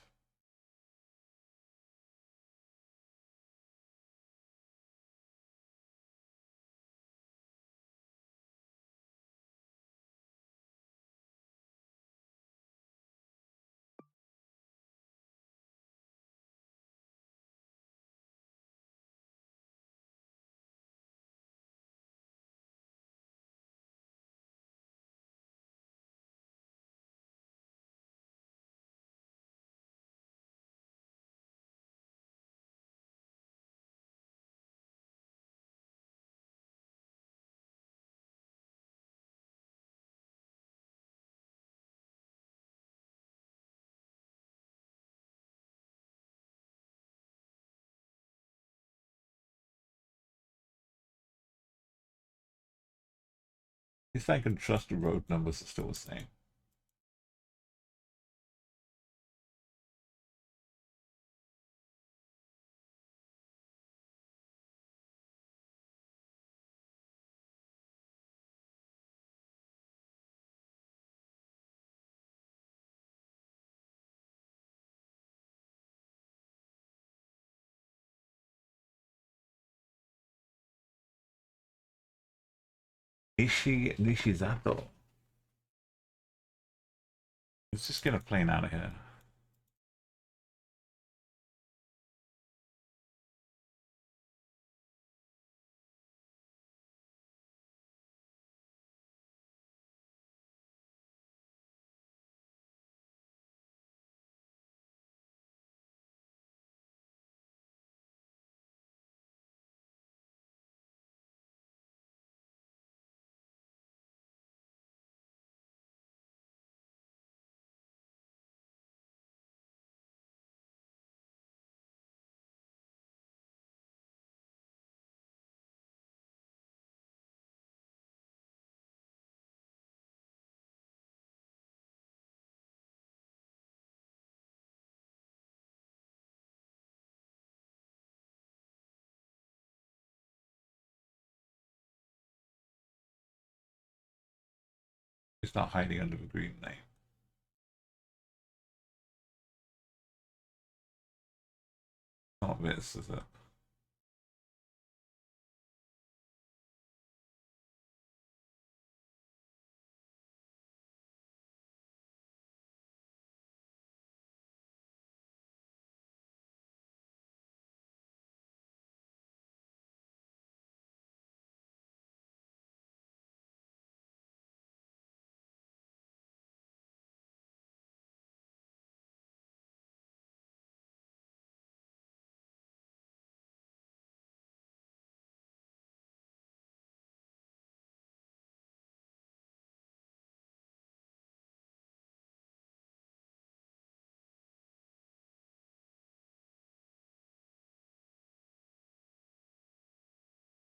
At least I can trust the road numbers are still the same. Nishizato. Let's just get a plane out of here. It's not hiding under the green name. Not this, is it?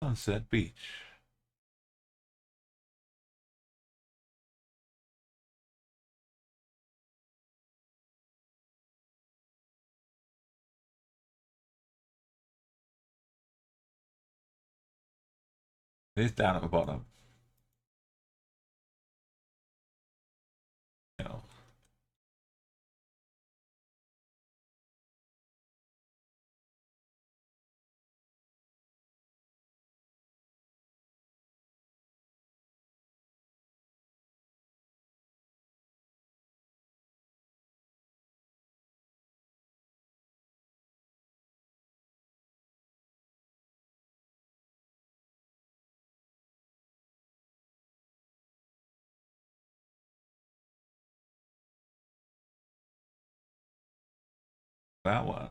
Sunset Beach. It's down at the bottom. You know. That one.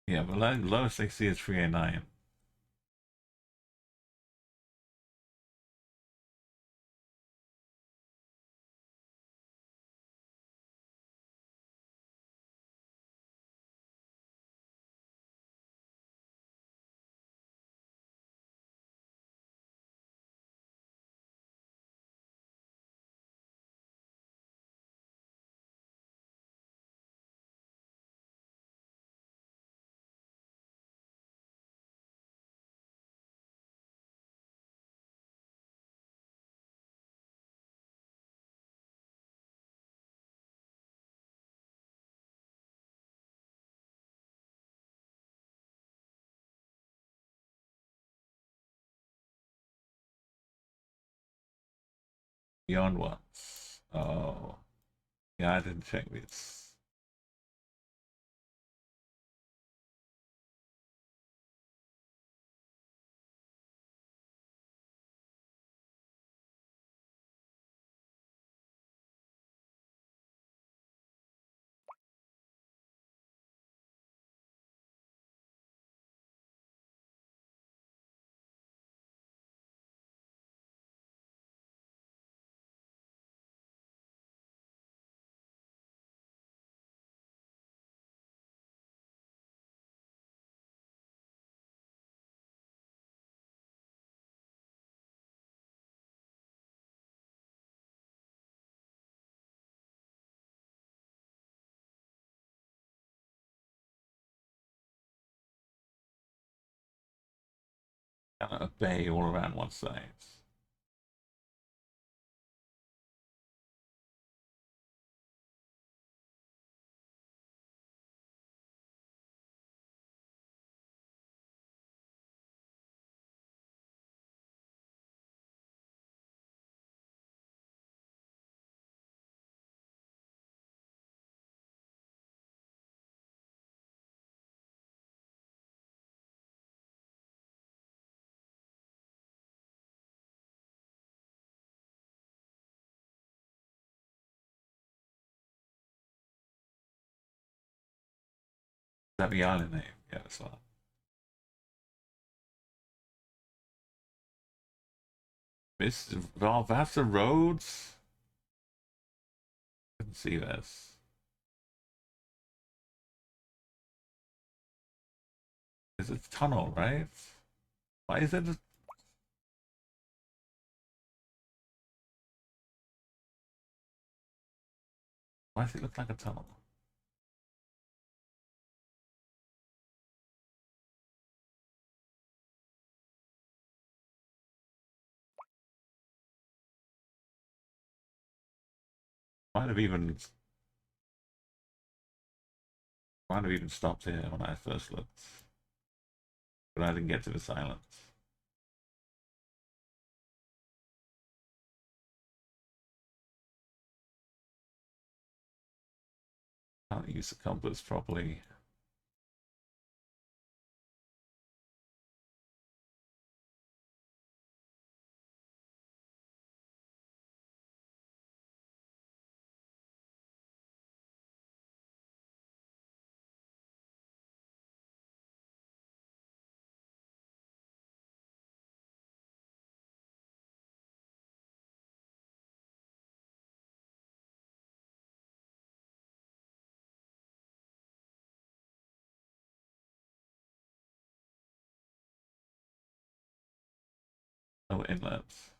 Yeah, but lowest I see is 389. Beyond ones. Oh. Yeah, I didn't check this. Kind of a bay all around one side. Is that the island name? Yeah, that's one. This, oh, that's the roads? Couldn't see this. It's a tunnel, right? Why is it? Why does it look like a tunnel? Might have even stopped here when I first looked, but I didn't get to the silence. Can't use the compass properly. No inlets.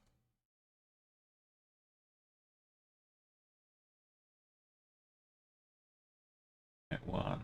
At one.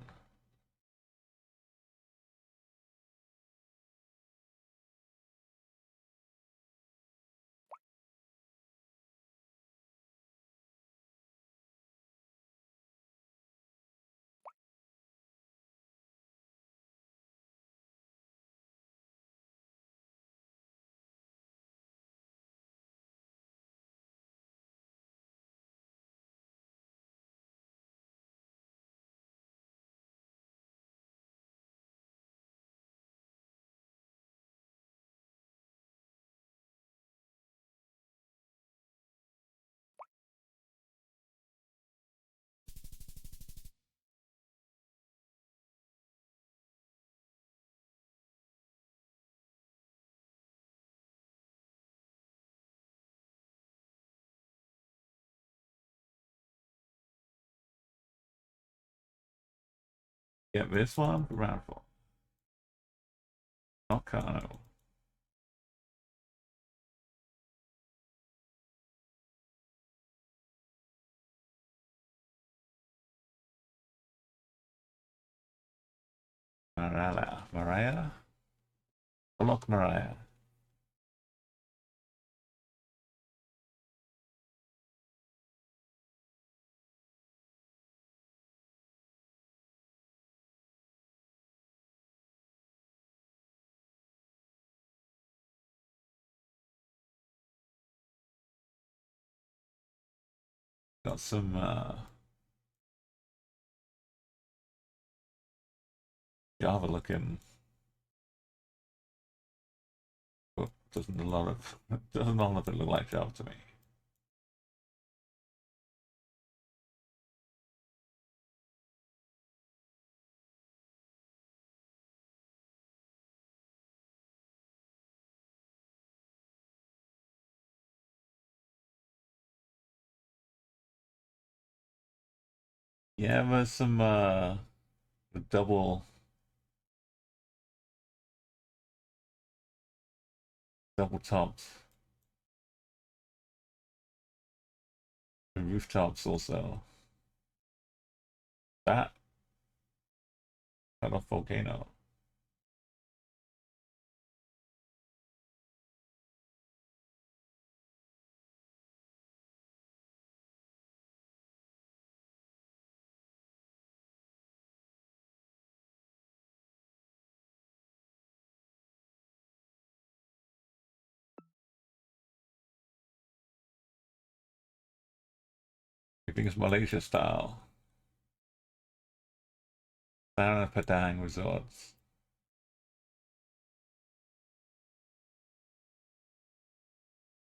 Get this one, round four. Not Kano. Mariah? Block Mariah. Got some Java looking, but doesn't a lot of it look like Java to me. Yeah, there's some double tops. The rooftops also. That kind of volcano. I think it's Malaysia style. Sarah Padang resorts.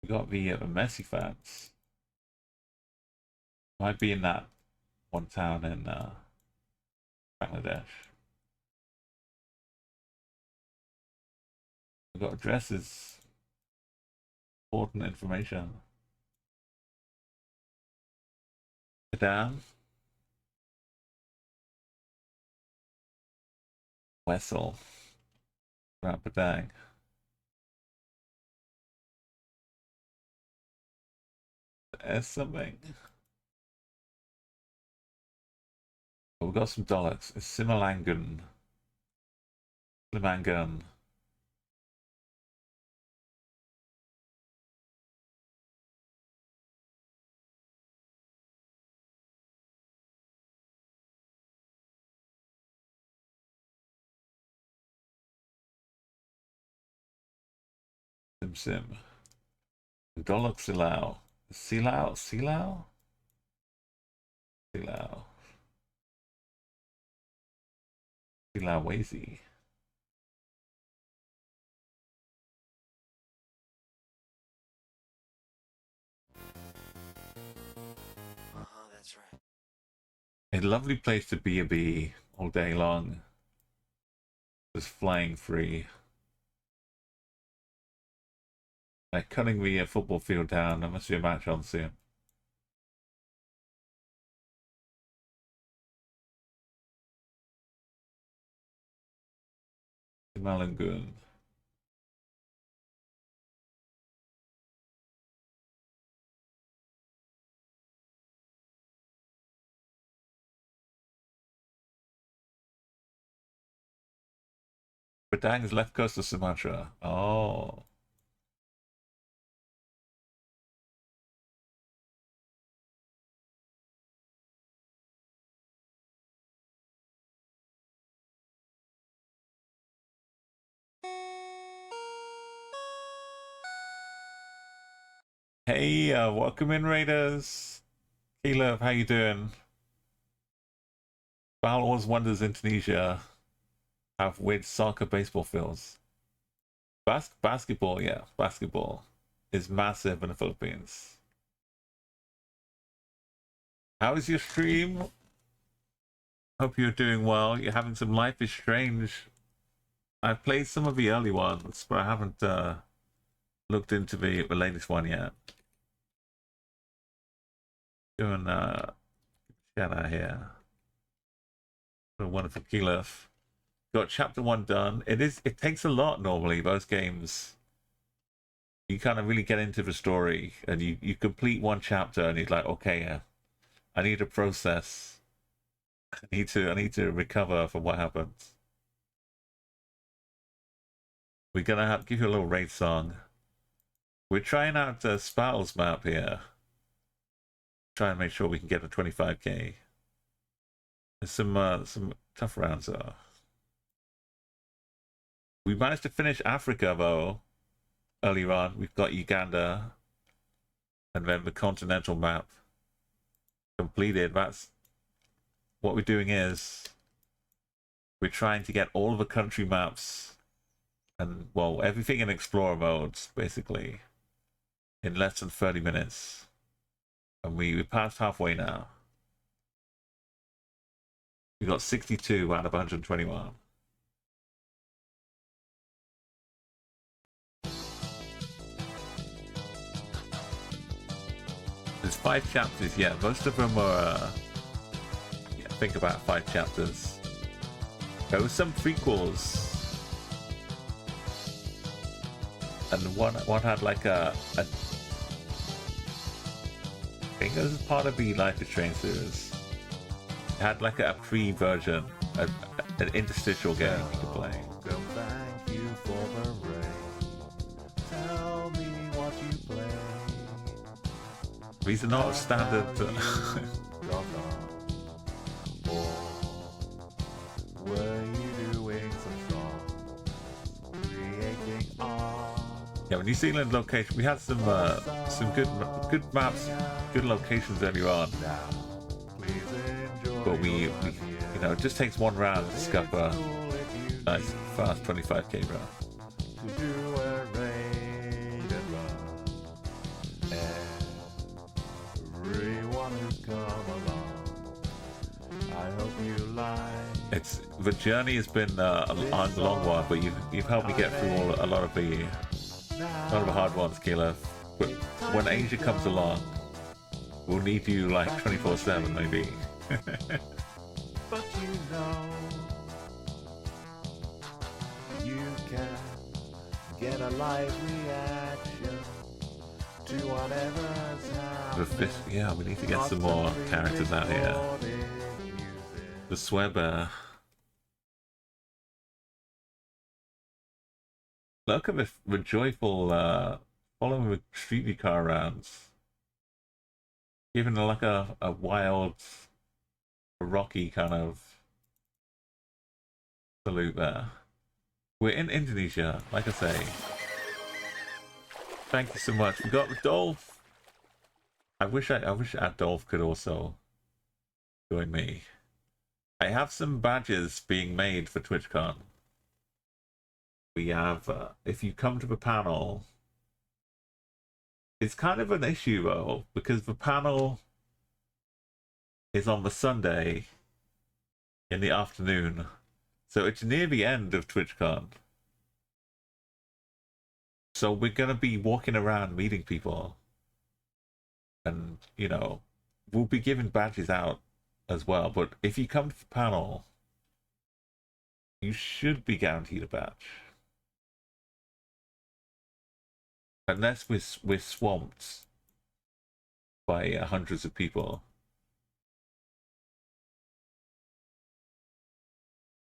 We got the messy fats. Might be in that one town in Bangladesh. We got addresses. Important information. Padang. Wessel. Around Padang. There's something. Oh, we've got some dollars. Simalangan. Simangan. Sim. Dolok Silao. Silao? Silao? Silao. Silawesi. That's right. A lovely place to be a bee all day long. Just flying free. Like cutting the football field down. There must be a match on soon. Simalangan. Padang's left coast of Sumatra. Oh. Hey, welcome in, Raiders. Caleb, how you doing? Val always wonders Indonesia have weird soccer baseball fields. Basketball, yeah, basketball is massive in the Philippines. How is your stream? Hope you're doing well. You're having some Life is Strange. I've played some of the early ones, but I haven't looked into the latest one yet. Doing shout out here. What a wonderful Keyleth. Got chapter 1 done. It takes a lot normally, those games. You kind of really get into the story and you complete one chapter and you're like, okay, I need to process. I need to recover from what happened. We're gonna give you a little raid song. We're trying out the Spouts map here. Try and make sure we can get a 25k. There's some tough rounds though. We managed to finish Africa though earlier on. We've got Uganda and then the continental map completed. That's what we're doing is we're trying to get all of the country maps and, well, everything in explorer modes basically in less than 30 minutes. And we passed halfway now. We got 62 out of 121. There's 5 chapters, yeah. Most of them are, I think about 5 chapters. There were some prequels. And one had like I think this is part of the Life is Strange series. It had like a pre-version, an interstitial game you could play. Thank you for the rain. Tell me what you play. These are not standard. Or were you doing some songs? Creating art? Yeah, New Zealand location. We had some good maps, good locations earlier on. Now, please enjoy. But we you know, it just takes one round to discover nice fast 25k round. To do a raid and run. Everyone who's come along, I hope you like. It's the journey has been a long one, but you've helped me get through a lot of the hard ones, Caleb. But when Asia comes along, we'll need you like 24/7 maybe. But you know, you can get a live reaction to whatever's happening. Yeah, we need to get some more characters out here. The swear bear. Look at the joyful following the street car around. Giving like a wild, rocky kind of salute there. We're in Indonesia, like I say. Thank you so much. We got Dolph. I wish Adolf could also join me. I have some badges being made for TwitchCon. We have, if you come to the panel, it's kind of an issue though, because the panel is on the Sunday in the afternoon, so it's near the end of TwitchCon. So we're gonna be walking around meeting people, and you know, we'll be giving badges out as well. But if you come to the panel, you should be guaranteed a badge, unless we're swamped by hundreds of people.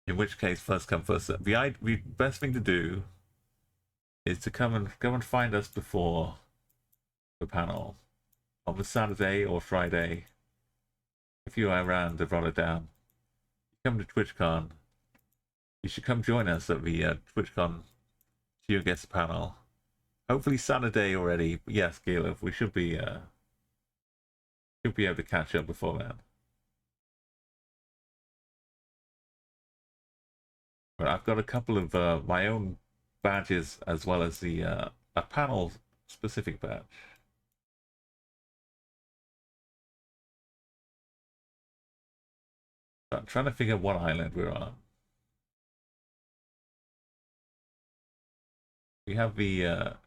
In which case, first come, first serve. The best thing to do is to come and find us before the panel on the Saturday or Friday. If you are around to Rotterdam, come to TwitchCon. You should come join us at the TwitchCon Geoguessr panel. Hopefully Saturday already. But yes, Caleb, we should be able to catch up before then. But I've got a couple of my own badges as well as the a panel specific badge. I'm trying to figure out what island we're on. We have the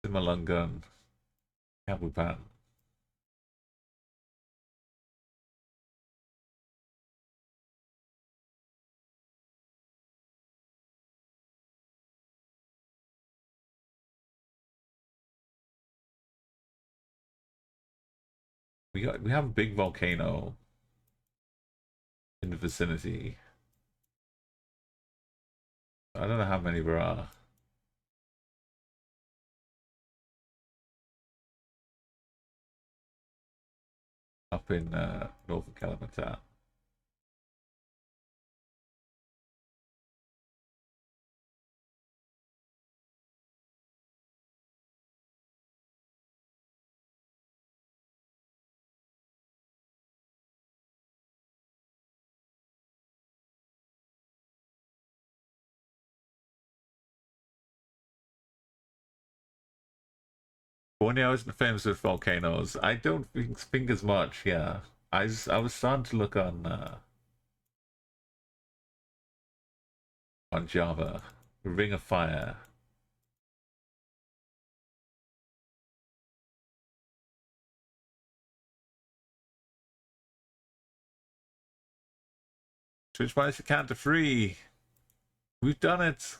Simalungun, Kabupan. We have a big volcano in the vicinity. I don't know how many there are. Up in northern Kalimantan. Borneo isn't famous with volcanoes. I don't think as much. Yeah, I was starting to look on Java, Ring of Fire. Twitch managed to count to 3. We've done it.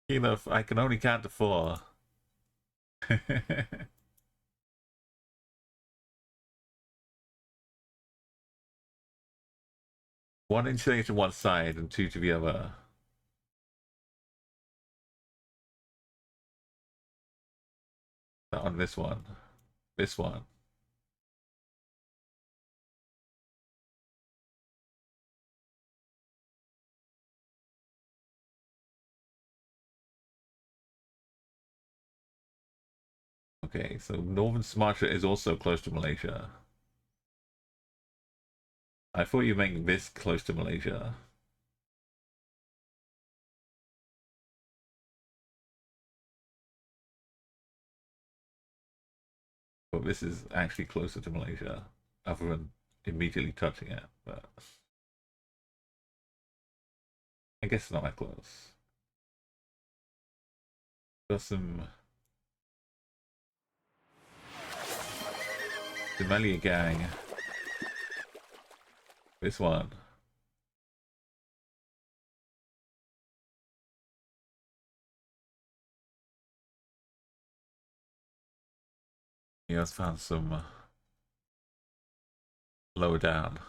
You know, I can only count to 4. One inch to one side and 2 to the other. Not on this one. This one. Okay, so Northern Sumatra is also close to Malaysia. I thought you meant this close to Malaysia. But this is actually closer to Malaysia, other than immediately touching it. But I guess it's not that close. Got some Somalia gang. This one. He has found some lower down.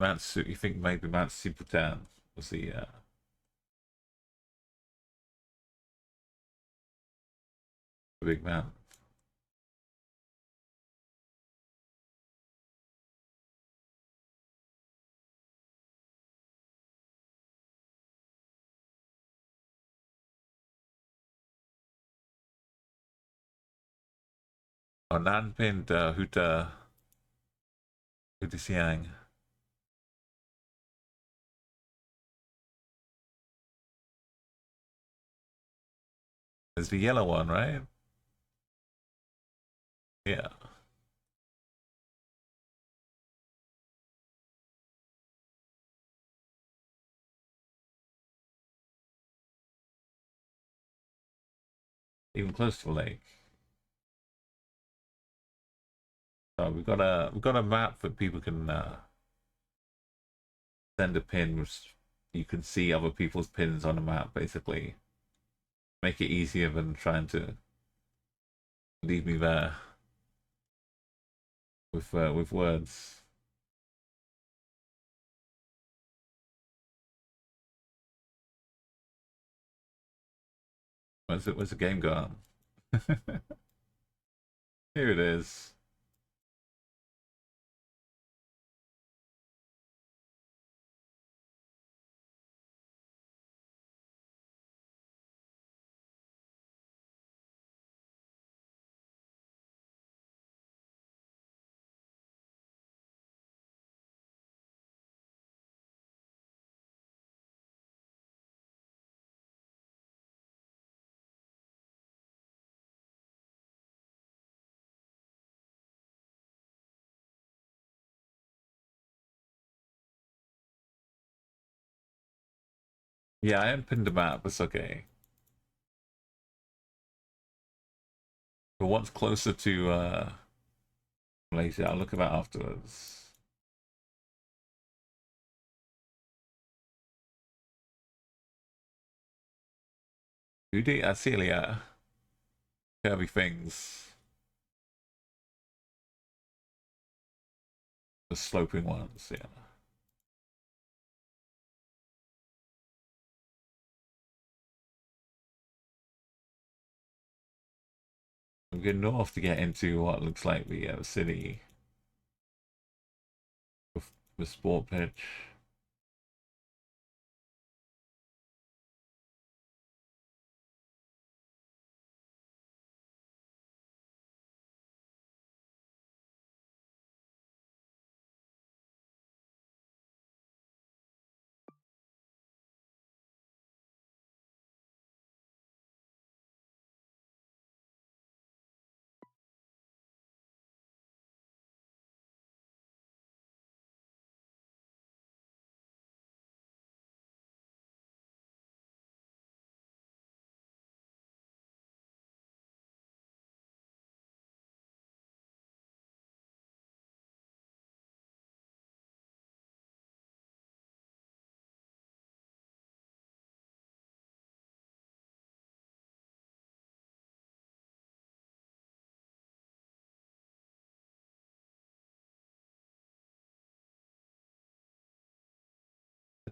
Matsu, you think maybe Matsu Putan was the big man? Oh, Nanpin Huta Siang. There's the yellow one, right? Yeah. Even close to the lake. So we've got a map that people can send a pin, which you can see other people's pins on a map, basically. Make it easier than trying to leave me there with words. Where's the game gone? Here it is. Yeah, I haven't pinned a map, it's okay. But once closer to Malaysia, I'll look at that afterwards. Udi Acelia. Curvy things. The sloping ones, yeah. I'm going north to get into what looks like the city. The sport pitch.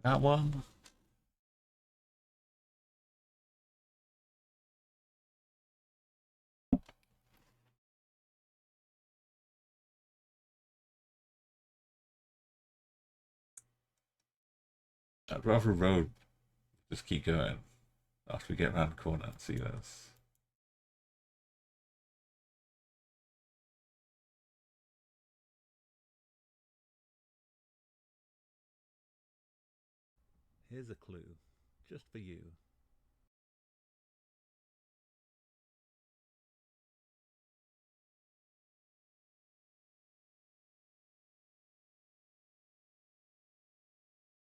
That one? I'd rather road. Just keep going after we get around the corner and see this. Here's a clue, just for you.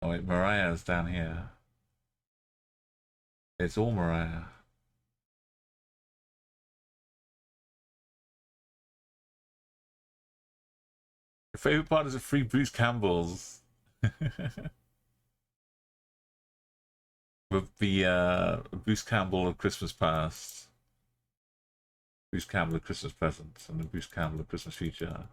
Oh wait, Mariah's down here. It's all Mariah. Your favorite part is the free Bruce Campbell's. With the Bruce Campbell of Christmas Past, Bruce Campbell of Christmas Present, and the Bruce Campbell of Christmas Future.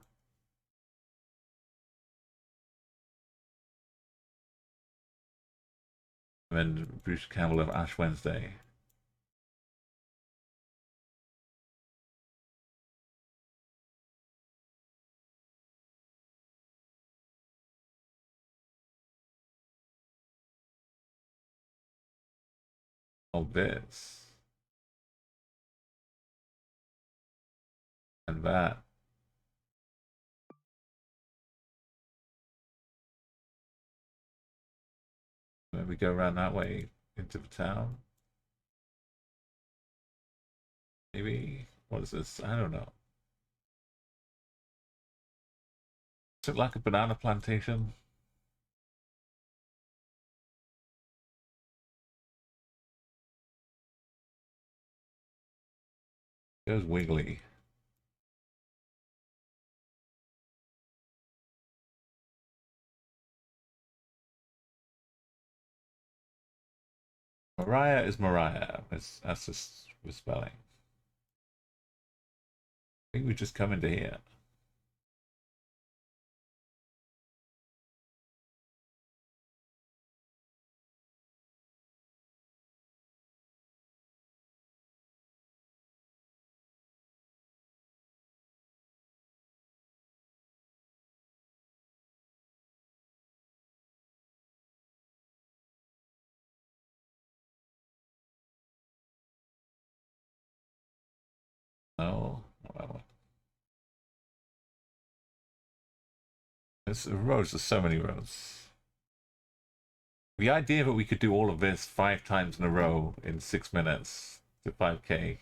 And then Bruce Campbell of Ash Wednesday. All this. And that. Then we go around that way into the town. Maybe. What is this? I don't know. Is it like a banana plantation? There's Wiggly. Mariah is Mariah. That's just with spelling. I think we just come into here. No, not that one. There's roads. There's so many roads. The idea that we could do all of this 5 times in a row in 6 minutes to 5k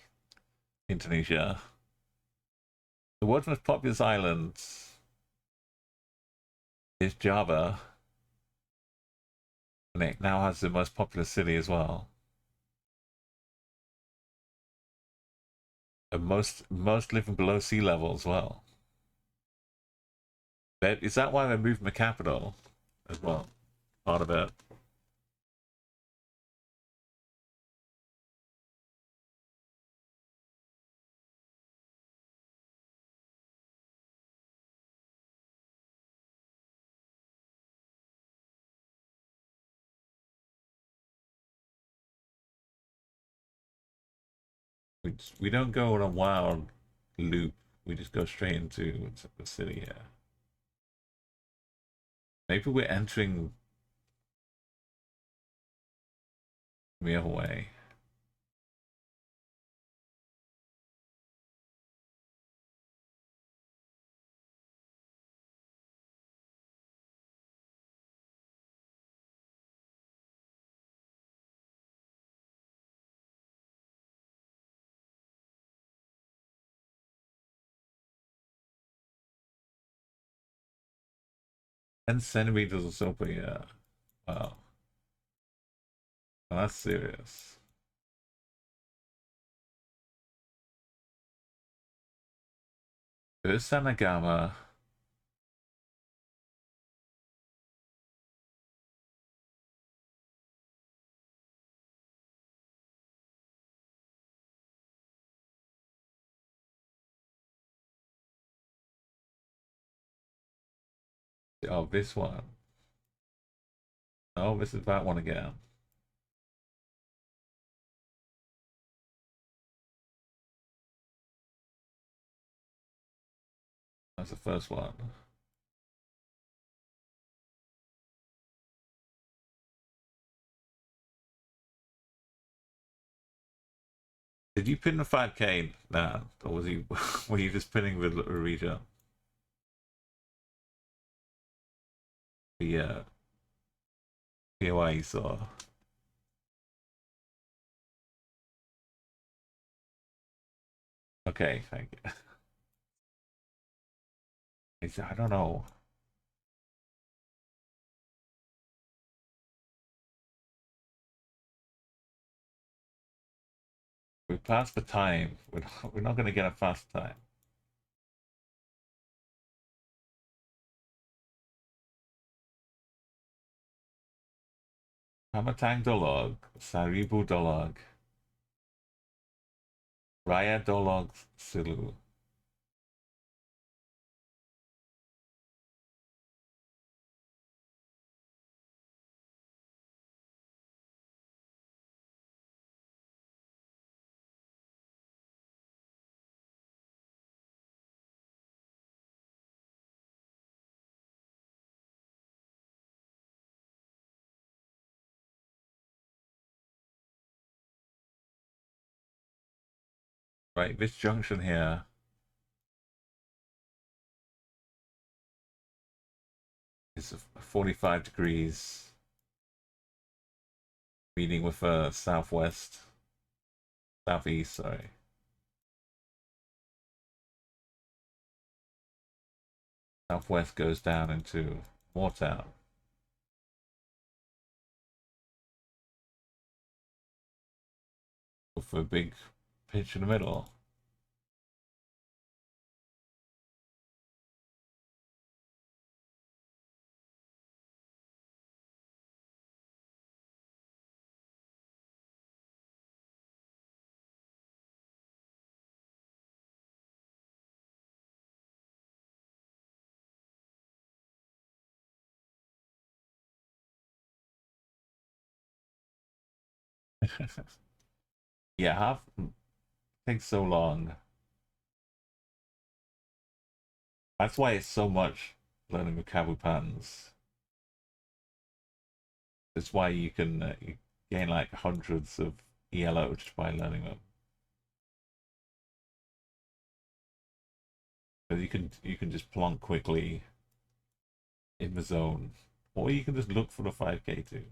Indonesia. The world's most populous island is Java. And it now has the most populous city as well. And most living below sea level as well. Is that why they're moving the capital as well? Part of it. We don't go on a wild loop. We just go straight into the city here. Maybe we're entering the other way. And centimeters or so per year. Wow. Well, that's serious. There's Sanagama. Oh, this one. Oh, this is that one again. That's the first one. Did you pin the 5k now, or was you were you just pinning with Rita? The POI you saw. Okay, thank you. I don't know. We passed the time. We're not going to get a fast time. Hamatang Dolog, Saribu Dolog, Raya Dolog Silu. Right, this junction here is 45 degrees, meeting with southeast, sorry. Southwest goes down into Moortown. Go for a big pinch in the middle. Yeah, half takes so long. That's why it's so much learning vocabulary patterns. That's why you gain like hundreds of ELO just by learning them. Because you can just plonk quickly in the zone, or you can just look for the 5K too.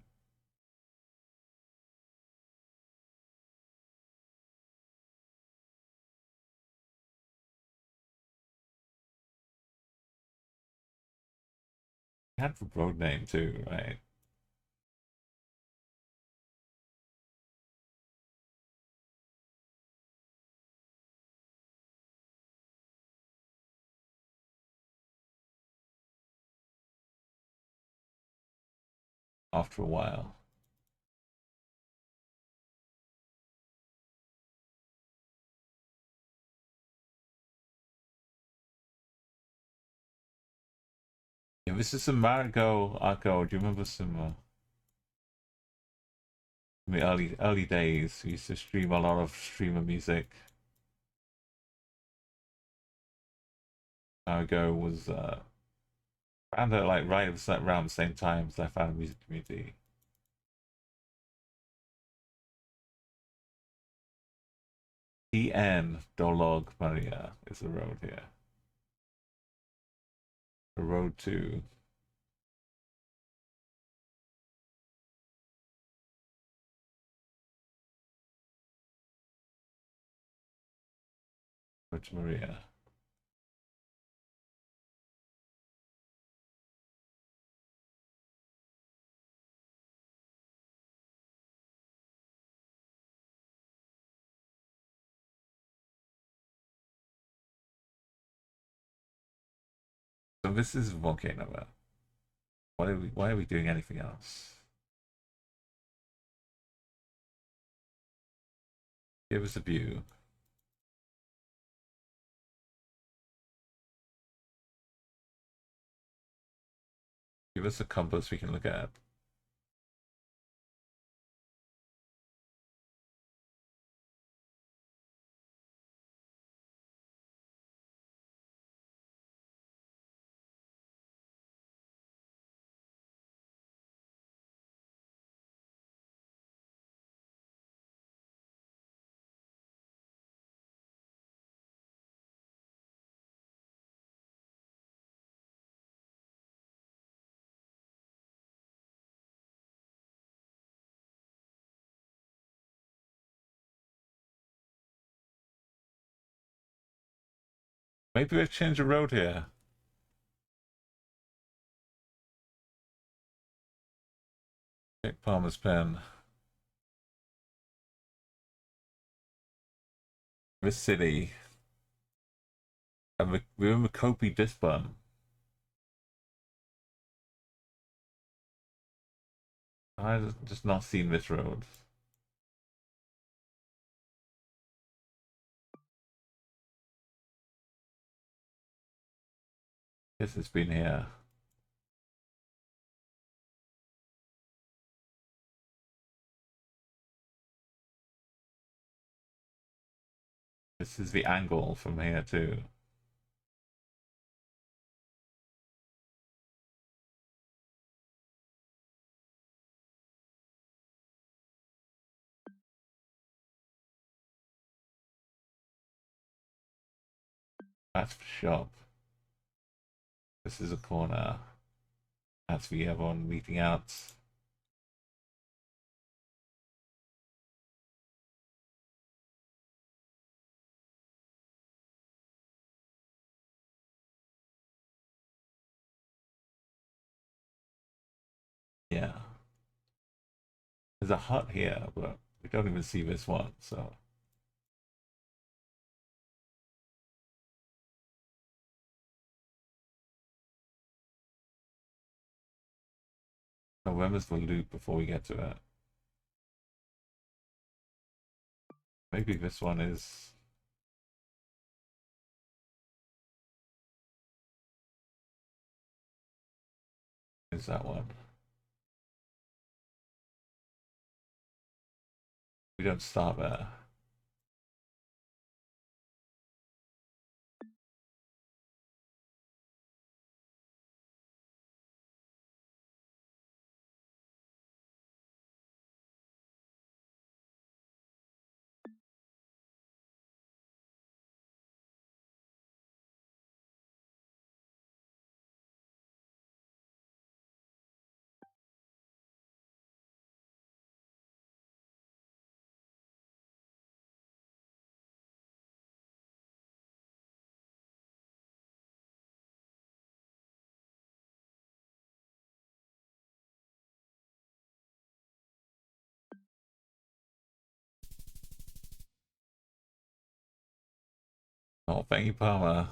You had the road name too, right? After a while. Yeah, this is some Marigo Arco. Do you remember some in the early days? We used to stream a lot of streamer music. Marigo was found it like around the same time as I found a music community. TN Dolog Maria is the road here. The road to Maria. So this is Volcano. Why are we doing anything else? Give us a view. Give us a compass we can look at. Maybe we've changed the road here. Check Palmer's Pen. This city. And we're in Makopi Disbun. I've just not seen this road. Guess it's been here. This is the angle from here too. That's for shop. This is a corner. That's for everyone meeting out. Yeah. There's a hut here, but we don't even see this one, so. November's the loop before we get to it. Maybe this one is. Is that one? We don't start there. Oh, thank you, Palmer.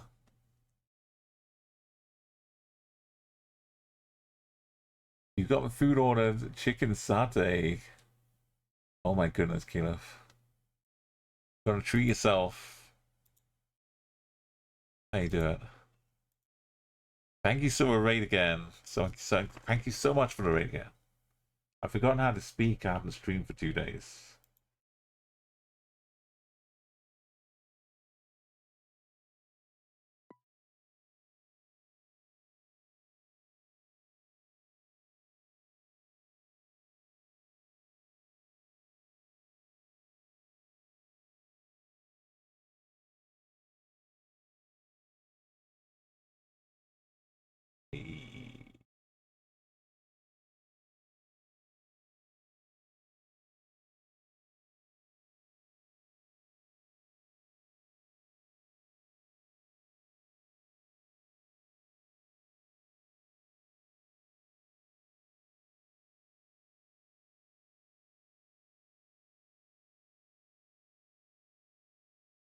You got the food ordered, chicken satay. Oh my goodness, Caliph. Gotta treat yourself. How you do it? Thank you so raid again. So thank you so much for the raid again. I've forgotten how to speak. I haven't streamed for 2 days.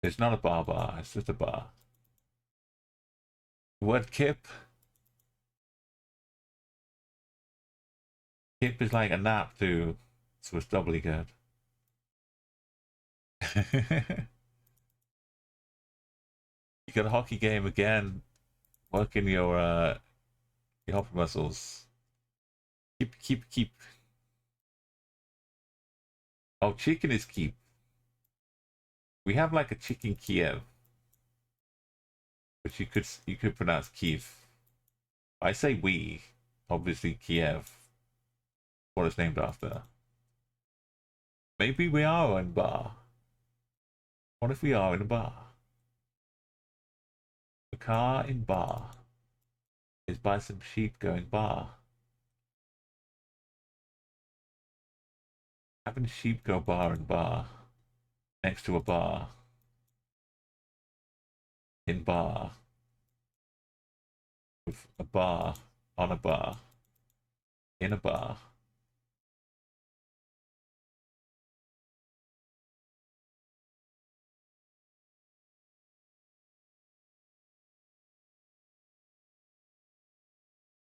It's not a bar, it's just a bar. What kip? Kip is like a nap too, so it's doubly good. You got a hockey game again. Working your upper muscles. Keep. Oh, chicken is keep. We have like a chicken Kiev, which you could pronounce Kiev. I say we, obviously Kiev, what it's named after. Maybe we are in bar. What if we are in a bar? The car in bar is by some sheep going bar. Having sheep go bar and bar next to a bar in bar with a bar on a bar in a bar.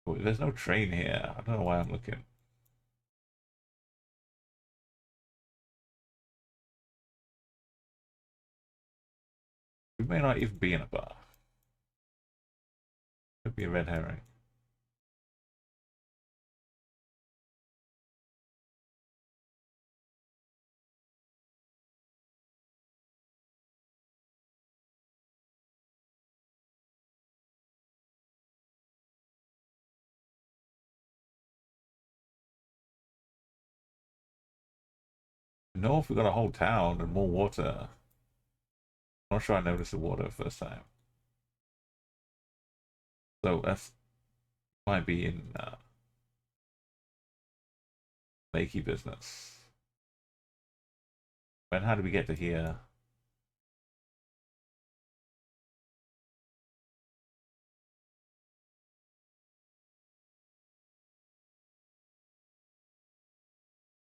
There's no train here. I don't know why I'm looking. We may not even be in a bar. Could be a red herring. North, we got a whole town and more water. Not sure I noticed the water first time. So that's might be in Lakey business. But how do we get to here?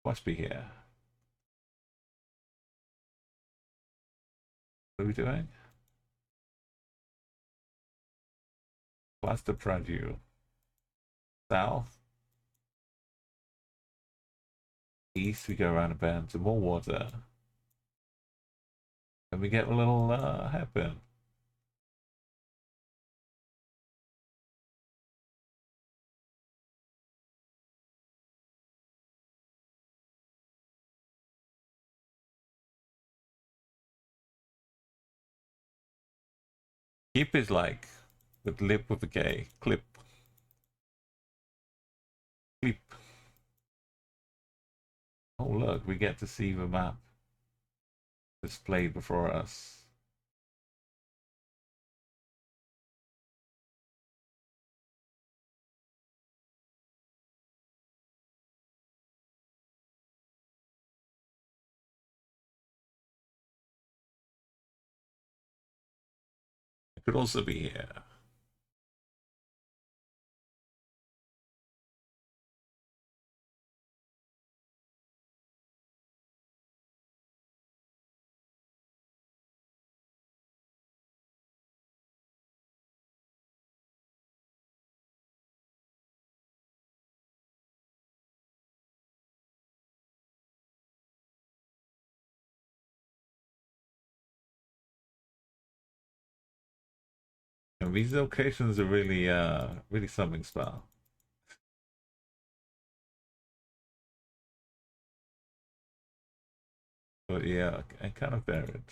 Must be here. What are we doing? What's the Pradu? South? East, we go around a bend to more water. And we get a little hairpin. Keep is like with lip with a K. Clip. Clip. Oh look, we get to see the map displayed before us. It could also be here. And these locations are really really something special. But yeah, I kind of varied.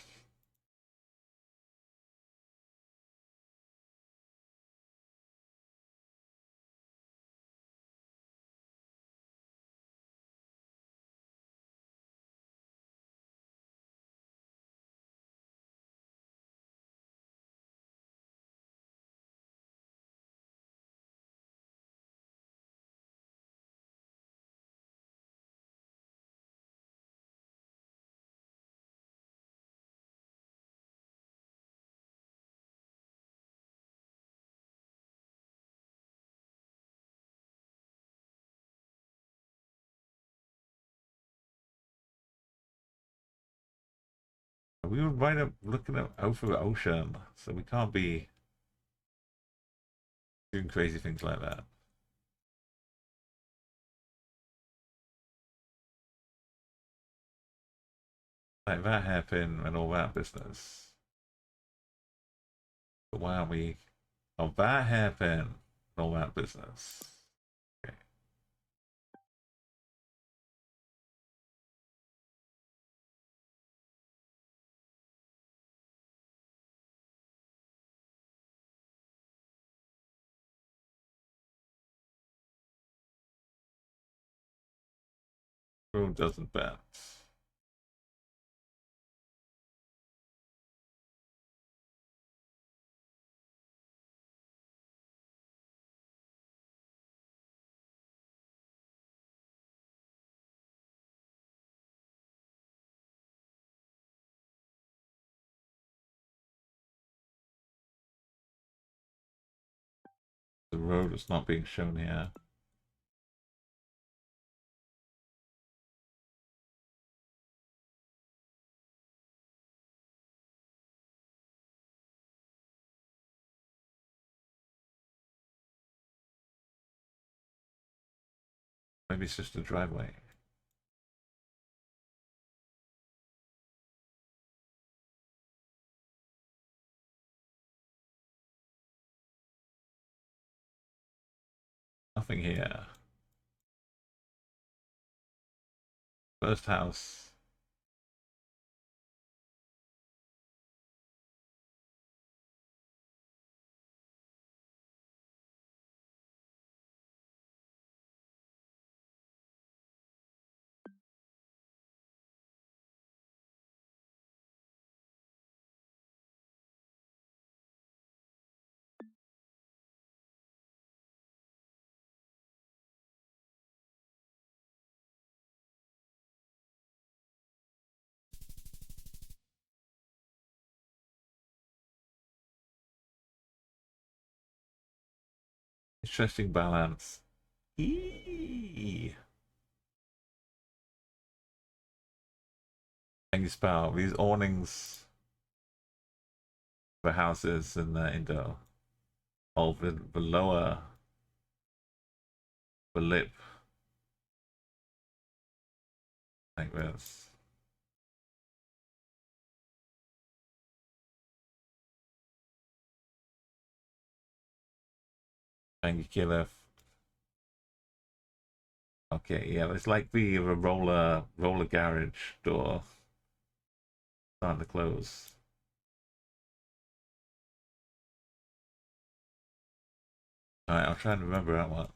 We were right up looking out for the ocean, so we can't be doing crazy things like that. Like that hairpin and all that business. But why aren't we on that hairpin and all that business? Okay. Road doesn't bend. The road is not being shown here. Maybe it's just a driveway. Nothing here. First house. Interesting balance. Eee. Thank you, Spell. These awnings for houses in the Indo. Oh, the lower, the lip, like this. Thank you, Killif. Okay, yeah, it's like the roller garage door starting to close. Alright, I'll try and remember that one.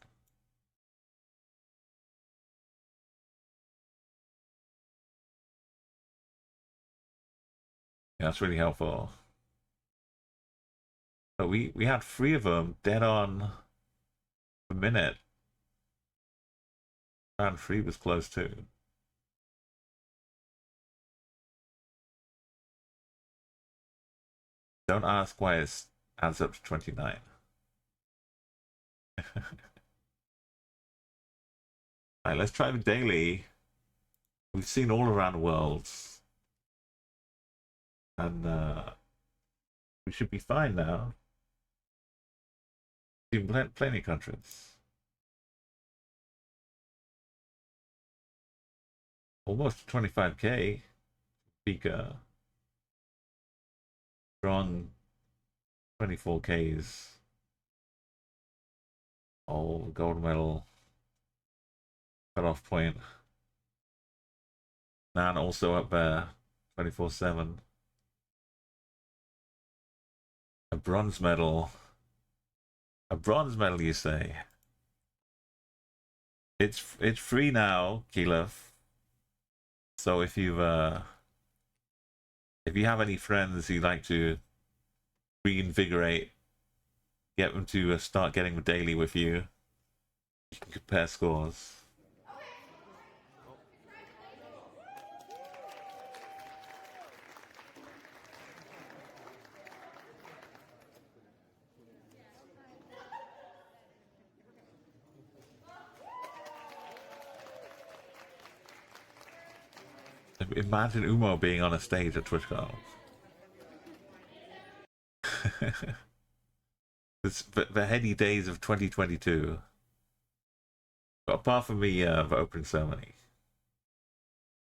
Yeah, that's really helpful. But we had 3 of them dead on a minute. Round 3 was close too. Don't ask why it adds up to 29. Alright, let's try the daily. We've seen all around the world. And we should be fine now. Seen plenty of countries. Almost 25k. Pika. Strong 24ks. Oh, gold medal. Cut-off point. Nan also up there. 24/7. A bronze medal. A bronze medal, you say? It's free now, Keyleth. So if you have any friends you'd like to reinvigorate, get them to start getting the daily with you, you can compare scores. Imagine Umo being on a stage at TwitchCon. It's the heady days of 2022. But apart from the opening ceremony.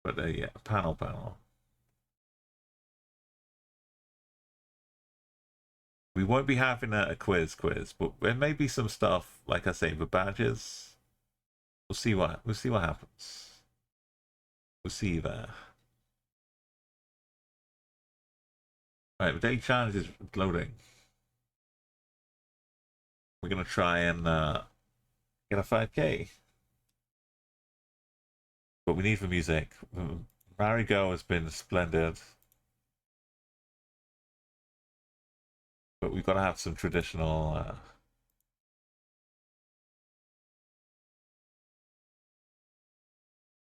But yeah, panel. We won't be having a quiz, but there may be some stuff, like I say, the badges. We'll see what happens. We'll see you there. Alright, the daily challenge is loading. We're gonna try and get a 5k. But we need the music. Marigo has been splendid. But we've got to have some traditional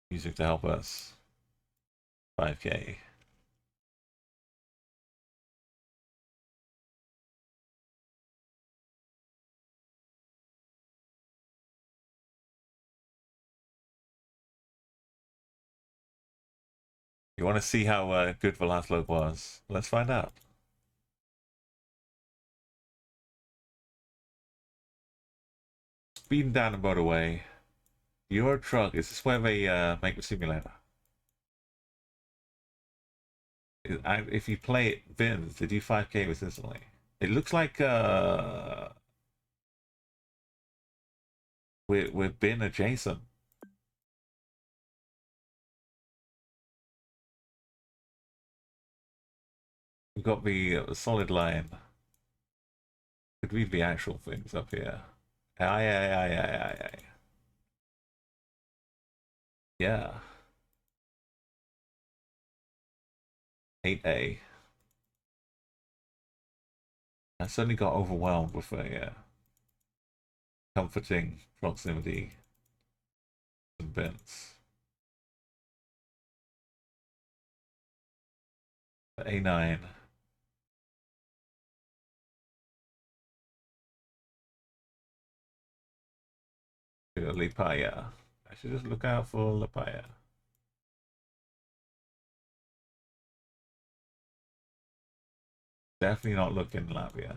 music to help us. 5k. You want to see how good the last load was? Let's find out. Speeding down the motorway. Your truck. Is this where they make the simulator? If you play it, Vince, they do 5k with instantly. It looks like we're bin adjacent. We've got the solid line. Could read the actual things up here. Aye. Yeah. 8A. I suddenly got overwhelmed with a comforting proximity and bents. A9. Lipaya. I should just look out for Lipaya. Definitely not looking Latvia.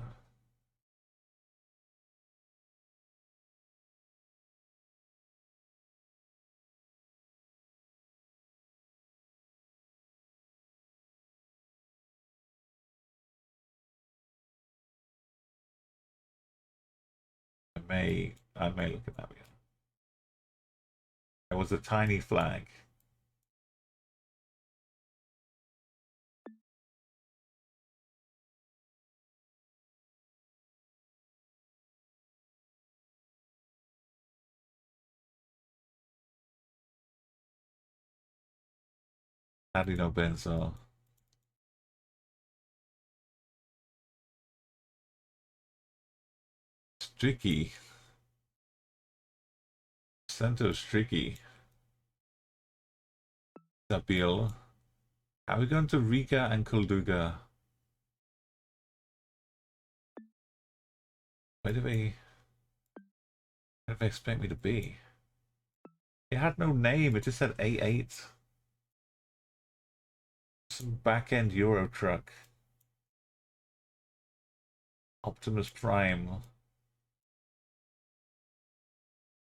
I may look at Latvia. It was a tiny flag. How do you know Benzo? Stricky. Center Stricky. Sabil. How are we going to Riga and Kulduga? Where do they expect me to be? It had no name, it just said A8. Some back-end Euro truck. Optimus Prime.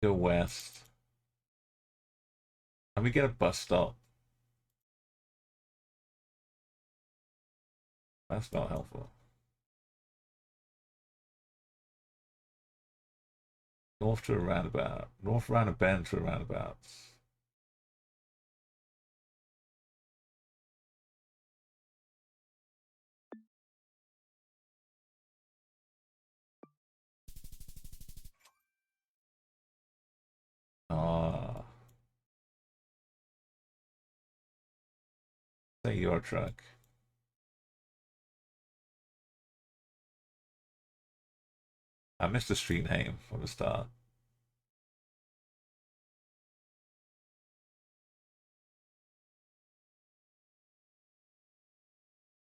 Go west. And we get a bus stop. That's not helpful. North to a roundabout. North around a bend to a roundabout. Ah. Say your truck. I missed the street name from the start.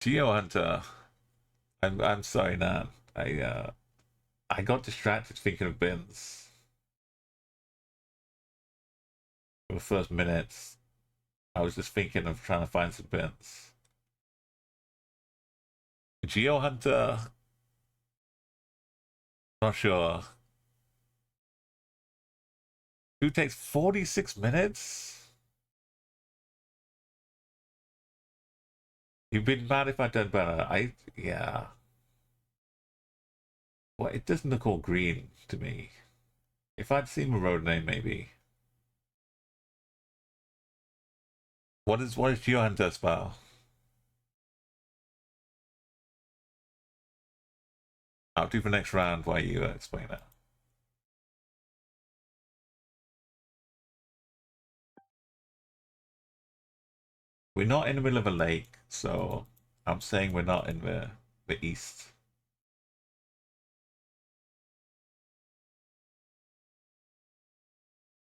Geo Hunter. I'm sorry, Nan. I got distracted thinking of bins. For the first minutes, I was just thinking of trying to find some bins. Geo Hunter. Not sure. Who takes 46 minutes? You've been mad if I'd done better. Yeah. Well, it doesn't look all green to me. If I'd seen a road name, maybe. What is Geohunter spell? I'll do the next round while you explain it. We're not in the middle of a lake, so I'm saying we're not in the east.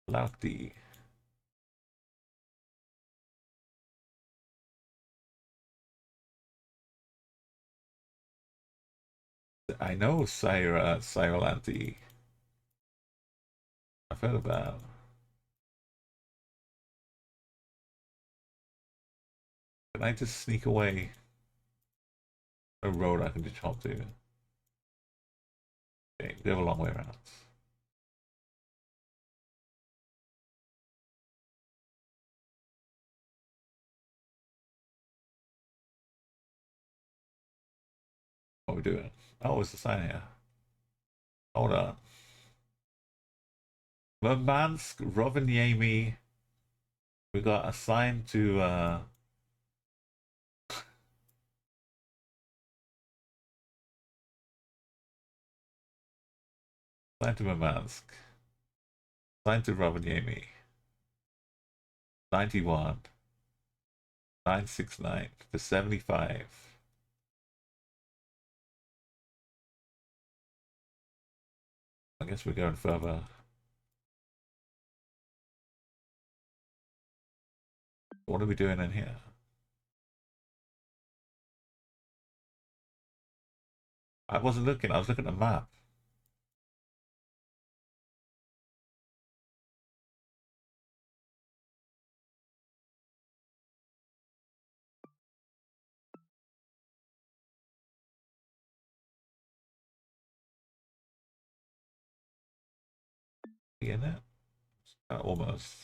Lauti. I know Cyrolanti. I've heard about. Can I just sneak away a road I can just hop to? Okay, we have a long way around. What are we doing? Oh, it's the sign here. Hold on. Murmansk, Rovaniemi. We got assigned to assigned to Murmansk. Assigned to Rovaniemi. 91. 969 to 75. I guess we're going further. What are we doing in here? I wasn't looking, I was looking at the map. in it? Almost.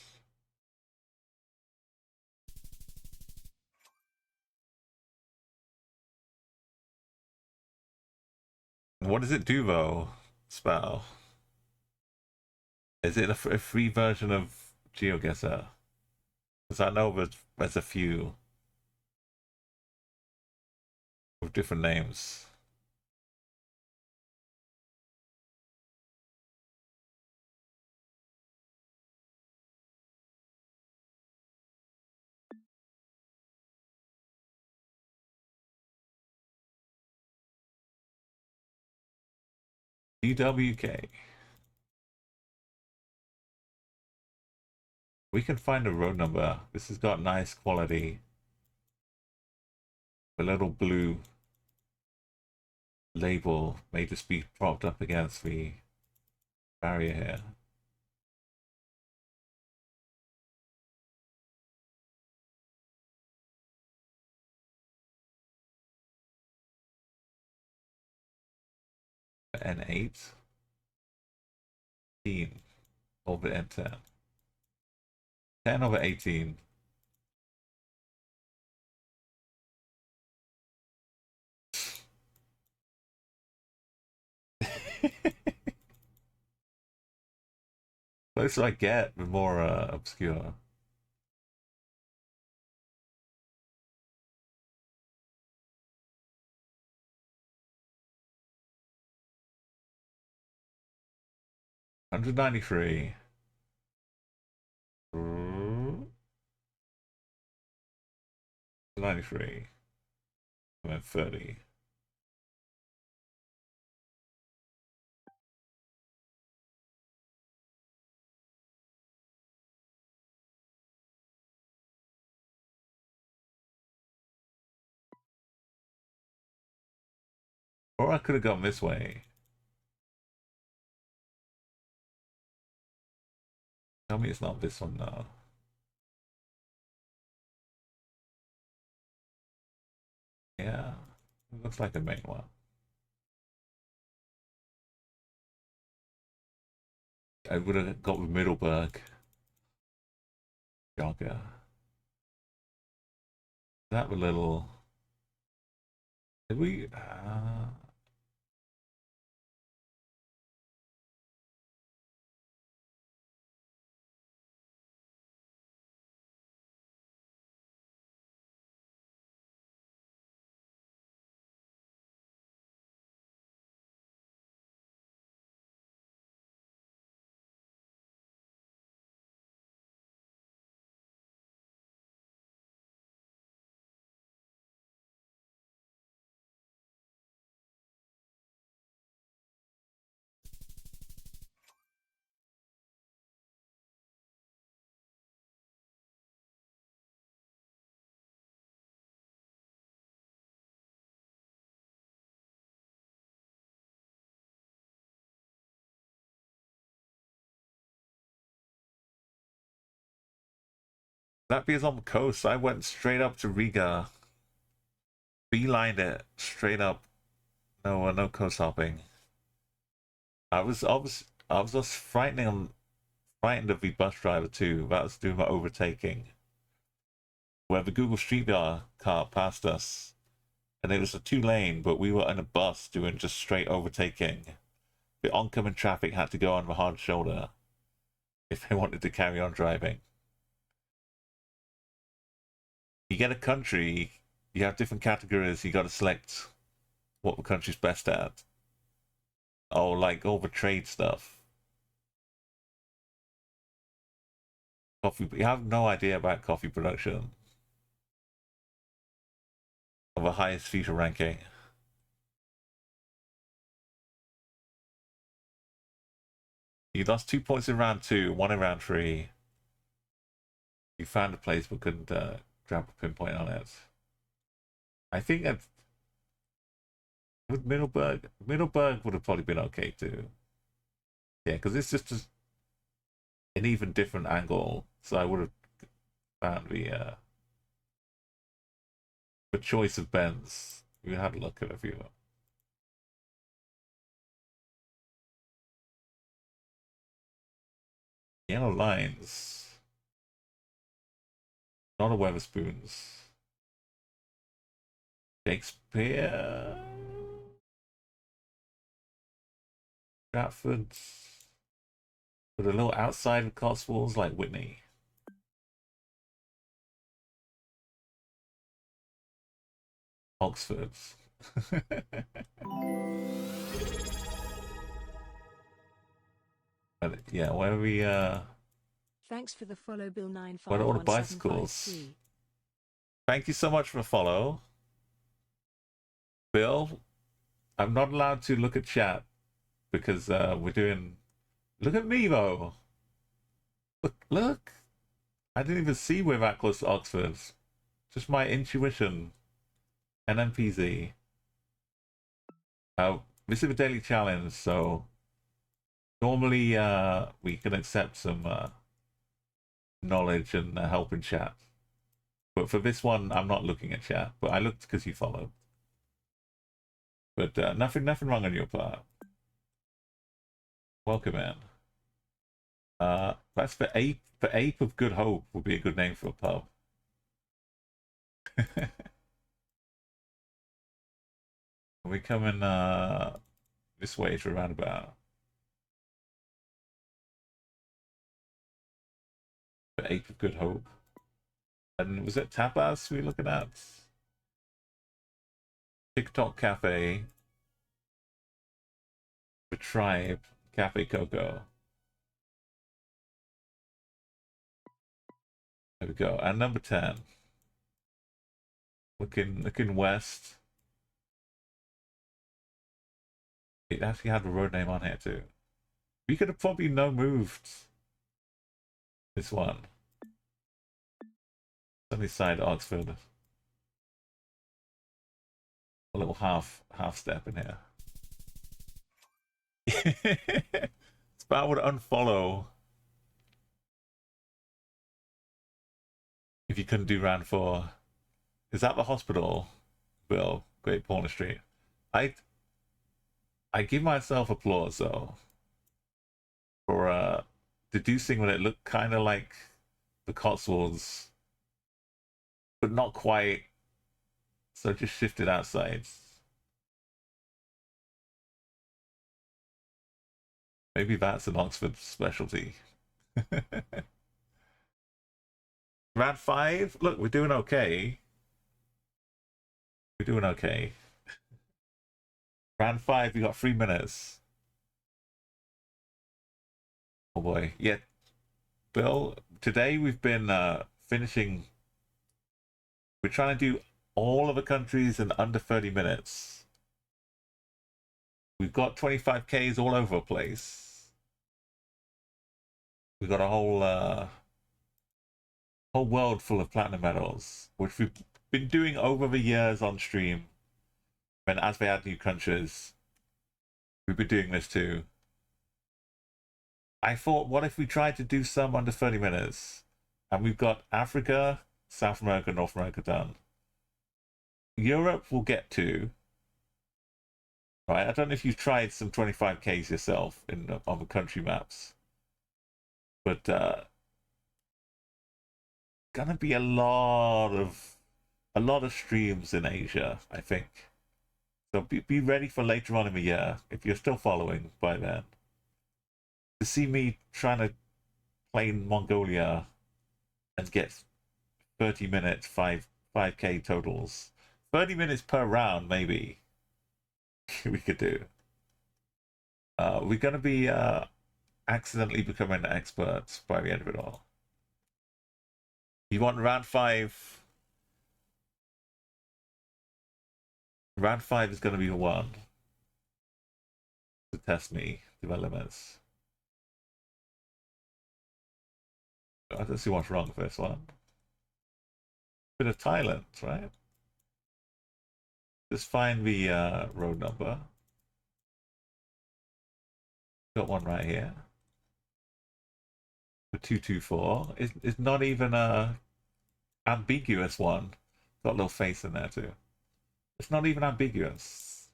What does it do though? Spell. Is it a free version of GeoGuessr? Because I know there's a few with different names. DWK. We can find a road number. This has got nice quality. A little blue label may just be propped up against the barrier here. N8. 18 over N10. 10 over 18. Closer I get, the more obscure. $193. 93. And then 30. Or I could have gone this way. Tell me it's not this one now. Yeah, it looks like the main one. I would have got with Middleburg. Jogger. That was a little. Did we? Latvia's on the coast. I went straight up to Riga. Beelined it straight up. No coast hopping. I was just frightened of the bus driver too. That was doing my overtaking. Where the Google Street car passed us, and it was a 2-lane, but we were in a bus doing just straight overtaking. The oncoming traffic had to go on the hard shoulder if they wanted to carry on driving. You get a country, you have different categories, you got to select what the country's best at. Oh, like all the trade stuff. Coffee, you have no idea about coffee production. Of the highest feature ranking. You lost 2 points in round 2, 1 in round 3. You found a place but couldn't grab a pinpoint on it. I think that with Middleburg would have probably been okay too. Yeah, because it's just an even different angle, so I would have found the choice of bends. We had a look at a few. Yellow lines. Not a Weatherspoons. Shakespeare. Stratford. But a little outside of Cotswolds like Whitney. Oxford. But yeah, where we Thanks for the follow, Bill what are all the bicycles? 951753. Thank you so much for the follow. Bill, I'm not allowed to look at chat because we're doing. Look at me though. Look. I didn't even see we're that close to Oxford. Just my intuition. NMPZ. This is a daily challenge, so normally we can accept some knowledge and help in chat. But for this one, I'm not looking at chat. But I looked because you followed. But nothing wrong on your part. Welcome in. That's for Ape. For Ape of Good Hope would be a good name for a pub. We coming this way to a roundabout. For Ape of Good Hope. And was it Tapas we were looking at? TikTok Cafe. The Tribe. Cafe Coco. There we go. And number 10. Looking west. It actually had a road name on here too. We could have probably moved this one. Sunny side Oxford. A little half step in here. It's about would unfollow if you couldn't do round 4. Is that the hospital? Bill, Great Portland Street. I give myself applause though for deducing when it looked kind of like the Cotswolds, but not quite. So just shifted outside. Maybe that's an Oxford specialty. Round 5. Look, we're doing okay. We're doing okay. Round 5, we got 3 minutes. Oh boy. Yeah. Bill, today we've been finishing. We're trying to do all of the countries in under 30 minutes. We've got 25Ks all over the place. We've got a whole world full of platinum medals, which we've been doing over the years on stream. And as they add new countries, we've been doing this too. I thought, what if we tried to do some under 30 minutes? And we've got Africa, South America, North America done. Europe we'll get to. Right, I don't know if you've tried some 25Ks yourself on the country maps. But gonna be a lot of streams in Asia, I think. So be ready for later on in the year, if you're still following by then, to see me trying to play in Mongolia and get 30 minutes, 5K totals. 30 minutes per round, maybe, we could do. We're going to be accidentally becoming experts by the end of it all. You want round 5? Round 5 is going to be the one to test me developments. I don't see what's wrong with this one. Bit of Thailand, right? Just find the road number. Got one right here. The 224. It's not even a ambiguous one. Got a little face in there too. It's not even ambiguous.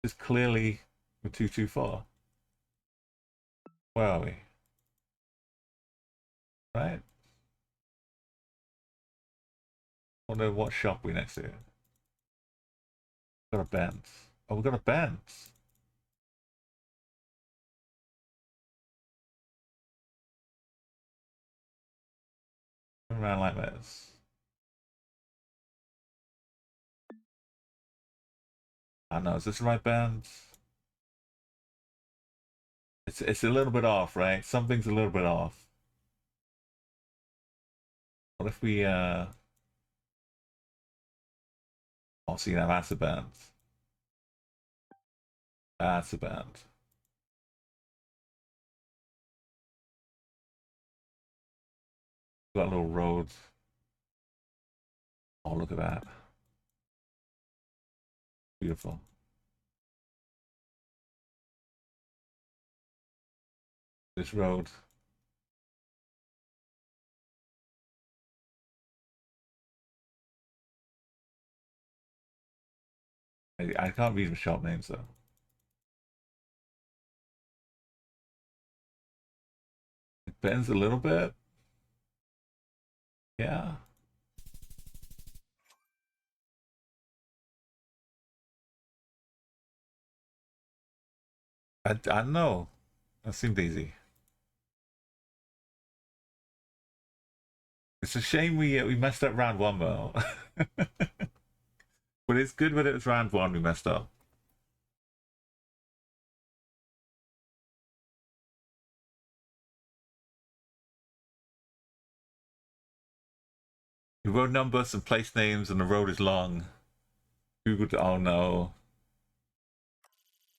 It's clearly the 224. Where are we? right? Wonder what shop we next to. Got a Benz. Oh, we got a Benz. Around like this. I know. Is this the right Benz? It's a little bit off, right? Something's a little bit off. What if we Oh, see now that's a Benz. That's a Benz. Got little roads. Oh, look at that. Beautiful. This road. I can't read the shop names though. It bends a little bit. Yeah. I don't know. That seemed easy. It's a shame we messed up round one though. But it's good when it was round one we messed up. The road numbers and place names and the road is long. Google, oh no.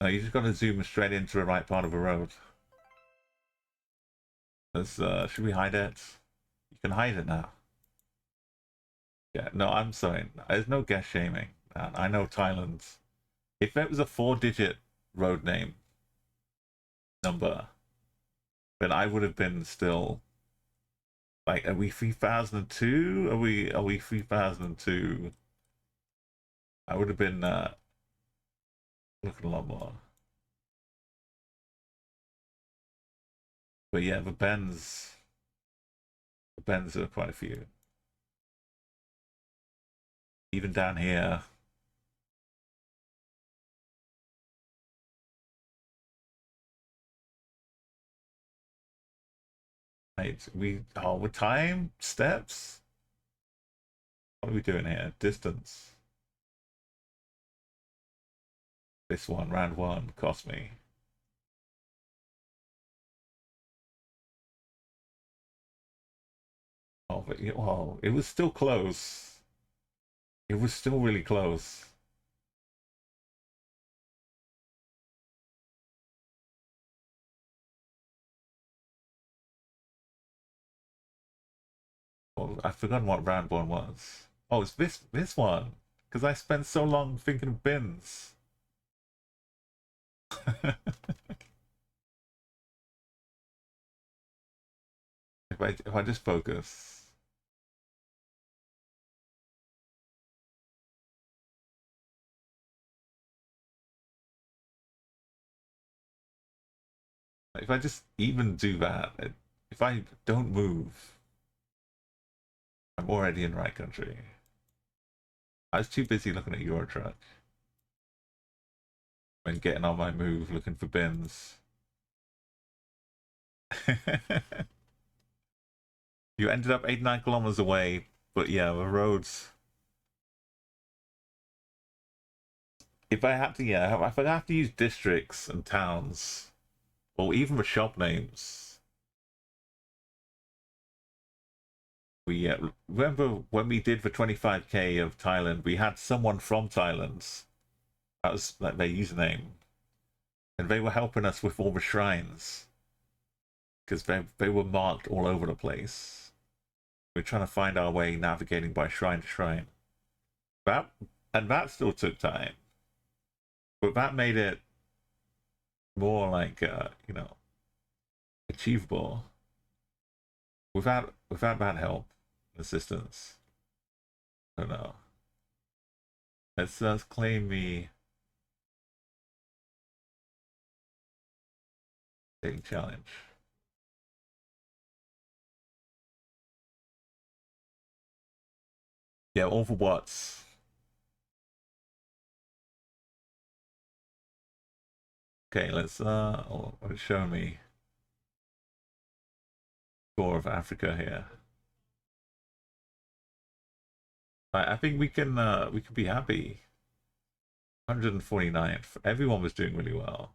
No, you just gotta zoom straight into the right part of the road. Should we hide it? You can hide it now. Yeah, no, I'm sorry. There's no guess shaming. I know Thailand. If it was a 4-digit road name number, then I would have been still like, are we 3002? Are we 3002? I would have been looking a lot more. But yeah, the Bens are quite a few. Even down here. Right, with time steps. What are we doing here? Distance. This one, round one, cost me. Oh, but well, it was still close. It was still really close. Oh, I've forgotten what round one was. Oh, it's this one. Because I spent so long thinking of bins. if I just focus. If I just even do that, if I don't move, I'm already in right country. I was too busy looking at your truck and getting on my move looking for bins. You ended up 89 kilometers away, but yeah, the roads. If I had to, yeah, if I have to use districts and towns, or even the shop names, we remember when we did the 25k of Thailand, we had someone from Thailand. That was like their username, and they were helping us with all the shrines because they were marked all over the place. We're trying to find our way, navigating by shrine to shrine. That still took time, but that made it more like achievable without that help and assistance. I don't know. Let's claim the dating challenge. Yeah, all for what? Okay, let's show me score of Africa here. I think we can be happy. 149. Everyone was doing really well.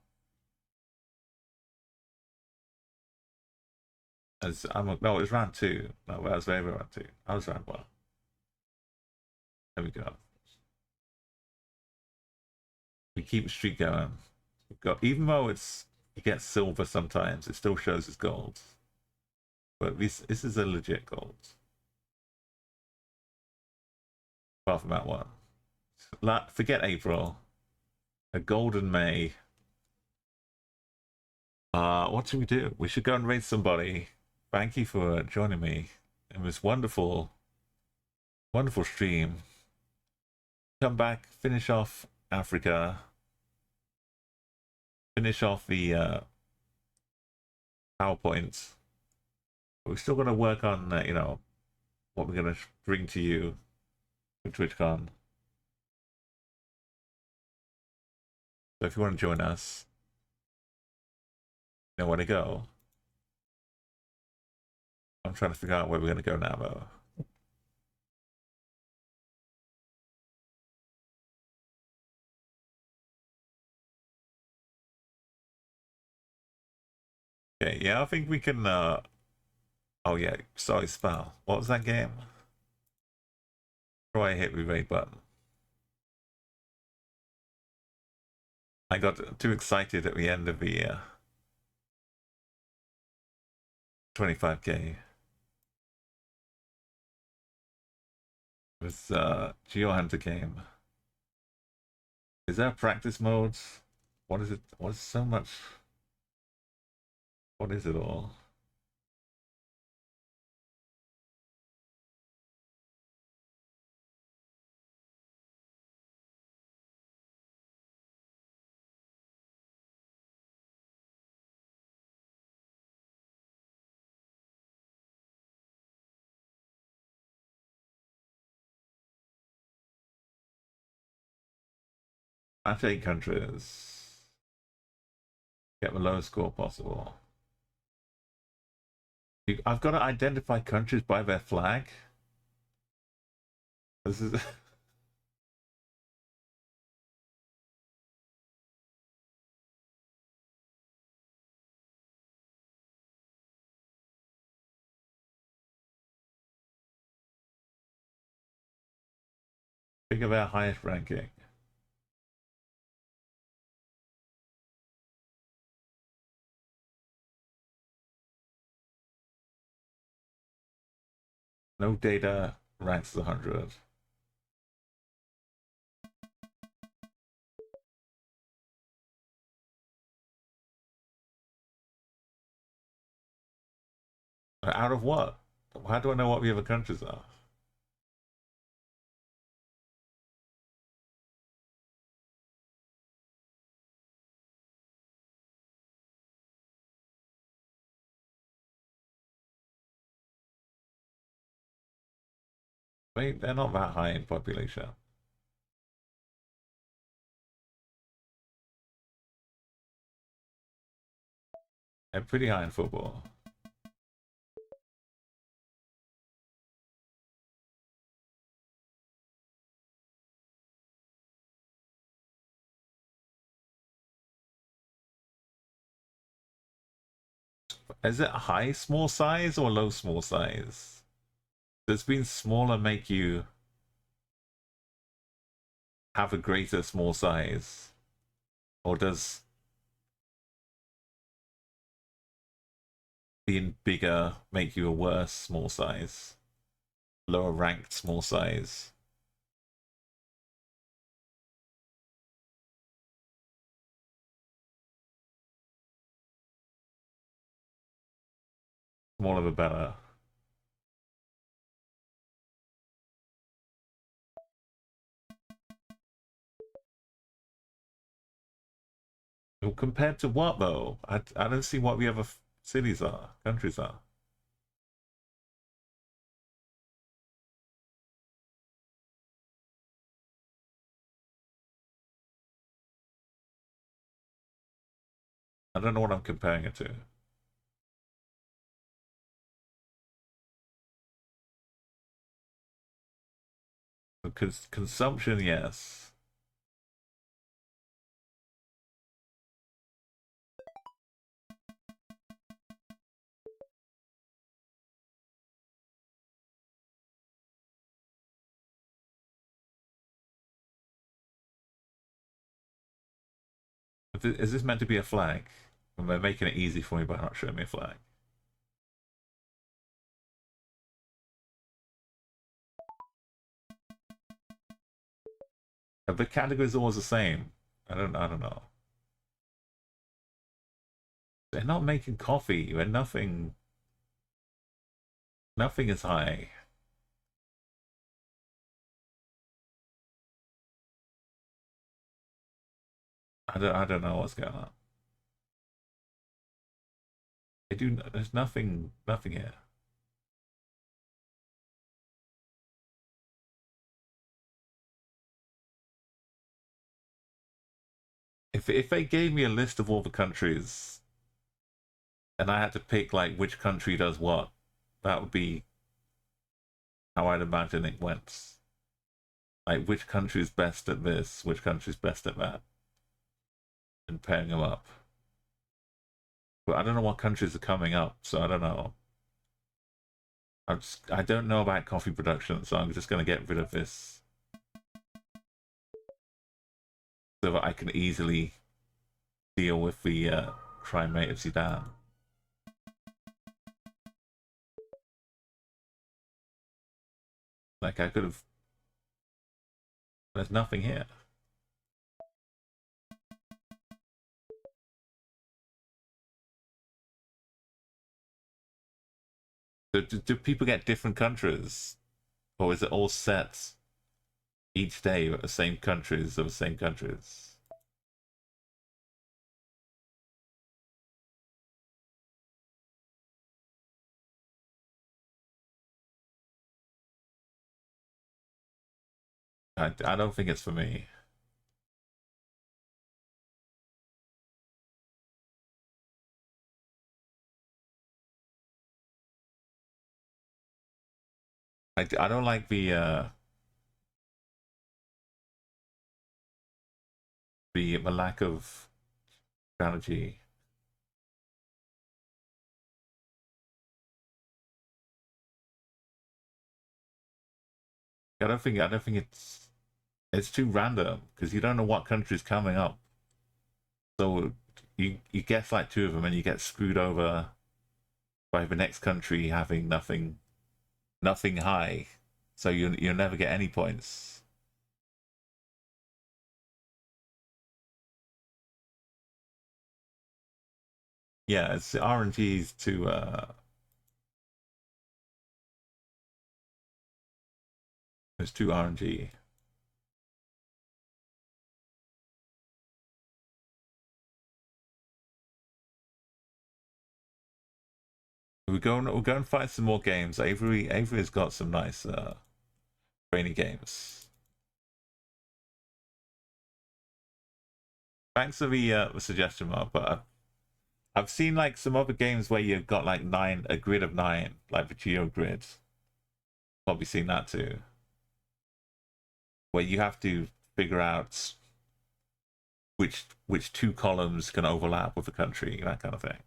No, it was round 2. No, I was very round 2. I was round 1. There we go. We keep the streak going. We've got, even though you get silver sometimes, it still shows as gold. But this is a legit gold. Apart from that one. Forget April. A golden May. What should we do? We should go and raid somebody. Thank you for joining me in this wonderful, wonderful stream. Come back, finish off Africa. Finish off the PowerPoint. We're still going to work on, you know, what we're going to bring to you with TwitchCon. So if you want to join us, you know where to go. I'm trying to figure out where we're going to go now, though. Okay, yeah, I think we can, oh yeah, sorry, spell. What was that game? Before I hit the rate button. I got too excited at the end of the 25k. It was Geo Hunter game. Is there practice modes? What is it? What's so much? What is it all? Match 8 countries. Get the lowest score possible. I've got to identify countries by their flag. This is think of our highest ranking. No data ranks 100. Out of what? How do I know what the other countries are? Wait, they're not that high in population. They're pretty high in football. Is it high small size or low small size? Does being smaller make you have a greater small size? Or does being bigger make you a worse small size? Lower ranked small size? Smaller the better. Well, compared to what though? I don't see what the other cities are, countries are. I don't know what I'm comparing it to. Because consumption, yes. Is this meant to be a flag? And they're making it easy for me by not showing me a flag. Are the categories always the same? I don't know. They're not making coffee. They're nothing is high. I don't know what's going on. There's nothing here. If they gave me a list of all the countries and I had to pick like which country does what, that would be how I'd imagine it went. Like which country's best at this, which country's best at that, and pairing them up. But I don't know what countries are coming up, so I don't know. I don't know about coffee production, so I'm just gonna get rid of this so that I can easily deal with the Primate of Sudan. Like I could have. There's nothing here. Do people get different countries, or is it all set each day with the same countries of the same countries? I don't think it's for me. I don't like the lack of strategy. I don't think it's too random because you don't know what country's coming up. So you guess like two of them and you get screwed over by the next country having nothing high. So you'll never get any points. Yeah, it's RNG's too it's too RNG. We'll go and fight some more games. Avery's got some nice training games. Thanks for the suggestion, Mark. But I've seen like some other games where you've got like a grid of 9, like the Geo Grid. Probably seen that too, where you have to figure out which two columns can overlap with a country, that kind of thing.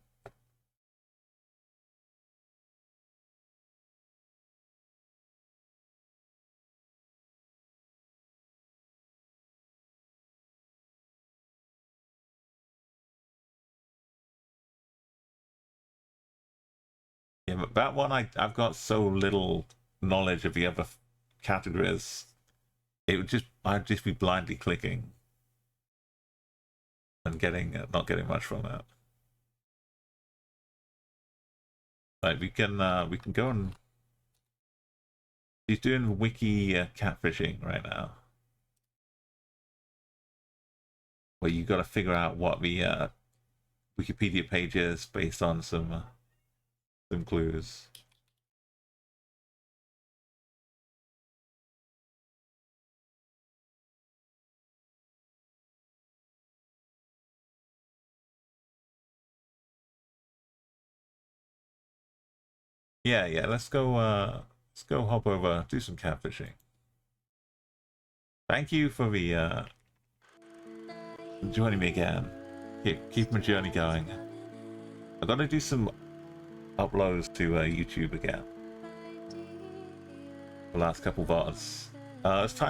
Yeah, but that one I've got so little knowledge of the other categories. I'd just be blindly clicking and getting not getting much from it. Like we can go and he's doing wiki catfishing right now, where you got to figure out what the Wikipedia page is based on some clues. Yeah, let's go hop over, do some catfishing. Thank you for the joining me again. Keep my journey going. I've got to do some uploads to YouTube again. The last couple VODs. It's time